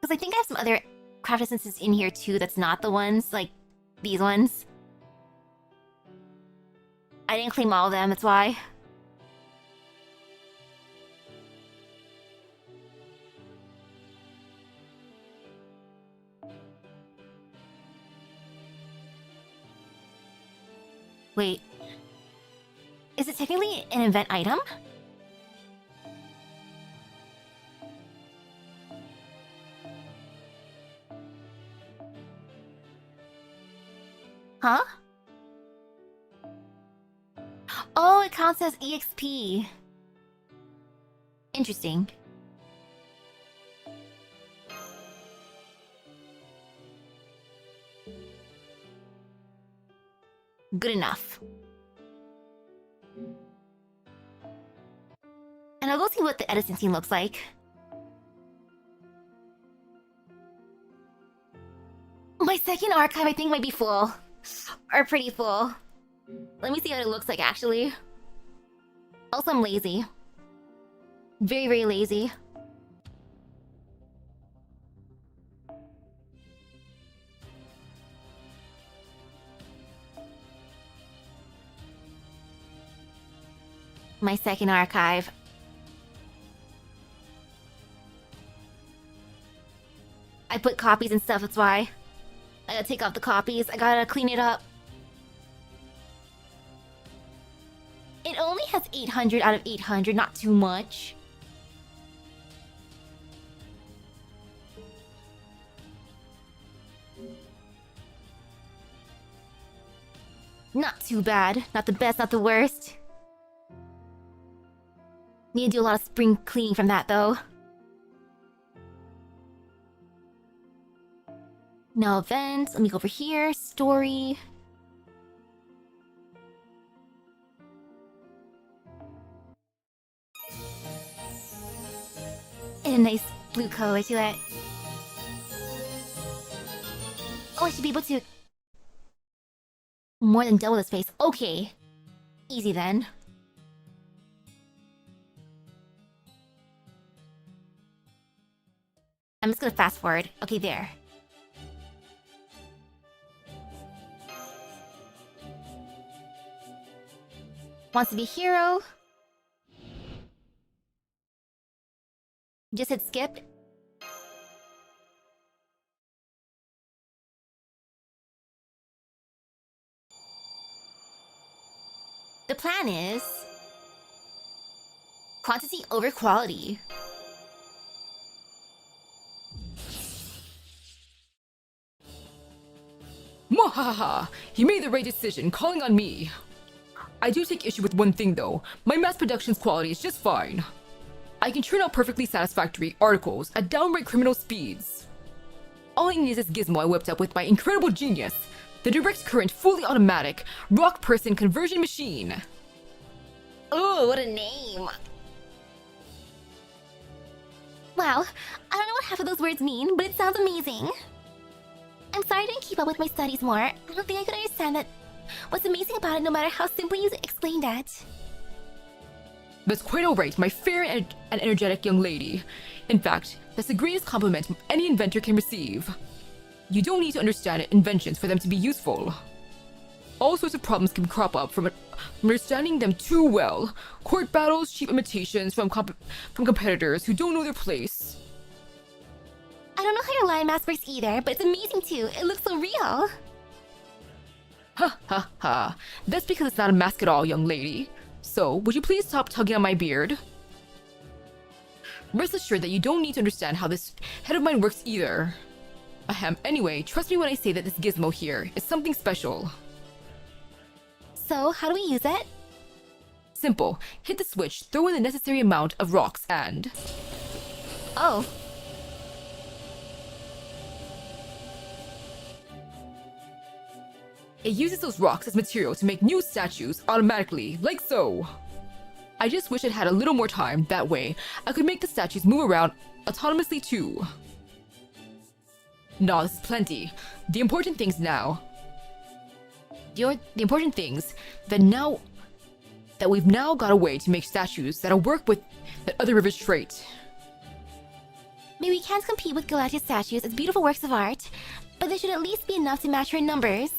Because I think I have some other craft essences in here, too, that's not the ones, like, these ones. I didn't claim all of them, that's why. Wait. Is it technically an event item? Huh? Oh, it counts as EXP. Interesting. Good enough. I'll go see what the Edison scene looks like. My second archive I think might be full. Or pretty full. Let me see what it looks like actually. Also, I'm lazy. Very, very lazy. My second archive. I put copies and stuff, that's why. I gotta take off the copies, I gotta clean it up. It only has 800 out of 800, not too much. Not too bad, not the best, not the worst. Need to do a lot of spring cleaning from that though. Now events, let me go over here, story. And a nice blue color to it. Oh, I should be able to... more than double the space. Okay. Easy then. I'm just gonna fast forward. Okay, there. Wants to be a hero. Just hit skip. The plan is... quantity over quality. Mwahaha! He made the right decision, calling on me. I do take issue with one thing though. My mass production's quality is just fine. I can churn out perfectly satisfactory articles at downright criminal speeds. All I need is this gizmo I whipped up with my incredible genius. The direct current, fully automatic, rock person conversion machine. Oh, what a name! Wow, I don't know what half of those words mean, but it sounds amazing. I'm sorry I didn't keep up with my studies more. I don't think I could understand that what's amazing about it no matter how simply you explain that. That's quite alright, my fair and energetic young lady. In fact, that's the greatest compliment any inventor can receive. You don't need to understand inventions for them to be useful. All sorts of problems can crop up from understanding them too well. Court battles, cheap imitations from competitors who don't know their place. I don't know how your lion mask works either, but it's amazing too. It looks so real. Ha ha ha. That's because it's not a mask at all, young lady. So, would you please stop tugging on my beard? Rest assured that you don't need to understand how this head of mine works either. Ahem, anyway, trust me when I say that this gizmo here is something special. So, how do we use it? Simple. Hit the switch, throw in the necessary amount of rocks, and... Oh. It uses those rocks as material to make new statues automatically, like so. I just wish it had a little more time, that way I could make the statues move around autonomously too. Nah, this is plenty. The important things now... The important things that we've now got a way to make statues that'll work with that other river's trait. Maybe we can't compete with Galactic statues as beautiful works of art, but there should at least be enough to match her in numbers.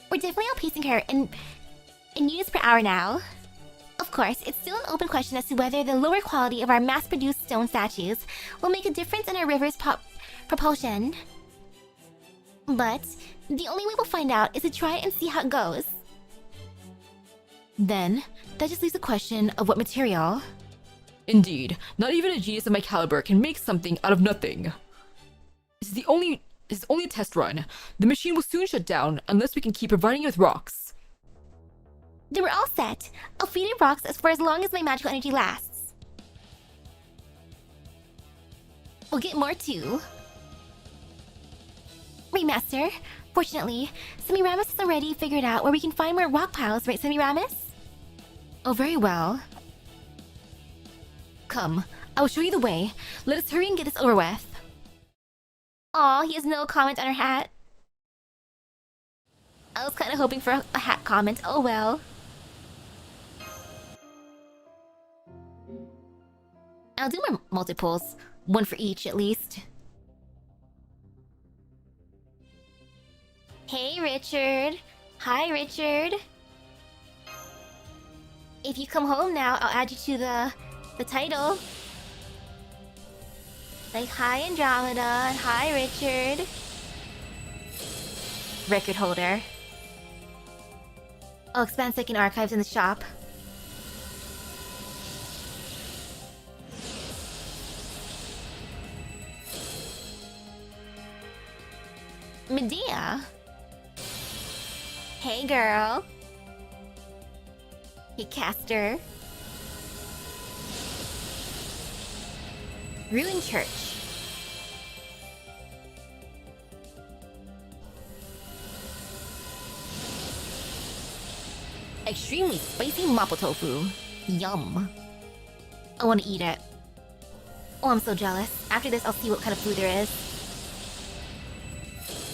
We're definitely outpacing her in units per hour now. Of course, it's still an open question as to whether the lower quality of our mass-produced stone statues will make a difference in our river's propulsion. But the only way we'll find out is to try and see how it goes. Then, that just leaves the question of what material. Indeed, not even a genius of my caliber can make something out of nothing. This is only a test run. The machine will soon shut down unless we can keep providing it with rocks. Then we're all set. I'll feed it rocks for as long as my magical energy lasts. We'll get more too. Remaster. Fortunately, Semiramis has already figured out where we can find more rock piles, right, Semiramis? Oh, very well. Come, I will show you the way. Let us hurry and get this over with. Aw, he has no comment on her hat. I was kind of hoping for a hat comment. Oh well. I'll do my multiples. One for each, at least. Hey, Richard. Hi, Richard. If you come home now, I'll add you to the title. Like, hi, Andromeda, and hi, Richard. Record holder. I'll expand second archives in the shop. Medea. Hey, girl. Hey, Caster. Ruin Church. Extremely spicy mapo tofu. Yum. I want to eat it. Oh, I'm so jealous. After this, I'll see what kind of food there is.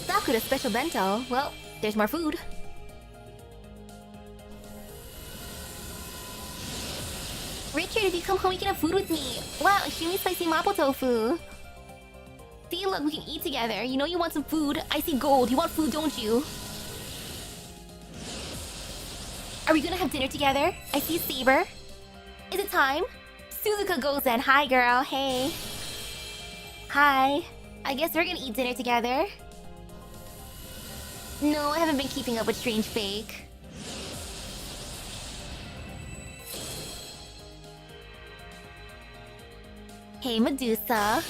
Sakura's special bento. Well, there's more food. Richard, if you come home, you can have food with me. Wow, extremely spicy mapo tofu. See, look, we can eat together. You know you want some food. I see gold. You want food, don't you? Are we gonna have dinner together? I see Saber. Is it time? Suzuka goes in. Hi, girl. Hey. Hi. I guess we're gonna eat dinner together. No, I haven't been keeping up with Strange Fake. Hey, Medusa.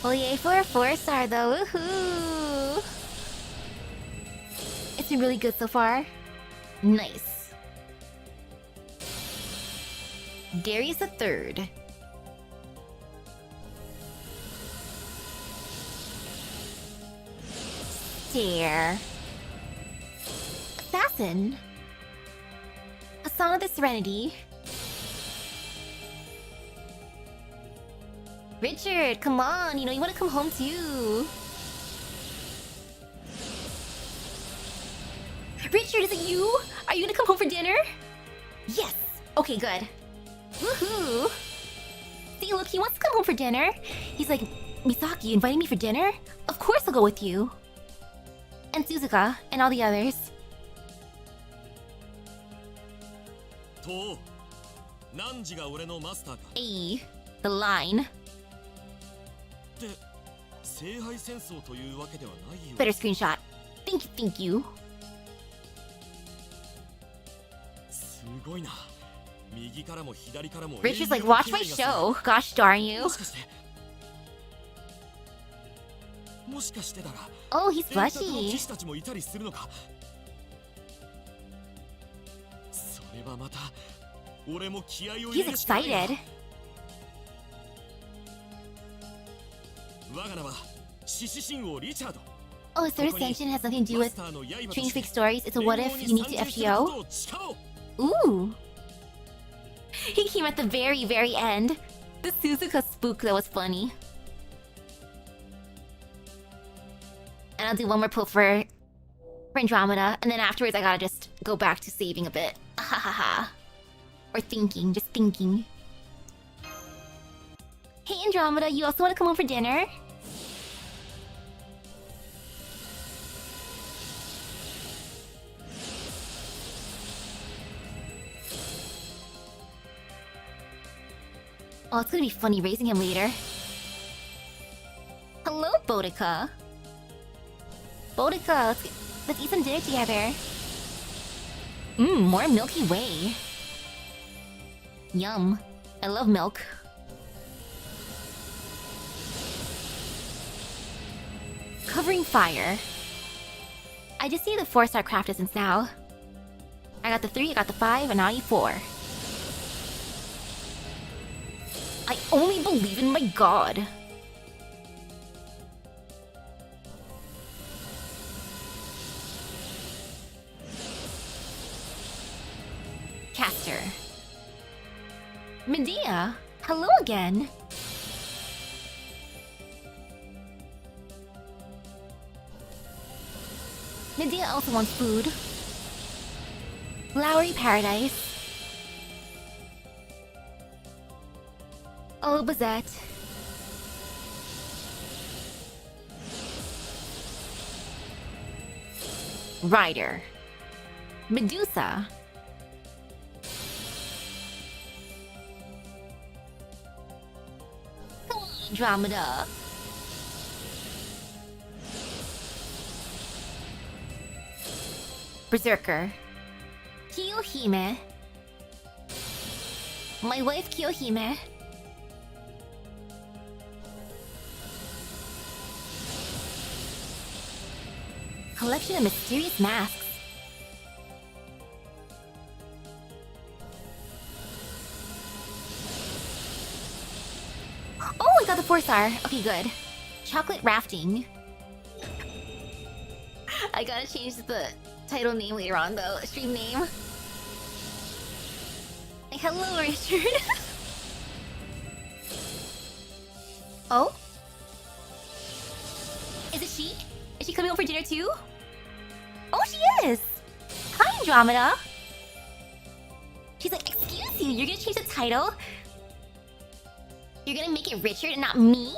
Oh yay for a 4-star though, woohoo! It's been really good so far. Nice. Darius III. Stare. Assassin. A Song of the Serenity. Richard, come on, you know you want to come home too. Richard, is it you? Are you gonna come home for dinner? Yes! Okay, good. Woohoo! See, look, he wants to come home for dinner. He's like, Misaki, you inviting me for dinner? Of course I'll go with you. And Suzuka, and all the others. Hey, the line. Better screenshot. Thank you. Richard's like, watch my show. Gosh darn you. Oh, he's blushy. He's excited. Oh, his third ascension has nothing to do with Strange Fake Stories. It's a what if unique to FGO. Ooh. He came at the very, very end. The Suzuka spook that was funny. And I'll do one more pull for Andromeda, and then afterwards I gotta just go back to saving a bit. Ha ha ha. Or thinking, just thinking. Hey Andromeda, you also wanna come home for dinner? Oh, it's gonna be funny raising him later. Hello, Boudica. Boudica, let's eat some dinner together. More Milky Way. Yum. I love milk. Covering fire. I just need the 4-star craft essence now. I got the 3, I got the 5, and now I need 4. I only believe in my god. Caster. Medea, hello again. Medea also wants food. Flowery Paradise. Oh, Bazette. Rider. Medusa. Come on, Andromeda. Berserker. Kiyohime. My wife Kiyohime. Collection of mysterious masks. Oh, I got the 4-star. Okay, good. Chocolate rafting. I gotta change the title name later on though. Stream name. Like, hello, Richard. Oh? Is it she? Is she coming over for dinner too? Oh, she is! Hi, Andromeda! She's like, excuse you, you're gonna change the title? You're gonna make it Richard and not me?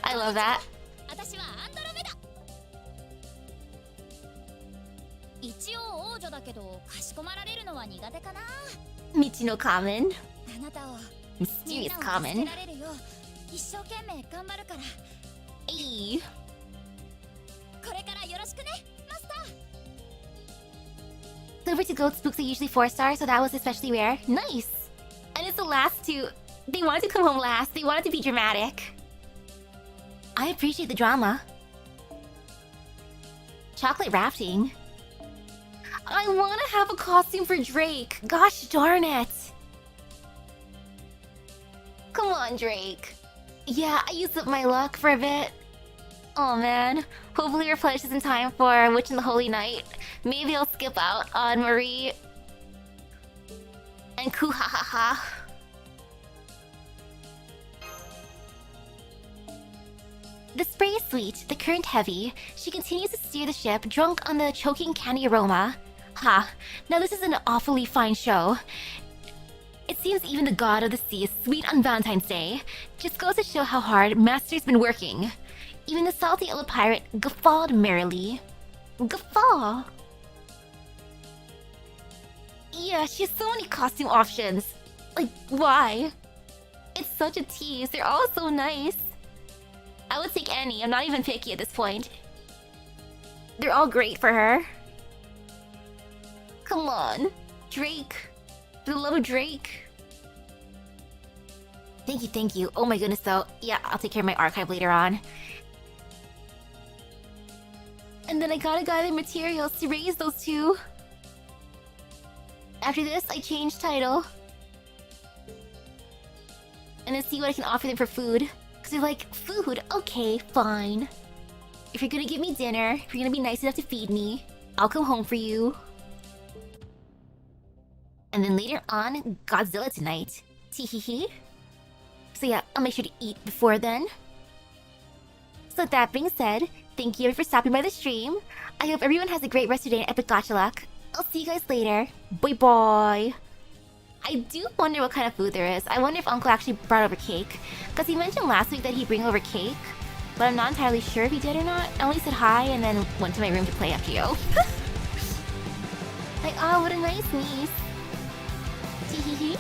I love that. 私はアンドロメダ。一応王女だけどかしこまられるのは苦手かな。Michino Common. あなたを Mysterious みんなを助 Common. けられるよう一生懸命頑張るから。 Hey. これからよろしくね、マスター。 Silver to Goat Spooks are usually 4-star, so that was especially rare. Nice! And it's the last two. They wanted to come home last. They wanted to be dramatic. I appreciate the drama. Chocolate rafting. I want to have a costume for Drake. Gosh darn it. Come on, Drake. Yeah, I used up my luck for a bit. Oh man. Hopefully replenishes in time for Witch and the Holy Night. Maybe I'll skip out on Marie and Kuhahaha. The spray is sweet, the current heavy. She continues to steer the ship, drunk on the choking candy aroma. Ha, now this is an awfully fine show. It seems even the god of the sea is sweet on Valentine's Day. Just goes to show how hard Master's been working. Even the salty yellow pirate guffawed merrily. Guffaw! Yeah, she has so many costume options. Like, why? It's such a tease, they're all so nice. I would take any, I'm not even picky at this point. They're all great for her. Come on, Drake. For the love of Drake. Thank you. Oh my goodness though. Yeah, I'll take care of my archive later on. And then I gotta gather materials to raise those two. After this, I change title. And then see what I can offer them for food. Because they're like, food? Okay, fine. If you're gonna give me dinner, if you're gonna be nice enough to feed me, I'll come home for you. And then later on, Godzilla tonight. Teehee. So yeah, I'll make sure to eat before then. So that being said, thank you for stopping by the stream. I hope everyone has a great rest of your day and epic gacha luck. I'll see you guys later. Bye bye. I do wonder what kind of food there is. I wonder if Uncle actually brought over cake. Because he mentioned last week that he'd bring over cake. But I'm not entirely sure if he did or not. I only said hi and then went to my room to play FGO. Like, oh, what a nice niece. Teehee.